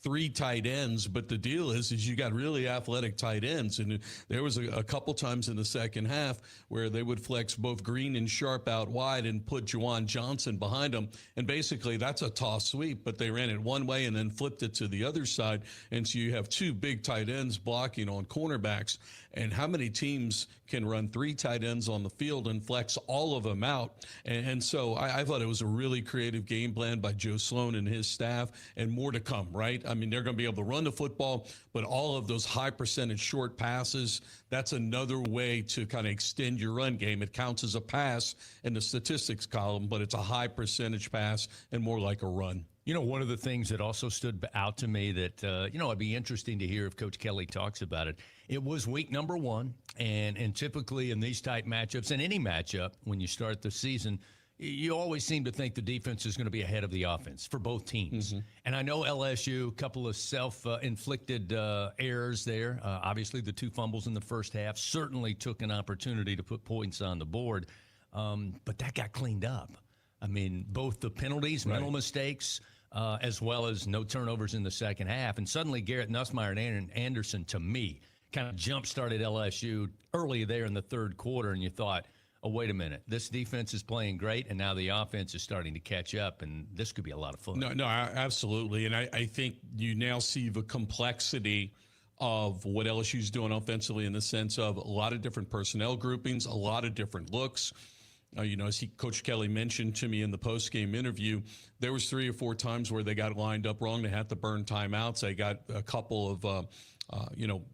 3 tight ends, but the deal is you got really athletic tight ends, and there was a couple times in the second half where they would flex both Green and Sharp out wide and put Juwan Johnson behind them, and basically that's a toss sweep, but they ran it one way and then flipped it to the other side, and so you have 2 big tight ends blocking on cornerbacks. And how many teams can run 3 tight ends on the field and flex all of them out? And so I thought it was a really creative game plan by Joe Sloan and his staff, and more to come, right? I mean, they're going to be able to run the football, but all of those high percentage short passes, that's another way to kind of extend your run game. It counts as a pass in the statistics column, but it's a high percentage pass and more like a run. One of the things that also stood out to me that, it'd be interesting to hear if Coach Kelly talks about it. It was week number 1, and typically in these type matchups, and any matchup, when you start the season, you always seem to think the defense is going to be ahead of the offense for both teams. And I know LSU, a couple of self-inflicted errors there. Obviously, the 2 fumbles in the first half certainly took an opportunity to put points on the board, but that got cleaned up. I mean, both the penalties, mental mistakes, as well as no turnovers in the second half. And suddenly Garrett Nussmeier and Aaron Anderson, to me, kind of jump-started LSU early there in the third quarter, and you thought, oh, wait a minute, this defense is playing great, and now the offense is starting to catch up, and this could be a lot of fun. No, absolutely. And I think you now see the complexity of what LSU's doing offensively in the sense of a lot of different personnel groupings, a lot of different looks. As Coach Kelly mentioned to me in the post-game interview, there was 3 or 4 times where they got lined up wrong. They had to burn timeouts. They got a couple of,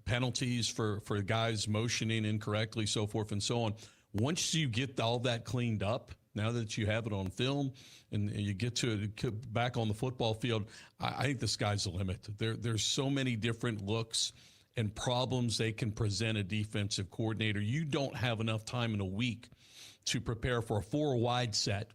penalties for guys motioning incorrectly, so forth and so on. Once you get all that cleaned up, now that you have it on film and you get to back on the football field, I think the sky's the limit. There's so many different looks and problems they can present a defensive coordinator. You don't have enough time in a week to prepare for a 4-wide set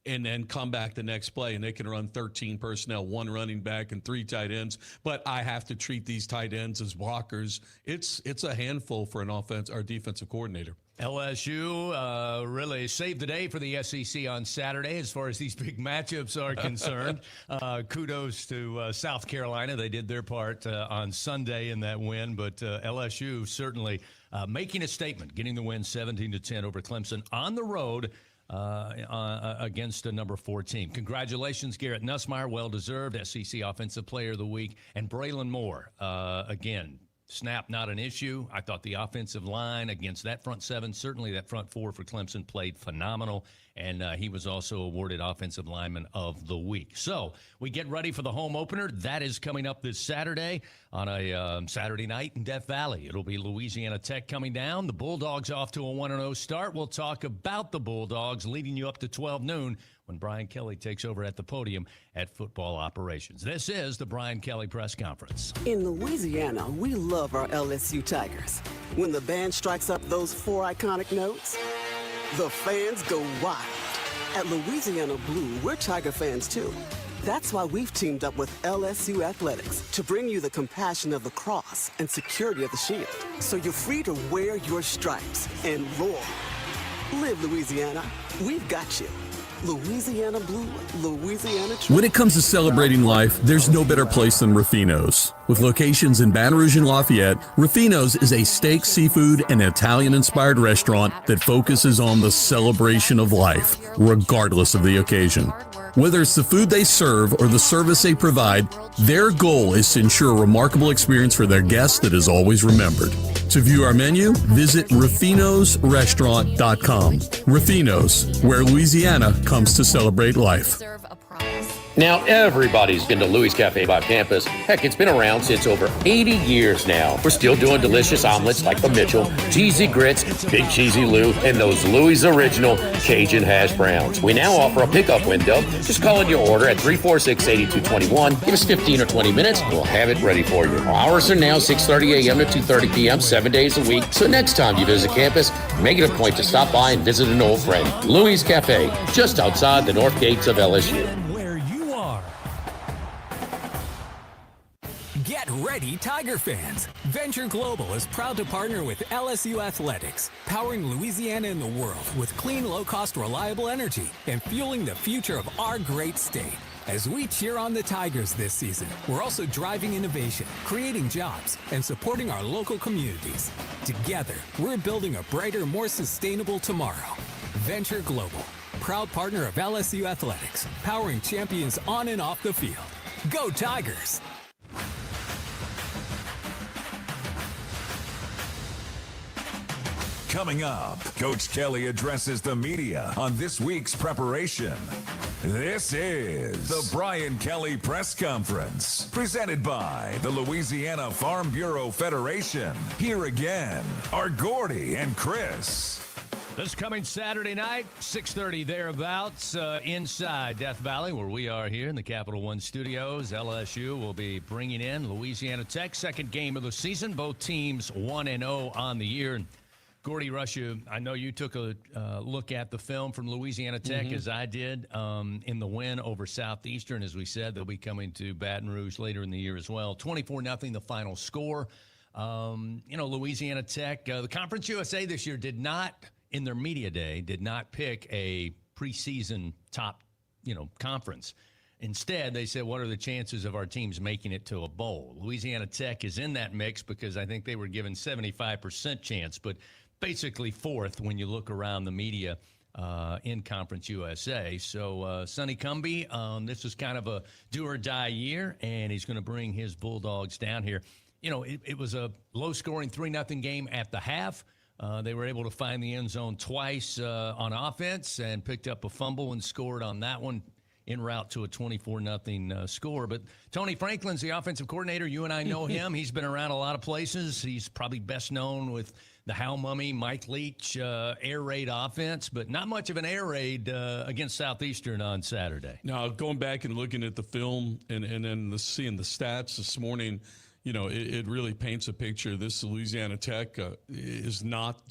and then come back the next play, and they can run 13 personnel, 1 running back and 3 tight ends. But I have to treat these tight ends as blockers. It's a handful for an offense or defensive coordinator. LSU really saved the day for the SEC on Saturday as far as these big matchups are concerned. Kudos to South Carolina. They did their part on Sunday in that win, but LSU certainly making a statement, getting the win 17-10 over Clemson on the road against a number 4 team. Congratulations, Garrett Nussmeier, well-deserved SEC Offensive Player of the Week, and Braylon Moore, again, snap not an issue. I thought the offensive line against that front 7, certainly that front 4 for Clemson, played phenomenal. and he was also awarded Offensive Lineman of the Week. So we get ready for the home opener. That is coming up this Saturday on a Saturday night in Death Valley. It'll be Louisiana Tech coming down. The Bulldogs off to a 1-0 start. We'll talk about the Bulldogs leading you up to 12 noon when Brian Kelly takes over at the podium at Football Operations. This is the Brian Kelly Press Conference. In Louisiana, we love our LSU Tigers. When the band strikes up those 4 iconic notes, the fans go wild. At Louisiana Blue, we're Tiger fans too. That's why we've teamed up with LSU Athletics to bring you the compassion of the cross and security of the shield, so you're free to wear your stripes and roar. Live Louisiana. We've got you. Louisiana Blue, Louisiana True. When it comes to celebrating life, there's no better place than Ruffino's. With locations in Baton Rouge and Lafayette, Ruffino's is a steak, seafood, and Italian-inspired restaurant that focuses on the celebration of life, regardless of the occasion. Whether it's the food they serve or the service they provide, their goal is to ensure a remarkable experience for their guests that is always remembered. To view our menu, visit ruffinosrestaurant.com. Ruffino's, where Louisiana comes to celebrate life. Now everybody's been to Louis Cafe by Campus. Heck, it's been around since over 80 years now. We're still doing delicious omelets like the Mitchell, cheesy grits, Big Cheesy Lou, and those Louis Original Cajun hash browns. We now offer a pickup window. Just call in your order at 346-8221. Give us 15 or 20 minutes, and we'll have it ready for you. Our hours are now 6:30 a.m. to 2:30 p.m., 7 days a week. So next time you visit campus, make it a point to stop by and visit an old friend. Louis Cafe, just outside the north gates of LSU. Get ready, Tiger fans! Venture Global is proud to partner with LSU Athletics, powering Louisiana and the world with clean, low-cost, reliable energy and fueling the future of our great state. As we cheer on the Tigers this season, we're also driving innovation, creating jobs, and supporting our local communities. Together, we're building a brighter, more sustainable tomorrow. Venture Global, proud partner of LSU Athletics, powering champions on and off the field. Go Tigers! Coming up, Coach Kelly addresses the media on this week's preparation. This is the Brian Kelly Press Conference, presented by the Louisiana Farm Bureau Federation. Here again are Gordy and Chris. This coming Saturday night, 6:30 thereabouts, inside Death Valley, where we are here in the Capital One studios. LSU will be bringing in Louisiana Tech, second game of the season. Both teams 1-0 on the year. And Gordy Russia, I know you took a look at the film from Louisiana Tech, as I did, in the win over Southeastern. As we said, they'll be coming to Baton Rouge later in the year as well. 24-0, the final score. Louisiana Tech, the Conference USA this year did not, in their media day, did not pick a preseason top, conference. Instead, they said, what are the chances of our teams making it to a bowl? Louisiana Tech is in that mix because I think they were given 75% chance, but basically fourth when you look around the media in Conference USA. So Sonny Cumbie, this is kind of a do-or-die year, and he's going to bring his Bulldogs down here. It was a low-scoring 3-0 game at the half. They were able to find the end zone twice on offense and picked up a fumble and scored on that one en route to a 24-0 score. But Tony Franklin's the offensive coordinator. You and I know him. He's been around a lot of places. He's probably best known with the Hal Mummy, Mike Leach air raid offense, but not much of an air raid against Southeastern on Saturday. Now, going back and looking at the film and then seeing the stats this morning, it really paints a picture. This Louisiana Tech is not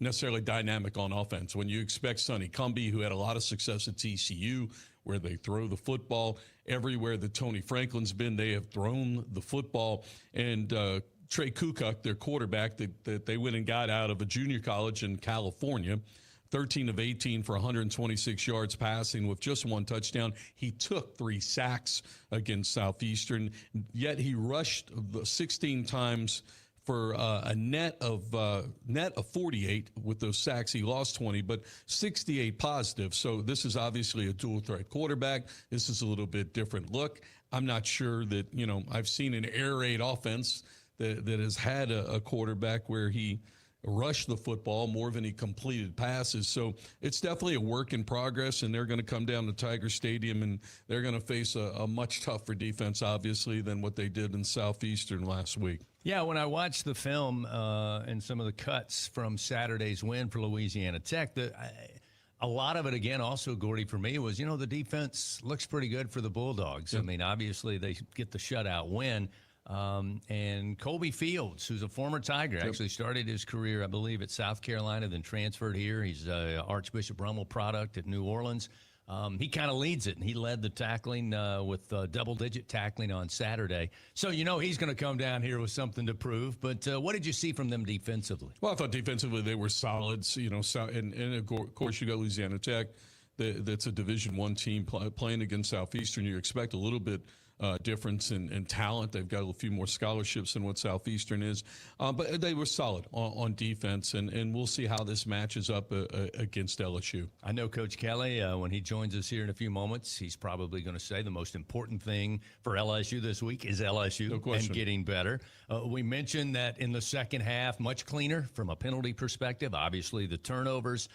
necessarily dynamic on offense. When you expect Sonny Cumbie, who had a lot of success at TCU, where they throw the football, everywhere that Tony Franklin's been, they have thrown the football. And Trey Kukuk, their quarterback that they went and got out of a junior college in California, 13 of 18 for 126 yards passing with just one touchdown. He took 3 sacks against Southeastern, yet he rushed 16 times for a net of 48 with those sacks. He lost 20, but 68 positive. So this is obviously a dual-threat quarterback. This is a little bit different look. I'm not sure that, I've seen an air raid offense that has had a quarterback where he rushed the football more than he completed passes. So it's definitely a work in progress, and they're going to come down to Tiger Stadium, and they're going to face a much tougher defense, obviously, than what they did in Southeastern last week. Yeah, when I watched the film and some of the cuts from Saturday's win for Louisiana Tech, a lot of it, again, also, Gordy, for me, was, the defense looks pretty good for the Bulldogs. Yep. I mean, obviously, they get the shutout win. And Colby Fields, who's a former Tiger, actually started his career, I believe, at South Carolina, then transferred here. He's Archbishop Rummel product at New Orleans. He kind of leads it, and he led the tackling with double-digit tackling on Saturday. So, he's going to come down here with something to prove. But what did you see from them defensively? Well, I thought defensively they were solid. And of course, you got Louisiana Tech. That's a Division I team playing against Southeastern. You expect a little bit difference in talent. They've got a few more scholarships than what Southeastern is. But they were solid on defense, and we'll see how this matches up against LSU. I know Coach Kelly, when he joins us here in a few moments, he's probably going to say the most important thing for LSU this week is LSU and getting better. We mentioned that in the second half, much cleaner from a penalty perspective. Obviously, the turnovers,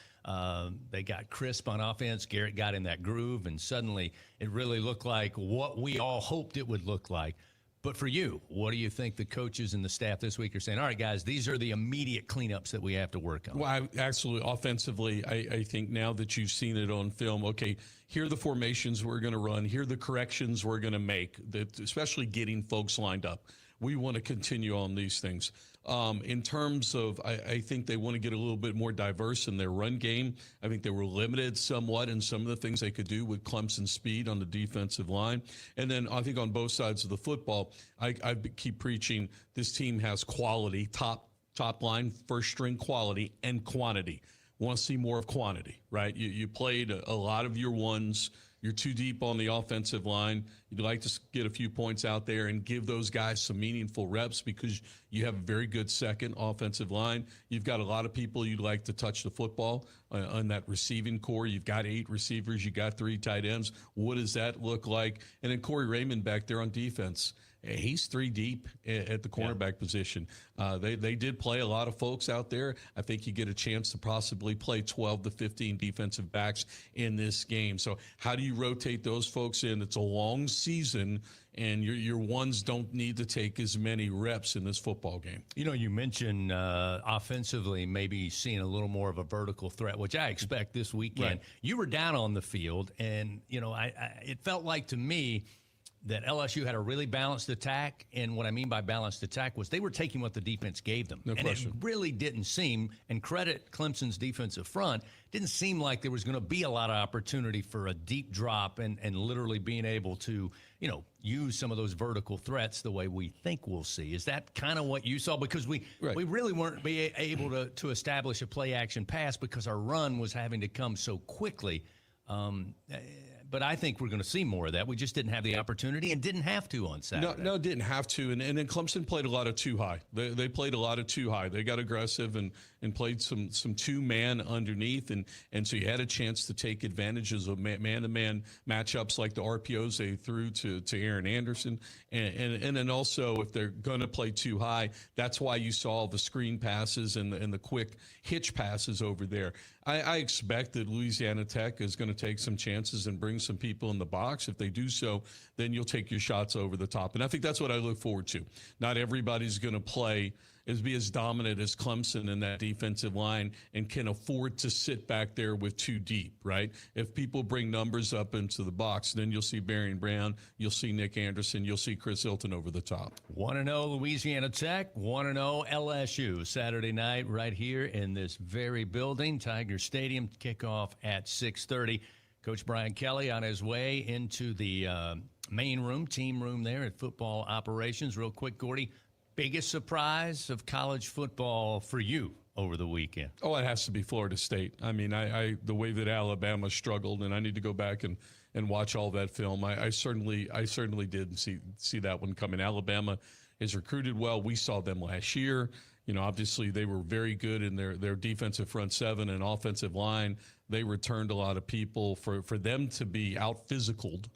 they got crisp on offense. Garrett got in that groove, and suddenly it really looked like what we all hoped it would look like. But for you, what do you think the coaches and the staff this week are saying? All right, guys, these are the immediate cleanups that we have to work on. Well, absolutely. Offensively, I think now that you've seen it on film, okay, here are the formations we're going to run. Here are the corrections we're going to make, especially getting folks lined up. We want to continue on these things. In terms of, I think they want to get a little bit more diverse in their run game. I think they were limited somewhat in some of the things they could do with Clemson's speed on the defensive line. And then I think on both sides of the football, I keep preaching this team has quality, top line, first string quality and quantity. Want to see more of quantity, right? You played a lot of your ones. You're too deep on the offensive line. You'd like to get a few points out there and give those guys some meaningful reps because you have a very good second offensive line. You've got a lot of people you'd like to touch the football on that receiving core. You've got 8 receivers. You got 3 tight ends. What does that look like? And then Corey Raymond back there on defense. He's 3 deep at the cornerback position. They did play a lot of folks out there. I think you get a chance to possibly play 12 to 15 defensive backs in this game. So how do you rotate those folks in? It's a long season, and your ones don't need to take as many reps in this football game. You mentioned offensively maybe seeing a little more of a vertical threat, which I expect this weekend. Right. You were down on the field, and, it felt like to me that LSU had a really balanced attack, and what I mean by balanced attack was they were taking what the defense gave them. No question. It really didn't seem, and credit Clemson's defensive front, didn't seem like there was going to be a lot of opportunity for a deep drop and literally being able to, use some of those vertical threats the way we think we'll see. Is that kind of what you saw? Because we really weren't able to establish a play-action pass because our run was having to come so quickly. But I think we're going to see more of that. We just didn't have the opportunity and didn't have to on Saturday. No, didn't have to. And then Clemson played a lot of too high. They played a lot of too high. They got aggressive and played some two-man underneath. And so you had a chance to take advantages of man-to-man matchups like the RPOs they threw to Aaron Anderson. And then also if they're going to play too high, that's why you saw the screen passes and the quick hitch passes over there. I expect that Louisiana Tech is going to take some chances and bring some people in the box. If they do so, then you'll take your shots over the top. And I think that's what I look forward to. Not everybody's going to be as dominant as Clemson in that defensive line and can afford to sit back there with 2 deep, right? If people bring numbers up into the box, then you'll see Barian Brown, you'll see Nick Anderson, you'll see Chris Hilton over the top. 1-0 Louisiana Tech, 1-0 LSU. Saturday night right here in this very building, Tiger Stadium, kickoff at 6:30. Coach Brian Kelly on his way into the main room, team room there at football operations. Real quick, Gordy, biggest surprise of college football for you over the weekend? Oh, it has to be Florida State. I mean, the way that Alabama struggled, and I need to go back and watch all that film. I certainly didn't see that one coming. Alabama is recruited well. We saw them last year. Obviously they were very good in their defensive front seven and offensive line. They returned a lot of people. For them to be out-physicaled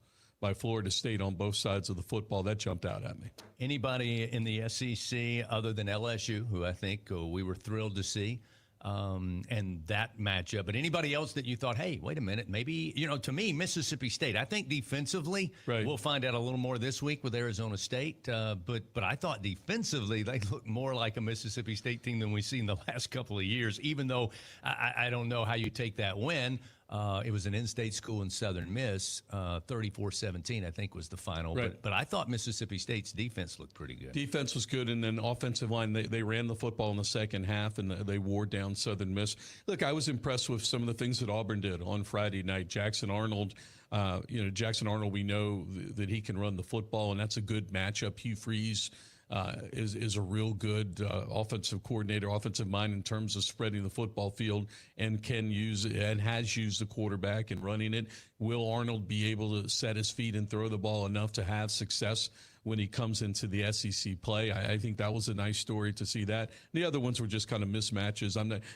by Florida State on both sides of the football. That jumped out at me. Anybody in the SEC other than LSU, who I think we were thrilled to see, and that matchup, but anybody else that you thought, hey, wait a minute, maybe, to me, Mississippi State, I think defensively, we'll find out a little more this week with Arizona State, but I thought defensively they looked more like a Mississippi State team than we've seen the last couple of years, even though I don't know how you take that win. It was an in-state school in Southern Miss, 34-17, I think was the final. Right. But I thought Mississippi State's defense looked pretty good. Defense was good, and then offensive line, they ran the football in the second half, and they wore down Southern Miss. Look, I was impressed with some of the things that Auburn did on Friday night. Jackson Arnold, we know that he can run the football, and that's a good matchup. Hugh Freeze is a real good offensive coordinator, offensive mind in terms of spreading the football field, and can use and has used the quarterback and running it. Will Arnold be able to set his feet and throw the ball enough to have success when he comes into the SEC play? I think that was a nice story to see that. The other ones were just kind of mismatches.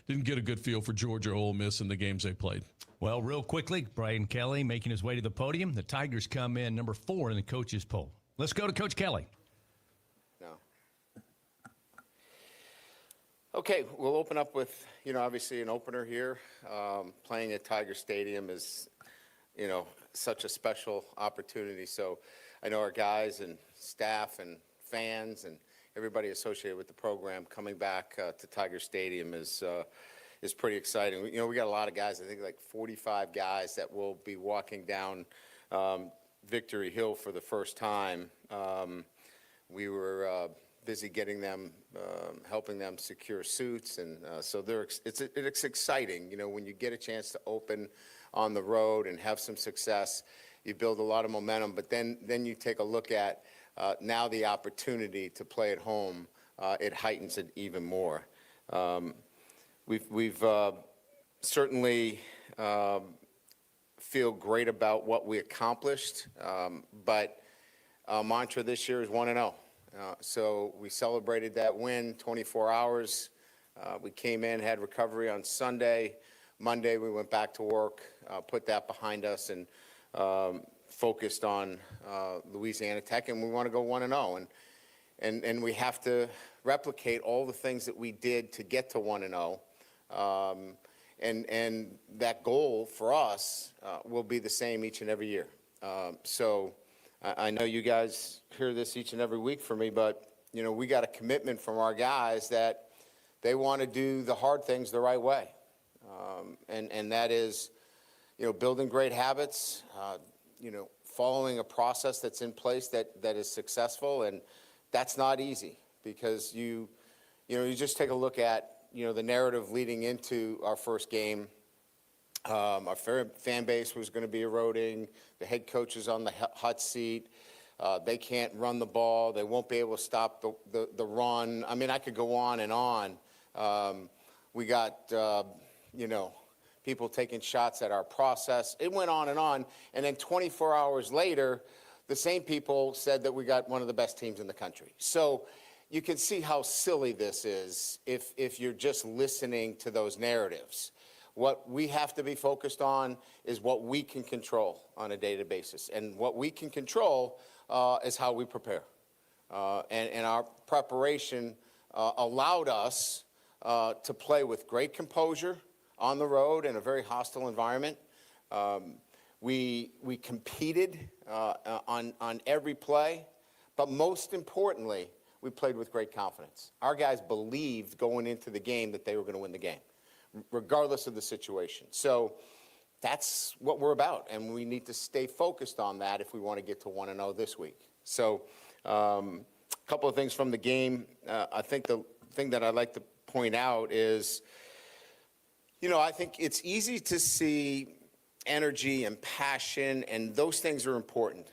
Didn't get a good feel for Georgia or Ole Miss in the games they played. Well, real quickly, Brian Kelly making his way to the podium. The Tigers come in number 4 in the coaches poll. Let's go to Coach Kelly. Okay, we'll open up with, obviously an opener here. Playing at Tiger Stadium is, such a special opportunity. So I know our guys and staff and fans and everybody associated with the program coming back to Tiger Stadium is pretty exciting. We got a lot of guys, I think like 45 guys that will be walking down Victory Hill for the first time. We were busy getting them, helping them secure suits, and so it's exciting. When you get a chance to open on the road and have some success, you build a lot of momentum. But then you take a look at now the opportunity to play at home. It heightens it even more. We've certainly feel great about what we accomplished, but our mantra this year is 1-0. So we celebrated that win, 24 hours. We came in, had recovery on Sunday. Monday, we went back to work, put that behind us, and focused on Louisiana Tech, and we want to go 1-0. And we have to replicate all the things that we did to get to 1-0. And that goal for us will be the same each and every year. So I know you guys hear this each and every week from me, but, we got a commitment from our guys that they want to do the hard things the right way. And that is, building great habits, following a process that's in place that is successful. And that's not easy because you just take a look at, the narrative leading into our first game. Our fan base was going to be eroding. The head coach is on the hot seat. They can't run the ball. They won't be able to stop the run. I mean, I could go on and on. We got, people taking shots at our process. It went on. And then 24 hours later, the same people said that we got one of the best teams in the country. So you can see how silly this is if you're just listening to those narratives. What we have to be focused on is what we can control on a day-to-day basis. And what we can control is how we prepare. And our preparation allowed us to play with great composure on the road in a very hostile environment. We competed on every play, but most importantly, we played with great confidence. Our guys believed going into the game that they were going to win the game, regardless of the situation. So that's what we're about, and we need to stay focused on that if we want to get to 1-0 this week. So a couple of things from the game. I think the thing that I'd like to point out is, I think it's easy to see energy and passion, and those things are important.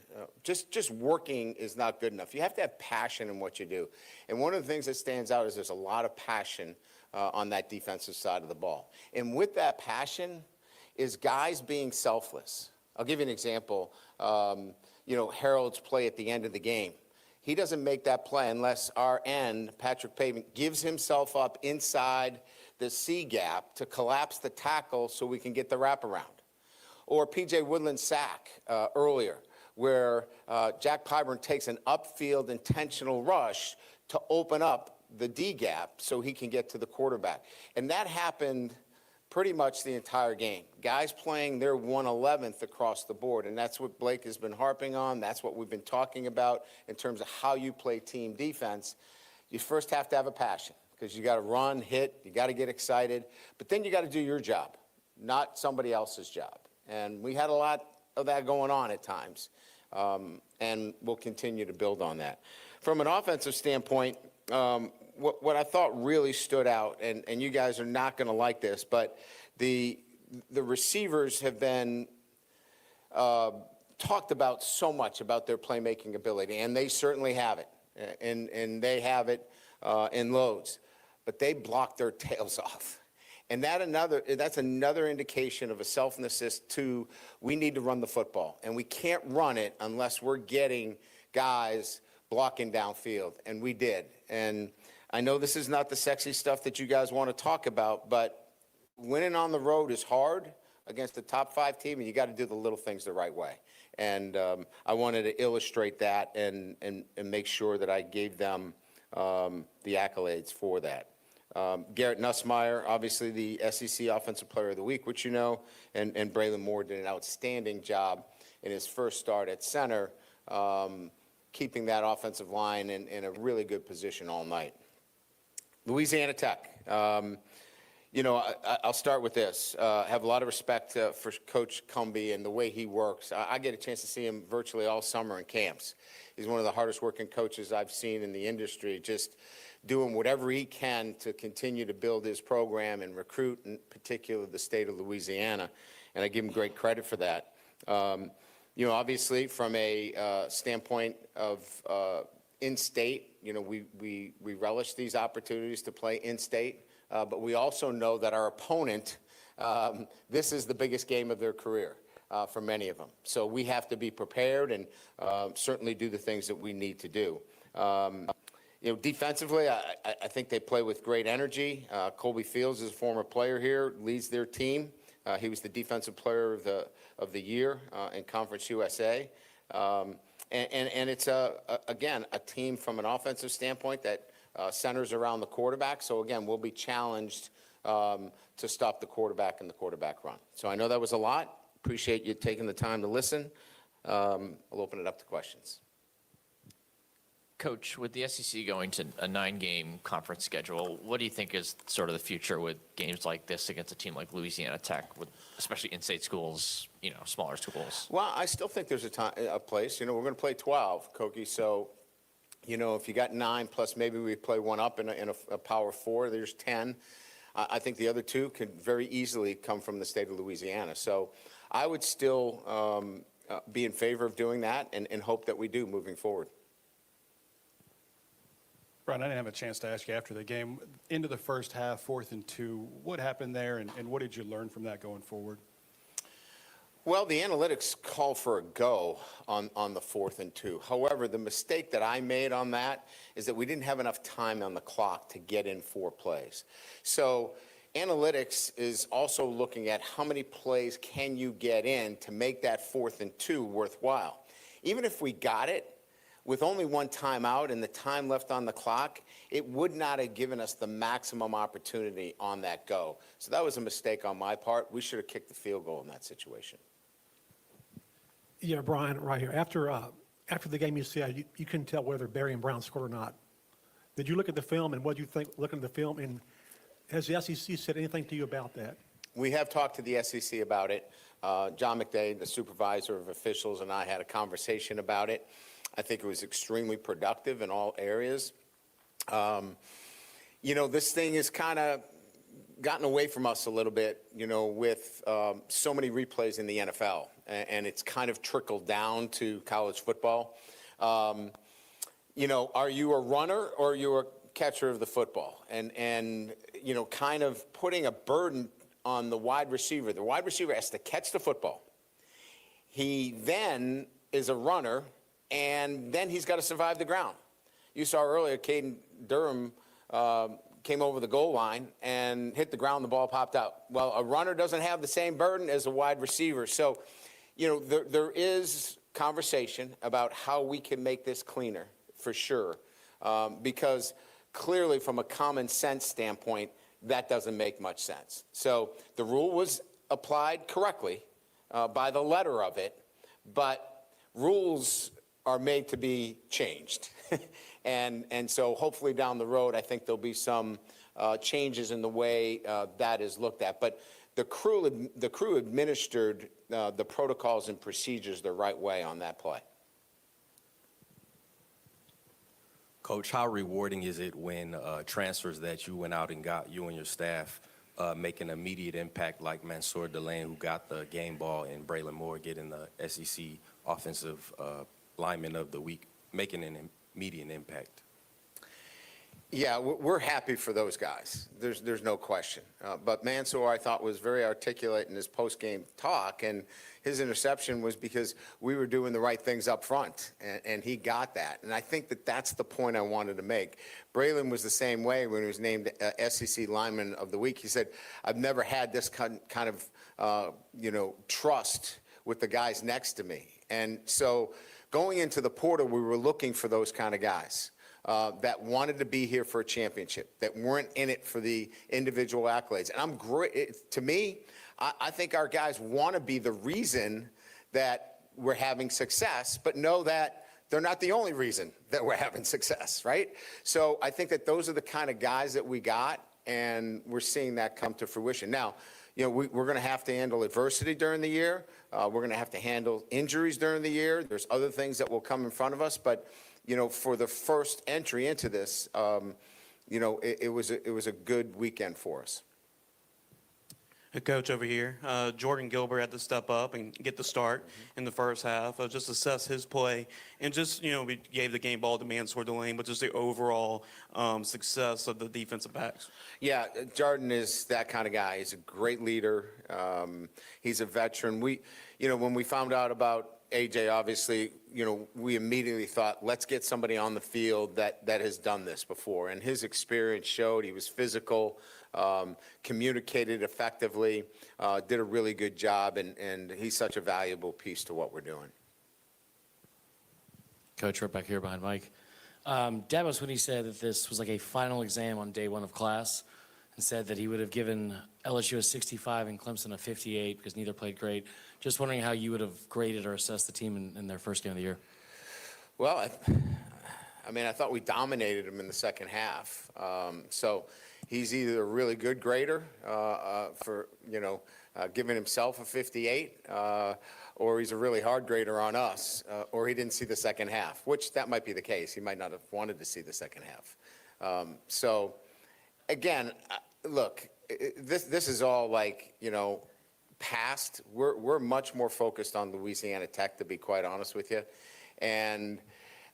Just working is not good enough. You have to have passion in what you do. And one of the things that stands out is there's a lot of passion on that defensive side of the ball. And with that passion is guys being selfless. I'll give you an example. Harold's play at the end of the game. He doesn't make that play unless our end, Patrick Pavement, gives himself up inside the C gap to collapse the tackle so we can get the wraparound. Or P.J. Woodland's sack earlier, where Jack Pyburn takes an upfield intentional rush to open up the D gap so he can get to the quarterback. And that happened pretty much the entire game. Guys playing their 1/11th across the board, and that's what Blake has been harping on. That's what we've been talking about in terms of how you play team defense. You first have to have a passion, because you got to run, hit, you got to get excited, but then you got to do your job, not somebody else's job. And we had a lot of that going on at times, and we'll continue to build on that. From an offensive standpoint, what I thought really stood out, and you guys are not going to like this, but the receivers have been talked about so much about their playmaking ability, and they certainly have it, and they have it in loads, but they block their tails off. And that's another indication of a self-assist to we need to run the football, and we can't run it unless we're getting guys blocking downfield, and we did. And I know this is not the sexy stuff that you guys want to talk about, but winning on the road is hard against the top 5 team, and you got to do the little things the right way. And I wanted to illustrate that and make sure that I gave them the accolades for that. Garrett Nussmeier, obviously the SEC Offensive Player of the Week, which you know, and Braylon Moore did an outstanding job in his first start at center, keeping that offensive line in a really good position all night. Louisiana Tech. I'll start with this. Have a lot of respect for Coach Cumbie and the way he works. I get a chance to see him virtually all summer in camps. He's one of the hardest working coaches I've seen in the industry, just doing whatever he can to continue to build his program and recruit, in particular, the state of Louisiana. And I give him great credit for that. Obviously, from a standpoint of in-state, we relish these opportunities to play in-state, but we also know that our opponent, this is the biggest game of their career for many of them. So we have to be prepared and certainly do the things that we need to do. Defensively, I think they play with great energy. Colby Fields is a former player here, leads their team. He was the Defensive Player of the Year in Conference USA. And it's, again, a team from an offensive standpoint that centers around the quarterback. So, again, we'll be challenged to stop the quarterback and the quarterback run. So I know that was a lot. Appreciate you taking the time to listen. I'll open it up to questions. Coach, with the SEC going to a 9-game conference schedule, what do you think is sort of the future with games like this against a team like Louisiana Tech, with especially in-state schools, smaller schools? Well, I still think there's a place. We're going to play 12, Koki. So, if you got 9 plus maybe we play one up in a Power 4, there's 10. I think the other 2 could very easily come from the state of Louisiana. So I would still be in favor of doing that and hope that we do moving forward. Brian, I didn't have a chance to ask you after the game. Into the first half, 4th and 2, what happened there, and what did you learn from that going forward? Well, the analytics call for a go on the 4th and 2. However, the mistake that I made on that is that we didn't have enough time on the clock to get in 4 plays. So analytics is also looking at how many plays can you get in to make that 4th and 2 worthwhile. Even if we got it, with only 1 timeout and the time left on the clock, it would not have given us the maximum opportunity on that go. So that was a mistake on my part. We should have kicked the field goal in that situation. Yeah, Brian, right here. After the game, you said you couldn't tell whether Barry and Brown scored or not. Did you look at the film, and what do you think looking at the film? And has the SEC said anything to you about that? We have talked to the SEC about it. John McDay, the supervisor of officials, and I had a conversation about it. I think it was extremely productive in all areas. This thing has kind of gotten away from us a little bit, with so many replays in the NFL, and it's kind of trickled down to college football. Are you a runner or are you a catcher of the football? And kind of putting a burden on the wide receiver. The wide receiver has to catch the football. He then is a runner, and then he's got to survive the ground. You saw earlier, Caden Durham came over the goal line and hit the ground, the ball popped out. Well, a runner doesn't have the same burden as a wide receiver. So, there is conversation about how we can make this cleaner, for sure, because clearly from a common sense standpoint, that doesn't make much sense. So the rule was applied correctly by the letter of it, but rules are made to be changed. and so hopefully down the road, I think there'll be some changes in the way that is looked at. But the crew administered the protocols and procedures the right way on that play. Coach, how rewarding is it when transfers that you went out and got, you and your staff, make an immediate impact, like Mansour Delane, who got the game ball, and Braylon Moore getting the SEC Offensive Lineman of the Week, making an immediate impact? Yeah, we're happy for those guys. There's no question. But Mansour, I thought, was very articulate in his post-game talk, and his interception was because we were doing the right things up front, and he got that. And I think that that's the point I wanted to make. Braylon was the same way when he was named SEC Lineman of the Week. He said, I've never had this kind of trust with the guys next to me. And so going into the portal, we were looking for those kind of guys. That wanted to be here for a championship, that weren't in it for the individual accolades. And I'm great. To me, I think our guys want to be the reason that we're having success, but know that they're not the only reason that we're having success, right? So I think that those are the kind of guys that we got, and we're seeing that come to fruition. Now, we're going to have to handle adversity during the year. We're going to have to handle injuries during the year. There's other things that will come in front of us, but for the first entry into this, it was a good weekend for us. Coach over here, Jordan Gilbert had to step up and get the start in the first half. Just assess his play, and just we gave the game ball to Mansour Delane, but just the overall success of the defensive backs. Yeah, Jordan is that kind of guy. He's a great leader. He's a veteran. When we found out about AJ, obviously, we immediately thought, let's get somebody on the field that has done this before. And his experience showed. He was physical, communicated effectively, did a really good job, and he's such a valuable piece to what we're doing. Coach, right back here behind Mike. Dabo Swinney said that this was like a final exam on day one of class, and said that he would have given LSU a 65 and Clemson a 58 because neither played great. Just wondering how you would have graded or assessed the team in their first game of the year. Well, I thought we dominated him in the second half. So he's either a really good grader for, giving himself a 58, or he's a really hard grader on us, or he didn't see the second half, which that might be the case. He might not have wanted to see the second half. So, again, look, this is all past. We're much more focused on Louisiana Tech, to be quite honest with you. And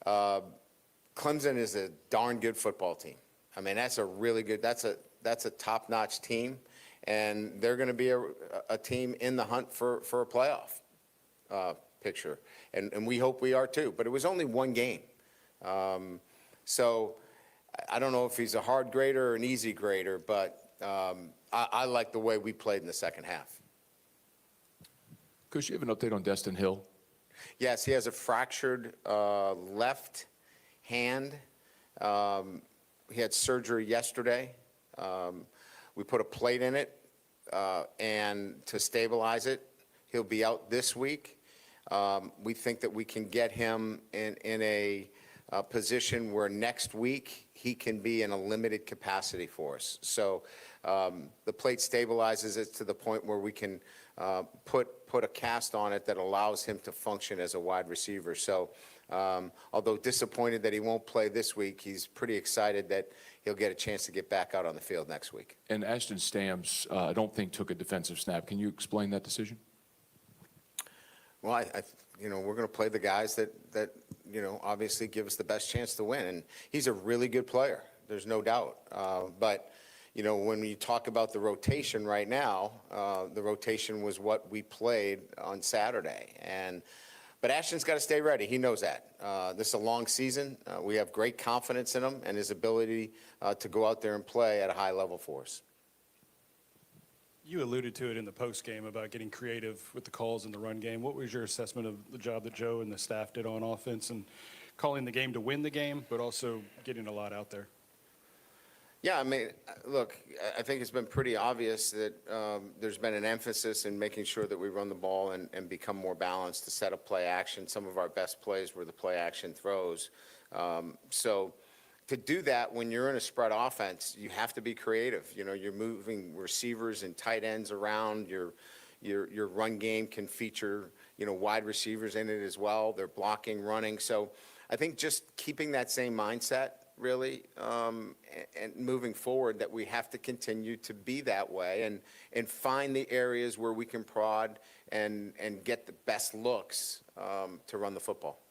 Clemson is a darn good football team. That's a really good, that's a top-notch team, and they're going to be a team in the hunt for a playoff picture. And we hope we are too. But it was only one game. So I don't know if he's a hard grader or an easy grader, but I like the way we played in the second half. Coach, you have an update on Destin Hill? Yes, he has a fractured left hand. He had surgery yesterday. We put a plate in it and to stabilize it. He'll be out this week. We think that we can get him in a position where next week he can be in a limited capacity for us. So the plate stabilizes it to the point where we can put a cast on it that allows him to function as a wide receiver. So although disappointed that he won't play this week, he's pretty excited that he'll get a chance to get back out on the field next week. And Ashton Stamps, I don't think took a defensive snap. Can you explain that decision? Well, we're going to play the guys that obviously give us the best chance to win. And he's a really good player. There's no doubt. But when you talk about the rotation right now, the rotation was what we played on Saturday. But Ashton's got to stay ready. He knows that. This is a long season. We have great confidence in him and his ability to go out there and play at a high level for us. You alluded to it in the post game about getting creative with the calls in the run game. What was your assessment of the job that Joe and the staff did on offense and calling the game to win the game, but also getting a lot out there? Yeah, I mean, look, I think it's been pretty obvious that there's been an emphasis in making sure that we run the ball and become more balanced to set up play action. Some of our best plays were the play action throws. So to do that, when you're in a spread offense, you have to be creative. You know, you're moving receivers and tight ends around. Your run game can feature, you know, wide receivers in it as well. They're blocking, running. So I think just keeping that same mindset, really, and moving forward, that we have to continue to be that way and find the areas where we can prod and get the best looks to run the football.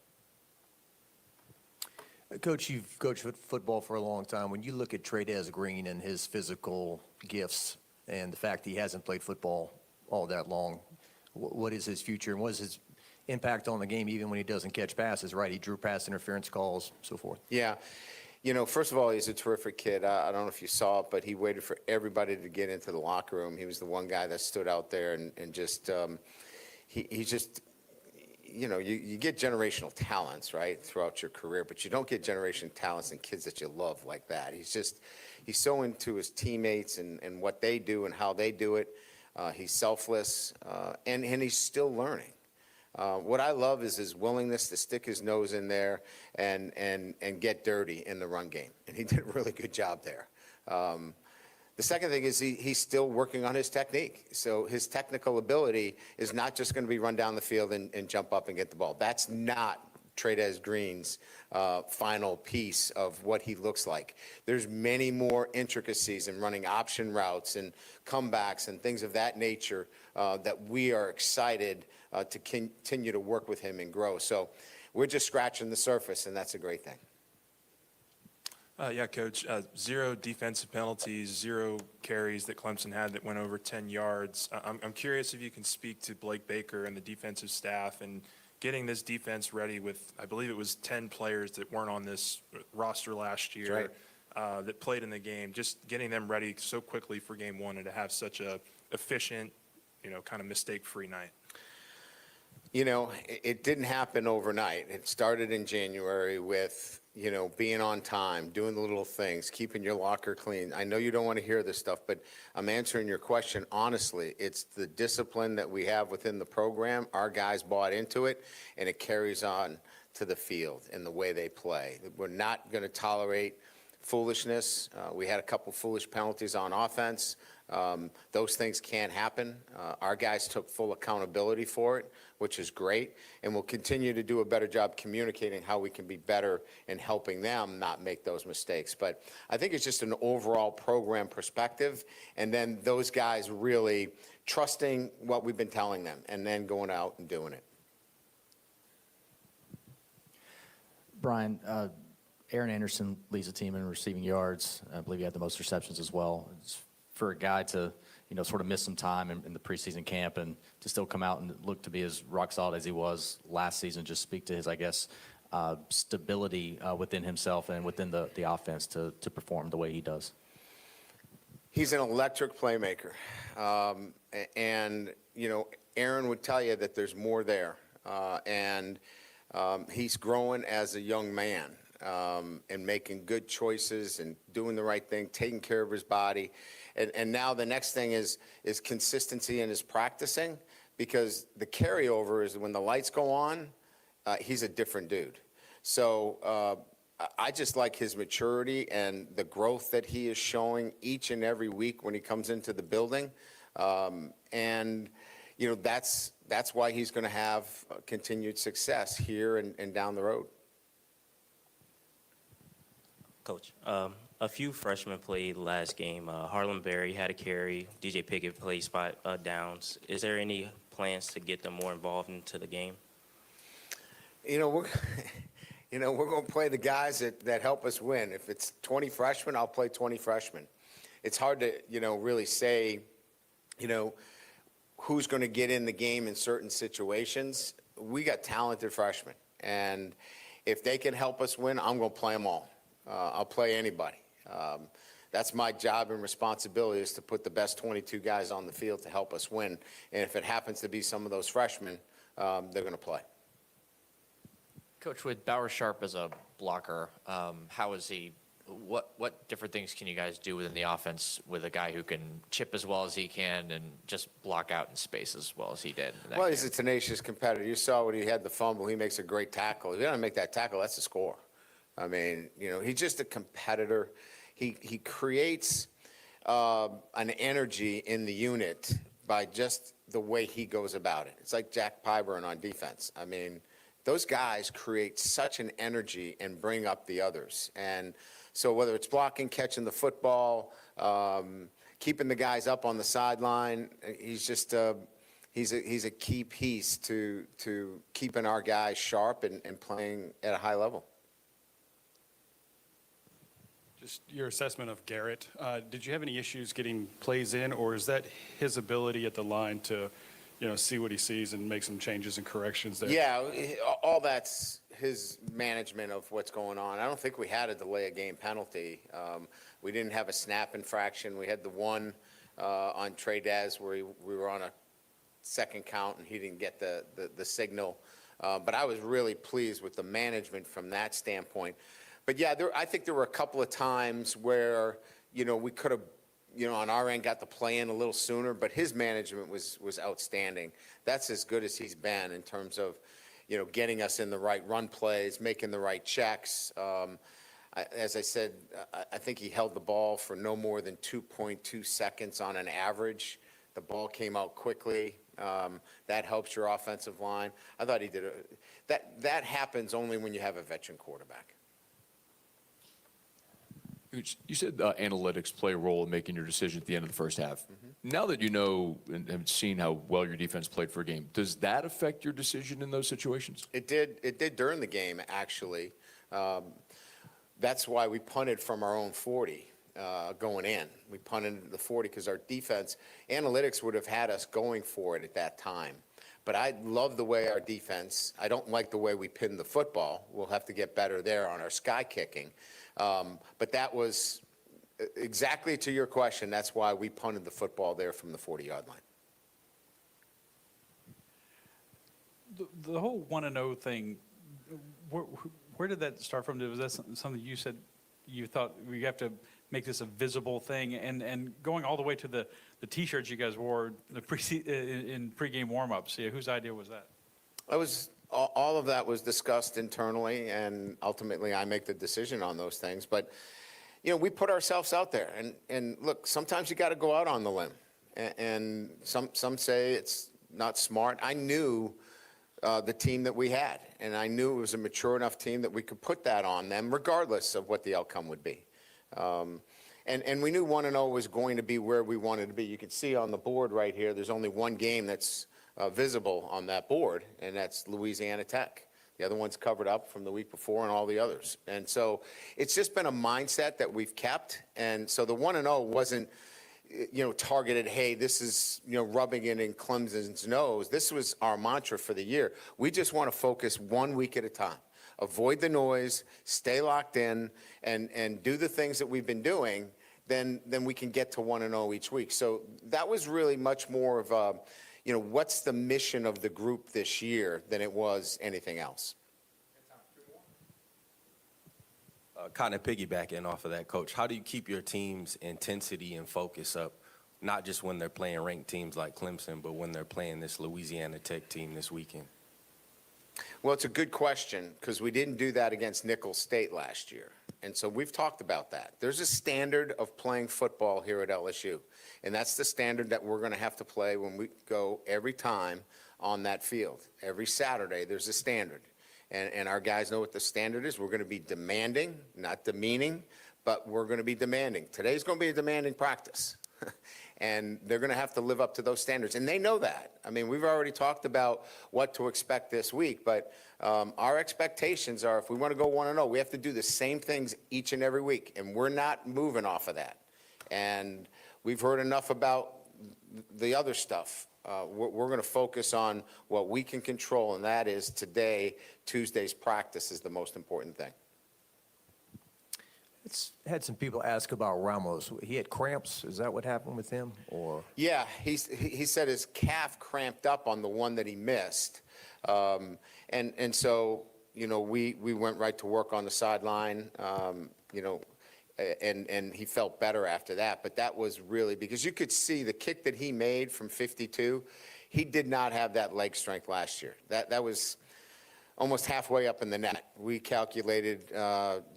Coach, you've coached football for a long time. When you look at Trey'Dez Green and his physical gifts and the fact that he hasn't played football all that long, what is his future and what is his impact on the game even when he doesn't catch passes, right? He drew pass interference calls, so forth. Yeah. You know, first of all, he's a terrific kid. I don't know if you saw it, but he waited for everybody to get into the locker room. He was the one guy that stood out there and just he just, you know, you get generational talents, right, throughout your career, but you don't get generational talents in kids that you love like that. He's so into his teammates and what they do and how they do it. He's selfless, and he's still learning. What I love is his willingness to stick his nose in there and get dirty in the run game, and he did a really good job there. The second thing is he's still working on his technique. So his technical ability is not just going to be run down the field and jump up and get the ball. That's not Trey'Dez Green's final piece of what he looks like. There's many more intricacies in running option routes and comebacks and things of that nature that we are excited to continue to work with him and grow. So we're just scratching the surface, and that's a great thing. Yeah, Coach, 0 defensive penalties, 0 carries that Clemson had that went over 10 yards. I'm curious if you can speak to Blake Baker and the defensive staff and getting this defense ready with, I believe it was 10 players that weren't on this roster last year that played in the game, just getting them ready so quickly for game one and to have such a efficient, you know, kind of mistake-free night. You know, it didn't happen overnight. It started in January with, you know, being on time, doing the little things, keeping your locker clean. I know you don't want to hear this stuff, but I'm answering your question honestly. It's the discipline that we have within the program. Our guys bought into it, and it carries on to the field and the way they play. We're not going to tolerate foolishness. We had a couple foolish penalties on offense. Those things can't happen. Our guys took full accountability for it, which is great, and we'll continue to do a better job communicating how we can be better in helping them not make those mistakes. But I think it's just an overall program perspective, and then those guys really trusting what we've been telling them and then going out and doing it. Brian, Aaron Anderson leads the team in receiving yards. I believe he had the most receptions as well. It's for a guy to, you know, sort of miss some time in the preseason camp and to still come out and look to be as rock solid as he was last season, just speak to his, I guess, stability within himself and within the offense to perform the way he does. He's an electric playmaker. And, you know, Aaron would tell you that there's more there. And he's growing as a young man and making good choices and doing the right thing, taking care of his body. And now the next thing is consistency in his practicing, because the carryover is when the lights go on, he's a different dude. So I just like his maturity and the growth that he is showing each and every week when he comes into the building. And, you know, that's why he's going to have continued success here and down the road. Coach, a few freshmen played last game. Harlem Berry had a carry. DJ Pickett played spot downs. Is there any plans to get them more involved into the game? You know, we're going to play the guys that help us win. If it's 20 freshmen, I'll play 20 freshmen. It's hard to, you know, really say, you know, who's going to get in the game in certain situations. We got talented freshmen, and if they can help us win, I'm going to play them all. I'll play anybody. That's my job and responsibility, is to put the best 22 guys on the field to help us win. And if it happens to be some of those freshmen, they're going to play. Coach, with Bauer Sharp as a blocker, how is he? What different things can you guys do within the offense with a guy who can chip as well as he can and just block out in space as well as he did? Well, he's a tenacious competitor. You saw when he had the fumble, he makes a great tackle. If he doesn't make that tackle, that's a score. I mean, he's just a competitor. He creates an energy in the unit by just the way he goes about it. It's like Jack Pyburn on defense. I mean, those guys create such an energy and bring up the others. And so whether it's blocking, catching the football, keeping the guys up on the sideline, he's just he's a key piece to keeping our guys sharp and playing at a high level. Just your assessment of Garrett. Did you have any issues getting plays in, or is that his ability at the line to, see what he sees and make some changes and corrections there? Yeah, all that's his management of what's going on. I don't think we had a delay of game penalty. We didn't have a snap infraction. We had the one on Trey Daz where we were on a second count and he didn't get the signal. But I was really pleased with the management from that standpoint. But yeah, I think there were a couple of times where, we could have, on our end got the play in a little sooner, but his management was outstanding. That's as good as he's been in terms of, getting us in the right run plays, making the right checks. As I said, I think he held the ball for no more than 2.2 seconds on an average. The ball came out quickly. That helps your offensive line. I thought he did that happens only when you have a veteran quarterback. You said analytics play a role in making your decision at the end of the first half. Now that you know and have seen how well your defense played for a game, does that affect your decision in those situations? It did. It did during the game, actually. That's why we punted from our own 40 going in. We punted the 40 because our defense analytics would have had us going for it at that time. But I love the way our defense. I don't like the way we pinned the football. We'll have to get better there on our sky kicking. But that was exactly to your question. That's why we punted the football there from the 40-yard line. The whole 1-0 thing, where did that start from? Was that something you said you thought we have to make this a visible thing? And going all the way to the T-shirts you guys wore in pregame warm-ups, whose idea was that? All of that was discussed internally, and ultimately I make the decision on those things. But, we put ourselves out there. And look, sometimes you got to go out on the limb. And some say it's not smart. I knew the team that we had, and I knew it was a mature enough team that we could put that on them regardless of what the outcome would be. And we knew 1-0 was going to be where we wanted to be. You can see on the board right here, there's only one game that's visible on that board, and that's Louisiana Tech. The other one's covered up from the week before and all the others. And so it's just been a mindset that we've kept. And so the 1-0 wasn't, targeted, hey, this is, rubbing it in Clemson's nose. This was our mantra for the year. We just want to focus 1 week at a time. Avoid the noise, stay locked in, and do the things that we've been doing, then we can get to 1-0 each week. So that was really much more of a, what's the mission of the group this year than it was anything else. Kind of piggybacking off of that, Coach, how do you keep your team's intensity and focus up, not just when they're playing ranked teams like Clemson, but when they're playing this Louisiana Tech team this weekend? Well, it's a good question because we didn't do that against Nicholls State last year. And so we've talked about that. There's a standard of playing football here at LSU, and that's the standard that we're going to have to play when we go every time on that field. Every Saturday, there's a standard. And our guys know what the standard is. We're going to be demanding, not demeaning, but we're going to be demanding. Today's going to be a demanding practice. And they're going to have to live up to those standards. And they know that. I mean, we've already talked about what to expect this week, but our expectations are if we want to go 1-0, we have to do the same things each and every week. And we're not moving off of that. And we've heard enough about the other stuff. We're going to focus on what we can control, and that is today, Tuesday's practice is the most important thing. had some people ask about Ramos. He had cramps. Is that what happened with him? Or Yeah, he said his calf cramped up on the one that he missed. And so, you know, we went right to work on the sideline, you know, and he felt better after that. But that was really because you could see the kick that he made from 52. He did not have that leg strength last year. That was almost halfway up in the net. We calculated,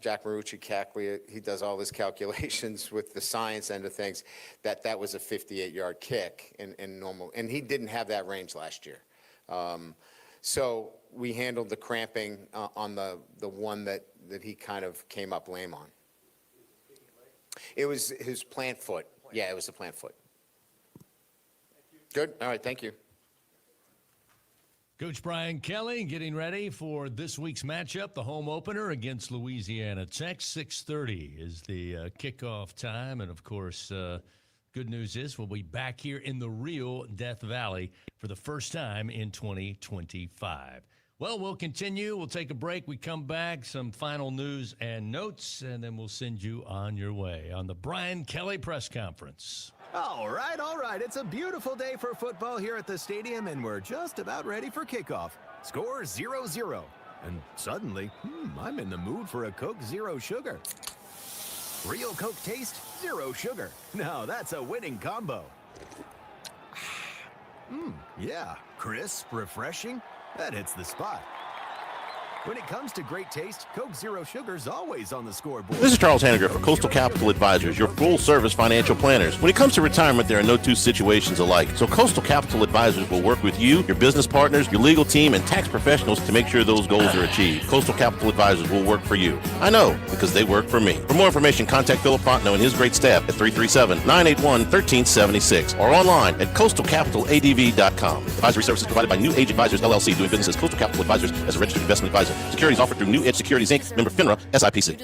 Jack Marucci, he does all his calculations with the science end of things, that was a 58-yard kick in normal. And he didn't have that range last year. So we handled the cramping on the one that he kind of came up lame on. It was his plant foot. Yeah, it was the plant foot. Good. All right, thank you. Coach Brian Kelly getting ready for this week's matchup, the home opener against Louisiana Tech. 6:30 is the kickoff time. And, of course, good news is we'll be back here in the real Death Valley for the first time in 2025. Well, we'll continue. We'll take a break. We come back, some final news and notes, and then we'll send you on your way on the Brian Kelly Press Conference. All right, all right. It's a beautiful day for football here at the stadium, and we're just about ready for kickoff. Score 0-0. And suddenly, I'm in the mood for a Coke Zero Sugar. Real Coke taste, zero sugar. Now that's a winning combo. Yeah, crisp, refreshing. That hits the spot. When it comes to great taste, Coke Zero Sugar's always on the scoreboard. This is Charles Hanniger for Coastal Capital Advisors, your full-service financial planners. When it comes to retirement, there are no two situations alike. So Coastal Capital Advisors will work with you, your business partners, your legal team, and tax professionals to make sure those goals are achieved. Coastal Capital Advisors will work for you. I know, because they work for me. For more information, contact Philip Fontenot and his great staff at 337-981-1376 or online at coastalcapitaladv.com. Advisory services provided by New Age Advisors, LLC, doing business as Coastal Capital Advisors as a registered investment advisor. Securities offered through New Edge Securities, Inc., member FINRA, SIPC.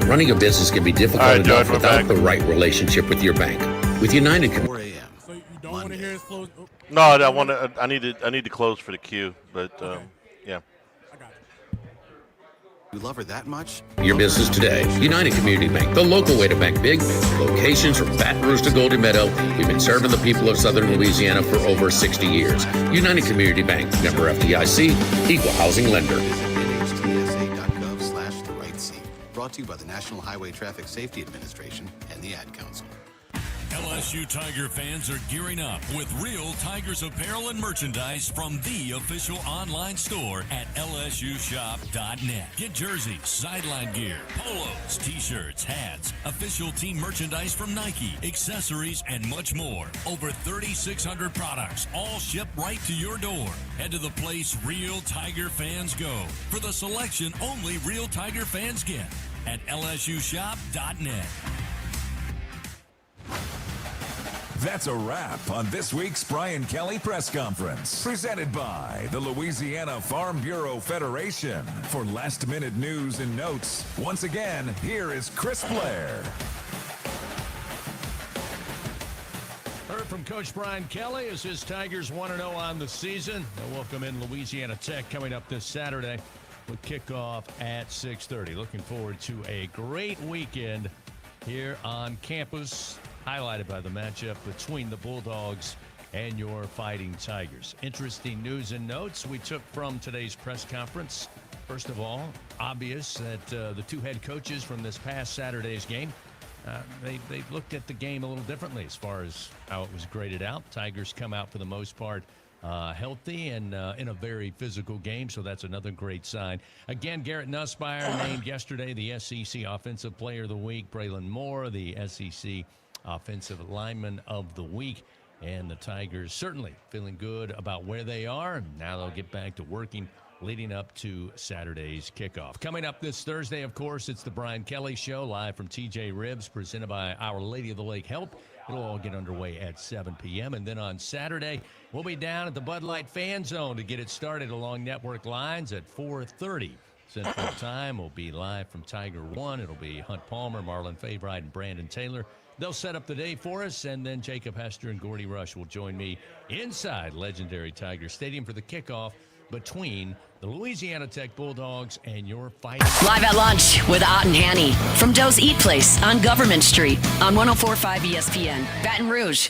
Running a business can be difficult enough without the right relationship with your bank. With United, So you don't want to hear his close? No, I need to close for the queue, but yeah. You love her that much? your business today. United Community Bank, the local way to bank big. Locations from Baton Rouge to Golden Meadow. We've been serving the people of Southern Louisiana for over 60 years. United Community Bank, member FDIC, equal housing lender. NHTSA.gov/the right seat. Brought to you by the National Highway Traffic Safety Administration and the Ad Council. LSU Tiger fans are gearing up with real Tigers apparel and merchandise from the official online store at lsushop.net. Get jerseys, sideline gear, polos, t-shirts, hats, official team merchandise from Nike, accessories, and much more. Over 3,600 products, all shipped right to your door. Head to the place real Tiger fans go for the selection only real Tiger fans get at lsushop.net. That's a wrap on this week's Brian Kelly Press Conference, presented by the Louisiana Farm Bureau Federation. For last-minute news and notes, once again, here is Chris Blair. Heard from Coach Brian Kelly as his Tigers 1-0 on the season. They'll welcome in Louisiana Tech coming up this Saturday with kickoff at 6:30. Looking forward to a great weekend here on campus, highlighted by the matchup between the Bulldogs and your Fighting Tigers. Interesting news and notes we took from today's press conference. First of all, obvious that the two head coaches from this past Saturday's game, they looked at the game a little differently as far as how it was graded out. Tigers come out for the most part healthy and in a very physical game, so that's another great sign. Again, Garrett Nussmeier named yesterday the SEC Offensive Player of the Week. Braylon Moore, the SEC Offensive Lineman of the Week. And the Tigers certainly feeling good about where they are. And now they'll get back to working leading up to Saturday's kickoff. Coming up this Thursday, of course, it's the Brian Kelly Show, live from TJ Ribs, presented by Our Lady of the Lake Help. It'll all get underway at 7 p.m. And then on Saturday, we'll be down at the Bud Light Fan Zone to get it started along network lines at 4:30 Central Time. We'll be live from Tiger One. It'll be Hunt Palmer, Marlon Favorite, and Brandon Taylor. They'll set up the day for us, and then Jacob Hester and Gordy Rush will join me inside legendary Tiger Stadium for the kickoff between the Louisiana Tech Bulldogs and your Fighting. Live at lunch with Ott and Hanny from Doe's Eat Place on Government Street on 104.5 ESPN, Baton Rouge.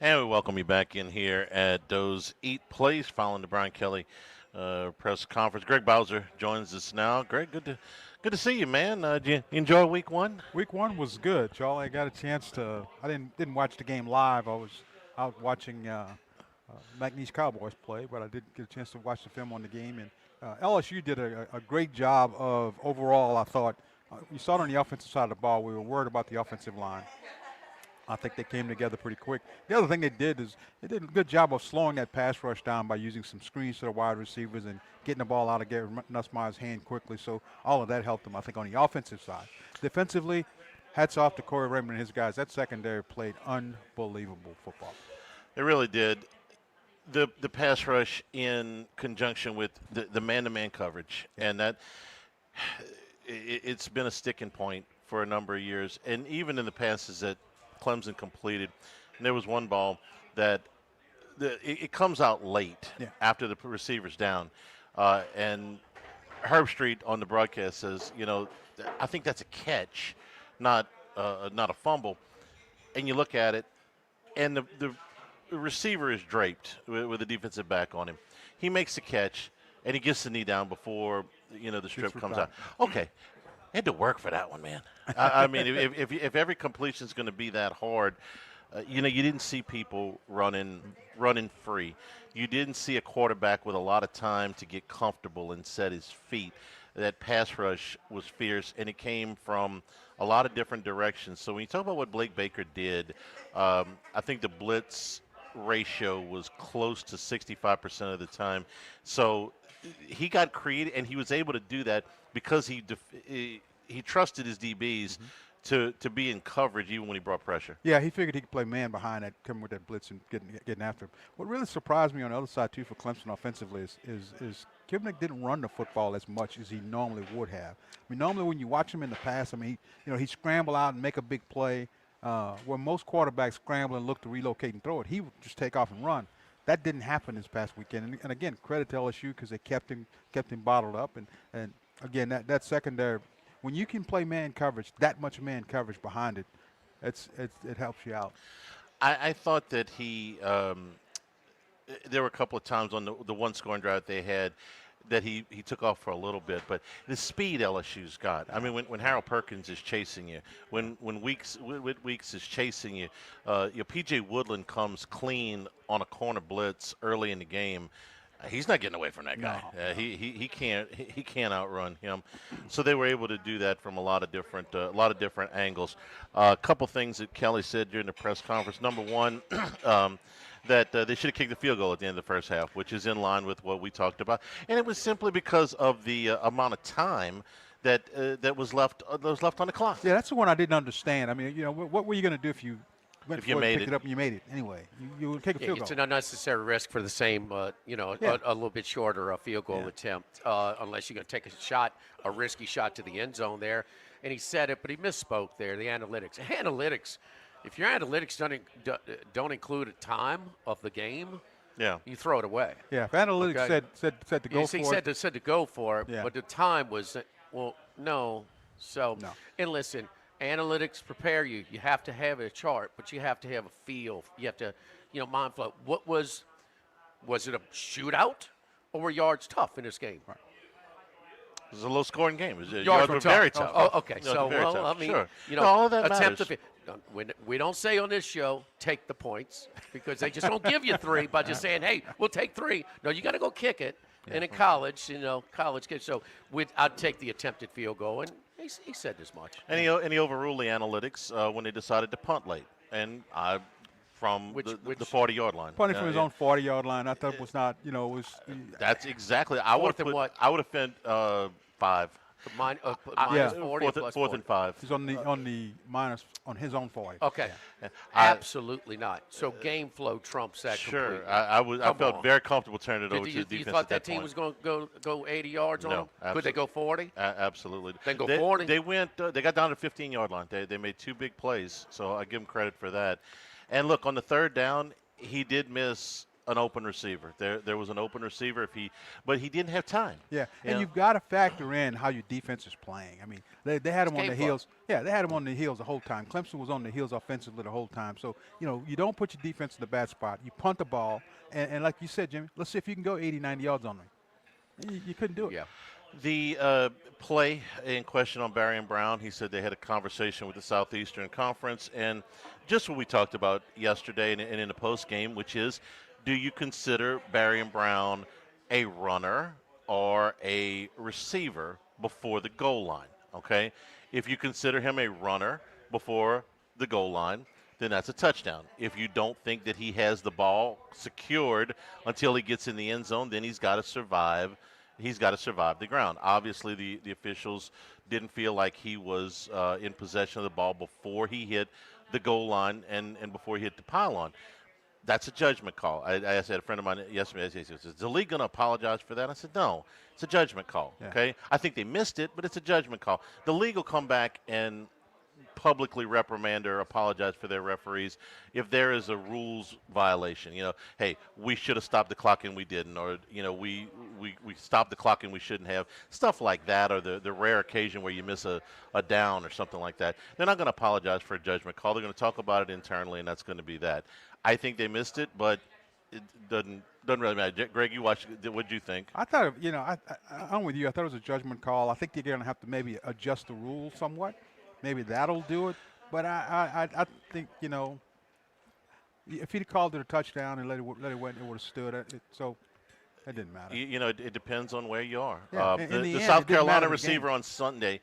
And we welcome you back in here at Doe's Eat Place following the Brian Kelly press conference. Greg Bowser joins us now. Greg, good to see you, man. Did you enjoy week one? Week one was good, y'all. I got a chance to. I didn't watch the game live. I was out watching McNeese Cowboys play, but I did get a chance to watch the film on the game. And LSU did a great job of overall. I thought you saw it on the offensive side of the ball. We were worried about the offensive line. I think they came together pretty quick. The other thing they did is they did a good job of slowing that pass rush down by using some screens to the wide receivers and getting the ball out of Gary Nussmeier's hand quickly. So all of that helped them, I think, on the offensive side. Defensively, hats off to Corey Raymond and his guys. That secondary played unbelievable football. They really did. The pass rush in conjunction with the man-to-man coverage, and that it's been a sticking point for a number of years. And even in the passes that Clemson completed, and there was one ball that it comes out late after the receiver's down, and Herb Street on the broadcast says, I think that's a catch, not a fumble. And you look at it, and the receiver is draped with the defensive back on him. He makes the catch, and he gets the knee down before the strip comes out. Okay. Had to work for that one, man. I mean, if every completion is going to be that hard, you didn't see people running free. You didn't see a quarterback with a lot of time to get comfortable and set his feet. That pass rush was fierce, and it came from a lot of different directions. So when you talk about what Blake Baker did, I think the blitz ratio was close to 65% of the time. So he got creative, and he was able to do that because he trusted his DBs to be in coverage even when he brought pressure. Yeah, he figured he could play man behind that, coming with that blitz and getting after him. What really surprised me on the other side, too, for Clemson offensively is Kivnick didn't run the football as much as he normally would have. I mean, normally when you watch him in the past, I mean, he'd scramble out and make a big play. Where most quarterbacks scramble and look to relocate and throw it, he would just take off and run. That didn't happen this past weekend. And again, credit to LSU because they kept him bottled up. And again, that secondary, when you can play man coverage, that much man coverage behind it, it helps you out. I thought that there were a couple of times on the one scoring drive they had that he took off for a little bit, but the speed LSU's got. I mean, when Harold Perkins is chasing you, when Weeks is chasing you, P.J. Woodland comes clean on a corner blitz early in the game. He's not getting away from that guy. No. He can't outrun him. So they were able to do that from a lot of different angles. A couple things that Kelly said during the press conference. Number one. That they should have kicked the field goal at the end of the first half, which is in line with what we talked about. And it was simply because of the amount of time that was left on the clock. Yeah, that's the one I didn't understand. I mean, what were you going to do if you went If you for it, made picked it. it up and you made it anyway? You would take a field It's goal. an unnecessary risk for the same, a little bit shorter field goal attempt, unless you're going to take a risky shot to the end zone there. And he said it, but he misspoke there, the analytics. If your analytics don't include a time of the game, you throw it away. Yeah, if analytics said to go for it. He said to go for it, Yeah. but the time was, no. So, and listen, analytics prepare you. You have to have a chart, but you have to have a feel. You have to, mind flow. What was it a shootout or were yards tough in this game? Right. It was a low-scoring game. Yards were very tough. Oh, okay. Yards were very tough. I mean, Sure. All of that attempt matters. we don't say on this show, take the points, because they just don't give you three by just saying, hey, we'll take three. No, you got to go kick it. And in college, college kids. So I'd take the attempted field goal, and he said as much. And he overruled the analytics when they decided to punt late. And from the 40-yard line. Punting from his own 40-yard line, I thought it was not, That's exactly. I would have been 5. Minus 40 plus 40. Fourth and 5. He's on the minus on his own 40. Okay. Absolutely not. So game flow trumps that Sure. completely. I felt very comfortable turning it over to the defense. You thought at that team point. was going to go 80 yards on No, them? absolutely. Could they go 40? Absolutely. Then go 40? They went. They got down to the 15-yard line. They made 2 big plays, so I give them credit for that. And look, on the third down, he did miss an open receiver. There was an open receiver but he didn't have time. Yeah, You and know? you've got to factor in how your defense is playing. I mean, they had him on game the plan. heels. Yeah, they had him on the heels the whole time. Clemson was on the heels offensively the whole time. So, you don't put your defense in the bad spot. You punt the ball, and like you said, Jimmy, let's see if you can go 80, 90 yards on them. You couldn't do it. Yeah. The play in question on Barry and Brown, he said they had a conversation with the Southeastern Conference, and just what we talked about yesterday and in the post game, which is, do you consider Barry and Brown a runner or a receiver before the goal line? Okay, if you consider him a runner before the goal line, then that's a touchdown. If you don't think that he has the ball secured until he gets in the end zone, then he's got to survive. He's got to survive the ground. Obviously, the officials didn't feel like he was in possession of the ball before he hit the goal line and before he hit the pylon. That's a judgment call. I asked a friend of mine yesterday, he says, is the league going to apologize for that? I said, no, it's a judgment call, okay? I think they missed it, but it's a judgment call. The league will come back and publicly reprimand or apologize for their referees if there is a rules violation. Hey, we should have stopped the clock and we didn't, or we stopped the clock and we shouldn't have, stuff like that, or the rare occasion where you miss a down or something like that. They're not going to apologize for a judgment call. They're going to talk about it internally, and that's going to be that. I think they missed it, but it doesn't really matter. Greg, you watched it. What did you think? I thought, I'm with you. I thought it was a judgment call. I think they're going to have to maybe adjust the rules somewhat. Maybe that'll do it. But I think, if he'd called it a touchdown and let it went, it would have stood. So it didn't matter. It depends on where you are. Yeah, in The the end, South it didn't matter Carolina in the receiver game. on Sunday,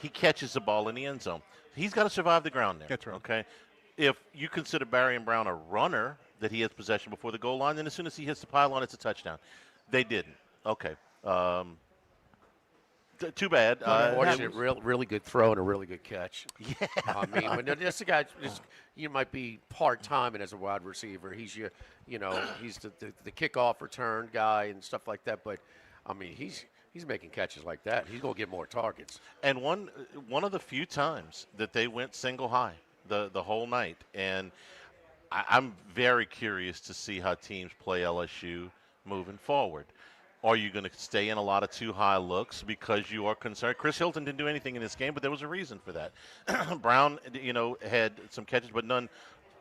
he catches the ball in the end zone. He's got to survive the ground there. That's right. Okay. If you consider Barry and Brown a runner that he has possession before the goal line, then as soon as he hits the pylon, it's a touchdown. They didn't. Okay. Too bad. Unfortunate, really good throw and a really good catch. Yeah. I mean, when this guy, you might be part-time and as a wide receiver. He's he's the kickoff return guy and stuff like that. But, I mean, he's making catches like that. He's going to get more targets. And one of the few times that they went single high the whole night. And I'm very curious to see how teams play LSU moving forward. Are you going to stay in a lot of too high looks because you are concerned? Chris Hilton didn't do anything in this game, but there was a reason for that. Brown, had some catches, but none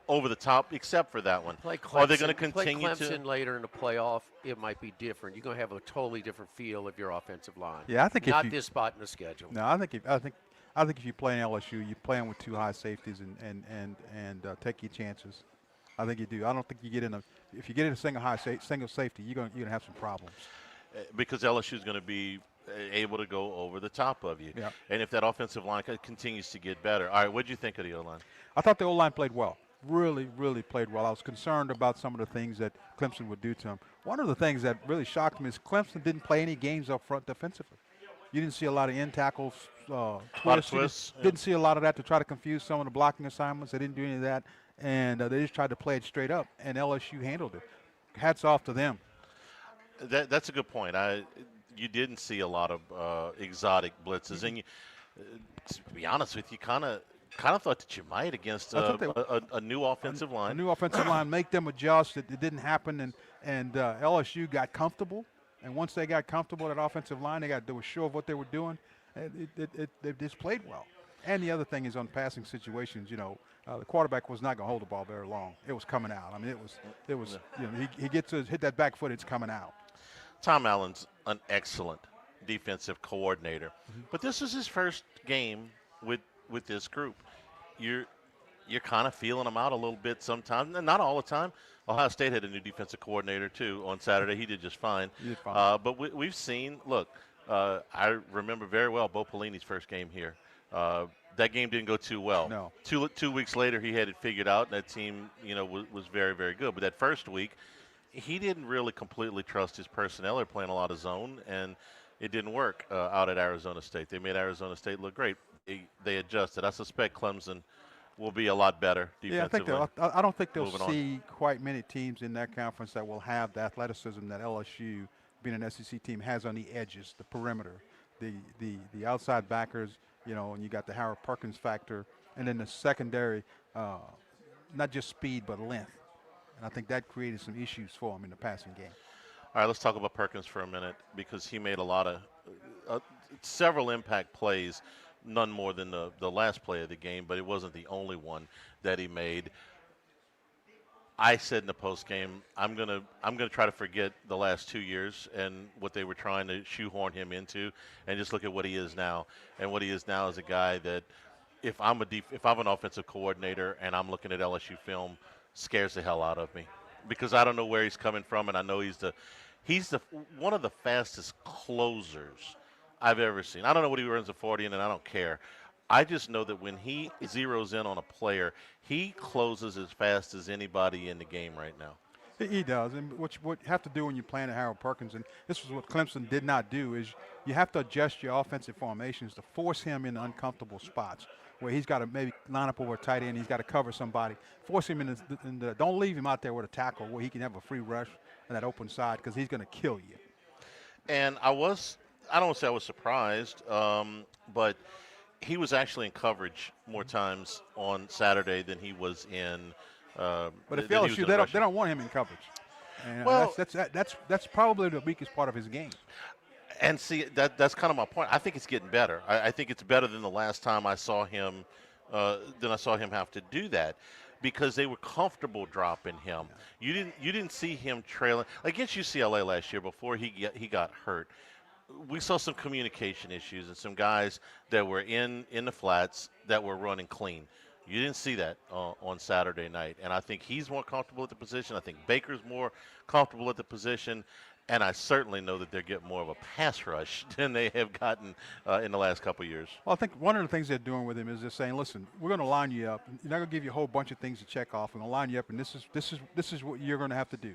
over the top except for that one. Are they going to continue play Clemson later in the playoff? It might be different. You're going to have a totally different feel of your offensive line. Yeah, I think not this spot in the schedule. No, I think if you play in LSU, you're playing with two high safeties and take your chances. I think you do. I don't think you get in if you get in a single safety, you're gonna have some problems. Because LSU is going to be able to go over the top of you. Yeah. And if that offensive line continues to get better. All right, what did you think of the O-line? I thought the O-line played well. Really, really played well. I was concerned about some of the things that Clemson would do to him. One of the things that really shocked me is Clemson didn't play any games up front defensively. You didn't see a lot of end tackles, twists. Didn't see a lot of that to try to confuse some of the blocking assignments. They didn't do any of that, and they just tried to play it straight up, and LSU handled it. Hats off to them. That's a good point. You didn't see a lot of exotic blitzes, and to be honest with you, kind of thought that you might against a new offensive line. A new offensive line, make them adjust. It didn't happen, and LSU got comfortable. And once they got comfortable at offensive line, they were sure of what they were doing. They just played well. And the other thing is on passing situations, the quarterback was not going to hold the ball very long. It was coming out. I mean, it was. He gets to hit that back foot, it's coming out. Tom Allen's an excellent defensive coordinator, but this is his first game with this group. You're kind of feeling him out a little bit sometimes, not all the time. Ohio State had a new defensive coordinator too on Saturday. He did just fine. But we've seen. Look, I remember very well Bo Pelini's first game here. That game didn't go too well. No. 2 weeks later, he had it figured out, and that team, was very, very good. But that first week, he didn't really completely trust his personnel. They're playing a lot of zone, and it didn't work out at Arizona State. They made Arizona State look great. They adjusted. I suspect Clemson will be a lot better defensively. Yeah, I don't think they'll see quite many teams in that conference that will have the athleticism that LSU, being an SEC team, has on the edges, the perimeter, the outside backers, and you got the Howard Perkins factor, and then the secondary, not just speed but length. And I think that created some issues for him in the passing game. All right, let's talk about Perkins for a minute because he made a lot of several impact plays, none more than the last play of the game, but it wasn't the only one that he made. I said in the post game, I'm gonna try to forget the last 2 years and what they were trying to shoehorn him into, and just look at what he is now. And what he is now is a guy that, if I'm an offensive coordinator and I'm looking at LSU film, scares the hell out of me, because I don't know where he's coming from, and I know he's the one of the fastest closers I've ever seen. I don't know what he runs a 40 in, and I don't care. I just know that when he zeroes in on a player, he closes as fast as anybody in the game right now. He does, and what you have to do when you're playing at Harold Perkins, and this was what Clemson did not do, is you have to adjust your offensive formations to force him in uncomfortable spots where he's got to maybe line up over a tight end, he's got to cover somebody, force him don't leave him out there with a tackle where he can have a free rush on that open side, because he's going to kill you. And I don't want to say I was surprised, but he was actually in coverage more times on Saturday than he was in. But if LSU, they don't want him in coverage. And well, that's probably the weakest part of his game. And see, that's kind of my point. I think it's getting better. I think it's better than the last time I saw him. Have to do that, because they were comfortable dropping him. You didn't see him trailing against UCLA last year before he got hurt. We saw some communication issues and some guys that were in the flats that were running clean. You didn't see that on Saturday night, and I think he's more comfortable at the position. I think Baker's more comfortable at the position, and I certainly know that they're getting more of a pass rush than they have gotten in the last couple of years. Well, I think one of the things they're doing with him is they're saying, listen, we're going to line you up. You're not going to give you a whole bunch of things to check off. We're going to line you up, and this is what you're going to have to do.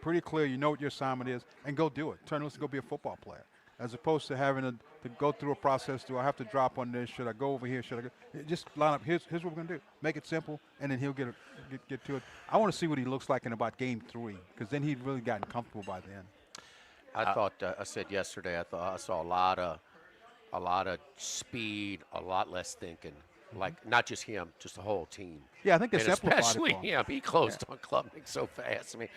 Pretty clear, you know what your assignment is, and go do it. Turn loose and go be a football player, as opposed to having to go through a process. Do I have to drop on this? Should I go over here? Should I go? Just line up. Here's what we're going to do. Make it simple, and then he'll get to it. I want to see what he looks like in about game 3, because then he'd really gotten comfortable by then. I thought I said yesterday. I thought I saw a lot of speed, a lot less thinking. Like not just him, just the whole team. Yeah, I think they and simplified especially it for him. him. He closed on Klubnik so fast. I mean,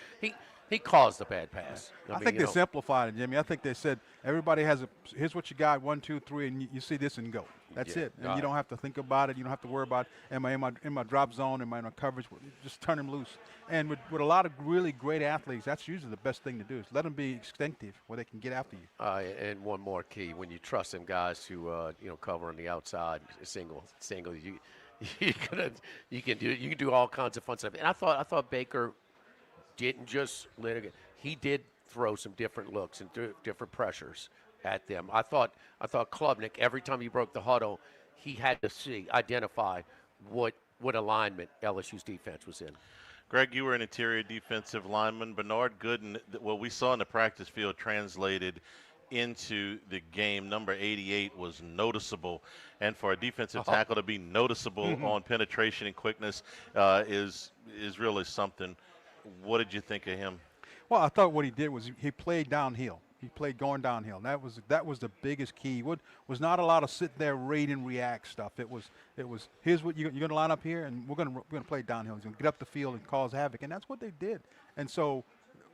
he caused a bad pass. I think they simplified it, Jimmy. I think they said everybody has here's what you got, 1, 2, 3, and you see this and go. That's it. And you don't have to think about it. You don't have to worry about, am I in my drop zone? Am I in my coverage? Just turn him loose. And with a lot of really great athletes, that's usually the best thing to do, is let them be instinctive where they can get after you. And one more key: when you trust them guys to cover on the outside, single, you can do all kinds of fun stuff. And I thought Baker didn't just let it. He did throw some different looks and different pressures at them. I thought Klubnik, every time he broke the huddle, he had to identify what alignment LSU's defense was in. Greg, you were an interior defensive lineman. Bernard Gooden, what we saw in the practice field translated into the game. Number 88 was noticeable, and for a defensive tackle to be noticeable on penetration and quickness is really something. What did you think of him? Well, I thought what he did was he played downhill. He played going downhill. And that was the biggest key. Was not a lot of sit there, read and react stuff. It was here's what you're going to line up here, and we're going to play downhill. He's going to get up the field and cause havoc, and that's what they did. And so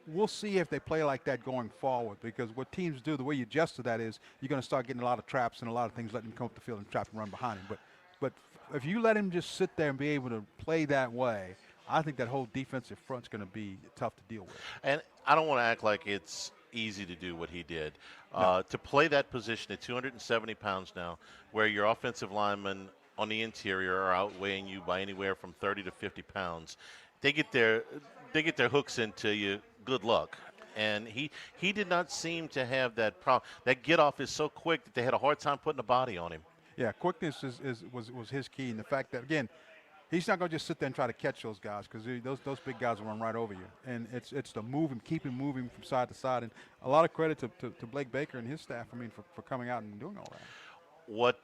we'll see if they play like that going forward, because what teams do, the way you adjust to that is you're going to start getting a lot of traps and a lot of things, letting him come up the field and trap and run behind him. But if you let him just sit there and be able to play that way, I think that whole defensive front's going to be tough to deal with. And I don't want to act like it's easy to do what he did. To play that position at 270 pounds now, where your offensive linemen on the interior are outweighing you by anywhere from 30 to 50 pounds, they get their hooks into you. Good luck. And he did not seem to have that problem. That get off is so quick that they had a hard time putting a body on him. Yeah, quickness was his key, and the fact that, again, he's not going to just sit there and try to catch those guys, because those big guys will run right over you. And it's to move him, keep him moving from side to side. And a lot of credit to Blake Baker and his staff, for coming out and doing all that. What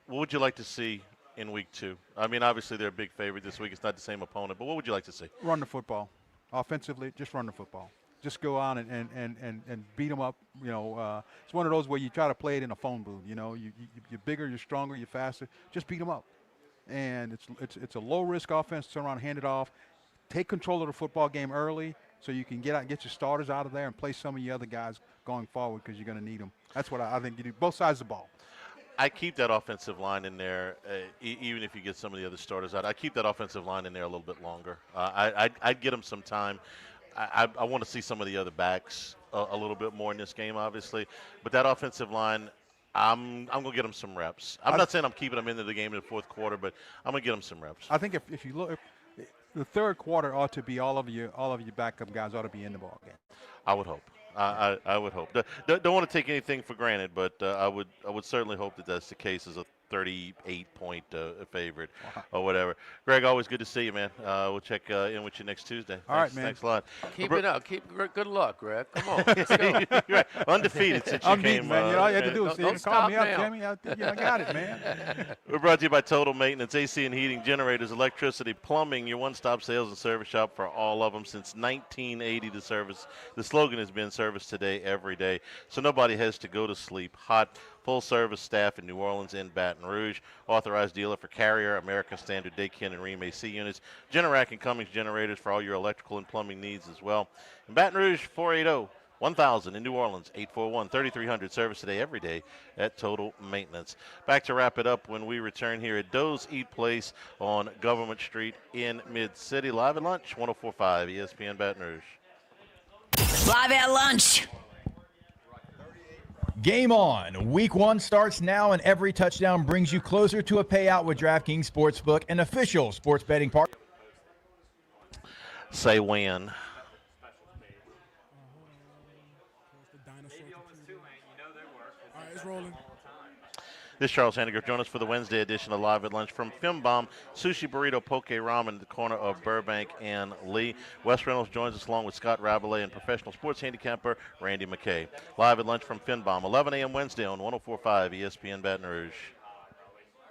would you like to see in week 2? I mean, obviously they're a big favorite this week. It's not the same opponent, but what would you like to see? Run the football. Offensively, just run the football. Just go on and beat them up. It's one of those where you try to play it in a phone booth. You're bigger, you're stronger, you're faster. Just beat them up. And it's a low-risk offense. Turn around, hand it off, take control of the football game early so you can get your starters out of there and play some of your other guys going forward because you're going to need them. That's what I think you do, both sides of the ball. I keep that offensive line in there, even if you get some of the other starters out. I keep that offensive line in there a little bit longer. I'd get them some time. I want to see some of the other backs a little bit more in this game, obviously. But that offensive line, I'm going to get them some reps. I'm not saying I'm keeping them into the game in the fourth quarter, but I'm going to get them some reps. I think if you look, the third quarter ought to be all of your backup guys ought to be in the ball game. I would hope. I would hope. Don't want to take anything for granted, but I would certainly hope that that's the case as a 38-point favorite or whatever. Greg, always good to see you, man. We'll check in with you next Tuesday. All right, man. Thanks a lot. Keep it up. Good luck, Greg. Come on. Let's go. Right. Undefeated since you came. Man. All you had to do was don't call me stop up, now. Jimmy. I got it, man. We're brought to you by Total Maintenance, AC and Heating, Generators, Electricity, Plumbing, your one-stop sales and service shop for all of them since 1980. The slogan has been service today, every day, so nobody has to go to sleep hot. Full-service staff in New Orleans and Baton Rouge. Authorized dealer for Carrier, American Standard, Daykin, and Rheem AC units. Generac and Cummings generators for all your electrical and plumbing needs as well. In Baton Rouge, 480-1000. In New Orleans, 841-3300. Service today, every day at Total Maintenance. Back to wrap it up when we return here at Doe's Eat Place on Government Street in Mid-City. Live at lunch, 104.5 ESPN Baton Rouge. Live at lunch. Game on. Week 1 starts now, and every touchdown brings you closer to a payout with DraftKings Sportsbook, an official sports betting partner. Say when. All right, it's rolling. This is Charles Handiger. Join us for the Wednesday edition of Live at Lunch from Fimbom, Sushi Burrito, Poke Ramen at the corner of Burbank and Lee. Wes Reynolds joins us along with Scott Rabelais and professional sports handicapper Randy McKay. Live at Lunch from Fimbom, 11 a.m. Wednesday on 104.5 ESPN Baton Rouge.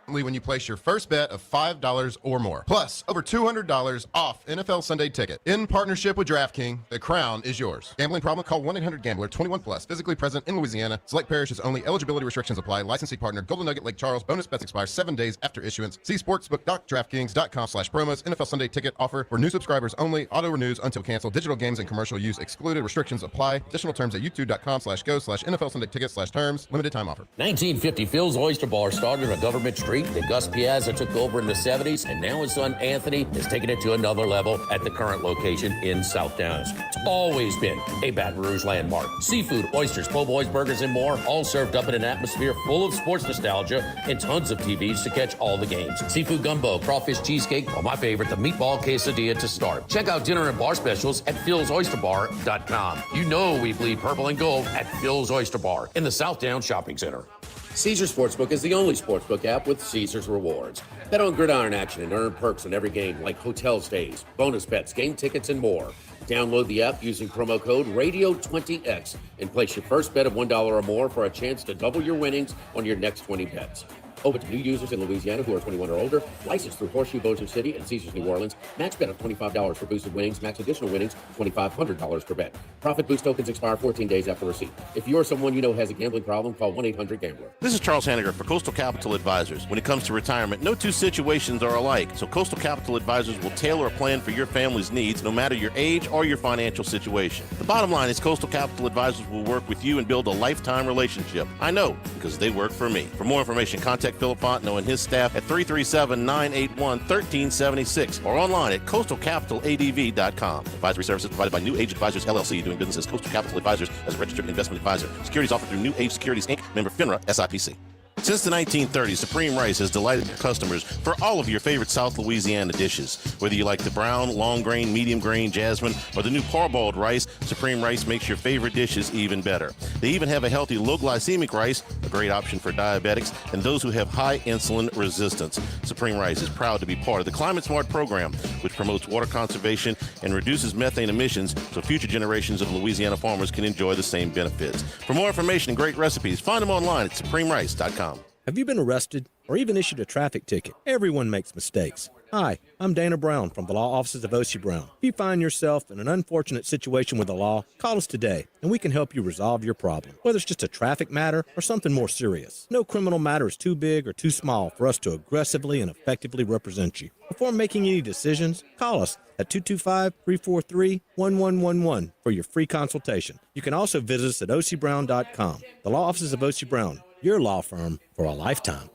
When you place your first bet of $5 or more. Plus, over $200 off NFL Sunday Ticket. In partnership with DraftKings, the crown is yours. Gambling problem? Call 1-800-GAMBLER. 21 plus. Physically present in Louisiana. Select parishes only. Eligibility restrictions apply. Licensee partner Golden Nugget Lake Charles. Bonus bets expire 7 days after issuance. See sportsbook.draftkings.com/promos. NFL Sunday Ticket offer for new subscribers only. Auto renews until canceled. Digital games and commercial use excluded. Restrictions apply. Additional terms at youtube.com/go/NFL Sunday Ticket /terms. Limited time offer. 1950 Phil's Oyster Bar started on Government Street. Then Gus Piazza took over in the 70s, and now his son Anthony is taking it to another level at the current location in South Downs. It's always been a Baton Rouge landmark. Seafood, oysters, po' boys, burgers, and more, all served up in an atmosphere full of sports nostalgia and tons of TVs to catch all the games. Seafood gumbo, crawfish cheesecake, or my favorite, the meatball quesadilla to start. Check out dinner and bar specials at philsoysterbar.com. You know we bleed purple and gold at Phil's Oyster Bar in the South Downs Shopping Center. Caesars Sportsbook is the only sportsbook app with Caesars Rewards. Bet on gridiron action and earn perks in every game like hotel stays, bonus bets, game tickets, and more. Download the app using promo code RADIO20X and place your first bet of $1 or more for a chance to double your winnings on your next 20 bets. Open to new users in Louisiana who are 21 or older. Licensed through Horseshoe Bossier City and Caesars New Orleans. Max bet of $25 for boosted winnings. Max additional winnings, $2,500 per bet. Profit boost tokens expire 14 days after receipt. If you or someone you know has a gambling problem, call 1-800-GAMBLER. This is Charles Hanniger for Coastal Capital Advisors. When it comes to retirement, no two situations are alike, so Coastal Capital Advisors will tailor a plan for your family's needs, no matter your age or your financial situation. The bottom line is Coastal Capital Advisors will work with you and build a lifetime relationship. I know, because they work for me. For more information, contact Philip Fontenot and his staff at 337-981-1376 or online at coastalcapitaladv.com. Advisory services provided by New Age Advisors, LLC, doing business as Coastal Capital Advisors as a registered investment advisor. Securities offered through New Age Securities, Inc., member FINRA, SIPC. Since the 1930s, Supreme Rice has delighted their customers for all of your favorite South Louisiana dishes. Whether you like the brown, long grain, medium grain, jasmine, or the new parboiled rice, Supreme Rice makes your favorite dishes even better. They even have a healthy low glycemic rice, a great option for diabetics and those who have high insulin resistance. Supreme Rice is proud to be part of the Climate Smart program, which promotes water conservation and reduces methane emissions so future generations of Louisiana farmers can enjoy the same benefits. For more information and great recipes, find them online at supremerice.com. Have you been arrested or even issued a traffic ticket. Everyone makes mistakes. Hi, I'm Dana Brown from the law offices of O.C. Brown. If you find yourself in an unfortunate situation with the law, call us today, and we can help you resolve your problem, whether it's just a traffic matter or something more serious. No criminal matter is too big or too small for us to aggressively and effectively represent you. Before making any decisions, call us at 225-343-1111 for your free consultation. You can also visit us at ocbrown.com. The law offices of O.C. Brown, your law firm for a lifetime.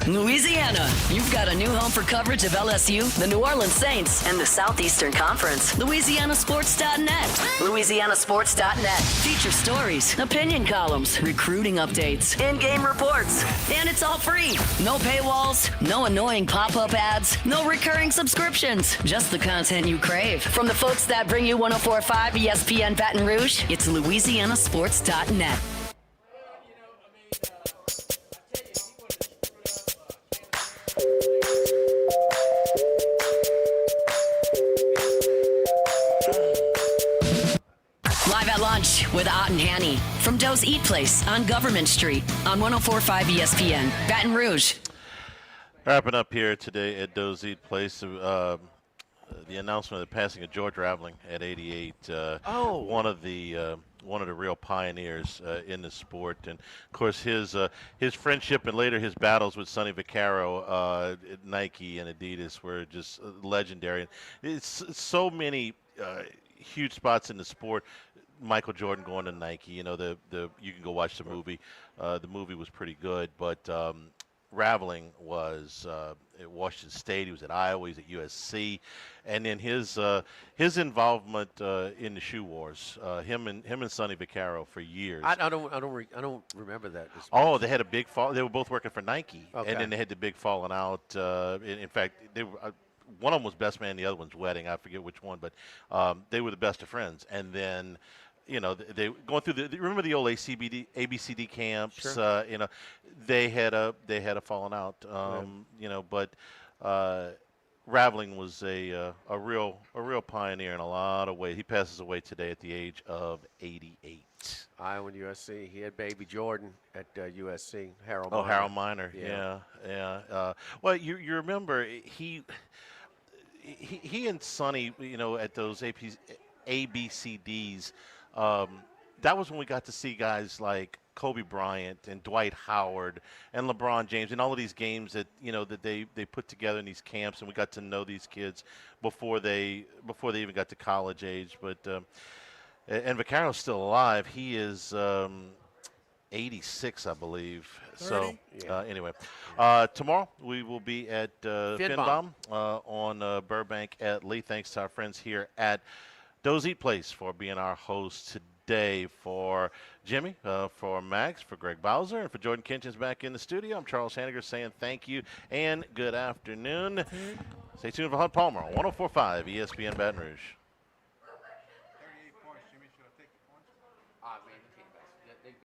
Louisiana, you've got a new home for coverage of LSU, the New Orleans Saints, and the Southeastern Conference. LouisianaSports.net. LouisianaSports.net. Feature stories, opinion columns, recruiting updates, in-game reports. And it's all free. No paywalls, no annoying pop-up ads, no recurring subscriptions. Just the content you crave. From the folks that bring you 104.5 ESPN Baton Rouge, it's LouisianaSports.net. Live at lunch with Ott and Hanny from Doe's Eat Place on Government Street on 104.5 ESPN, Baton Rouge. Wrapping up here today at Doe's Eat Place, the announcement of the passing of George Raveling at 88. One of the real pioneers in the sport, and of course his friendship and later his battles with Sonny Vaccaro at Nike and Adidas were just legendary. It's so many huge spots in the sport. Michael Jordan going to Nike, you can go watch the movie. The movie was pretty good, but Raveling was at Washington State. He was at Iowa. He's at USC, and then his involvement in the shoe wars. Him and Sonny Vaccaro for years. I don't remember that. Oh, they had a big fall. They were both working for Nike, Okay. and then they had the big falling out. In fact, they were. One of them was best man, the other one's wedding. I forget which one, but they were the best of friends. And then, they going through remember the old ABCD camps. Sure. They had a falling out. But Raveling was a real pioneer in a lot of ways. He passes away today at the age of 88. Iowa and USC. He had baby Jordan at USC. Harold. Oh, Miner. Harold Miner. Yeah. Well, you remember he and Sonny, at those ABCDs, that was when we got to see guys like Kobe Bryant and Dwight Howard and LeBron James and all of these games that that they put together in these camps, and we got to know these kids before they even got to college age. But and Vaccaro's still alive. He is 86, I believe. 30? So anyway, tomorrow we will be at Finbom on Burbank at Lee. Thanks to our friends here at Doe's Eat Place for being our host today. For Jimmy, for Max, for Greg Bowser, and for Jordan Kinchins back in the studio, I'm Charles Hanniger saying thank you and good afternoon. Stay tuned for Hunt Palmer on 104.5 ESPN Baton Rouge.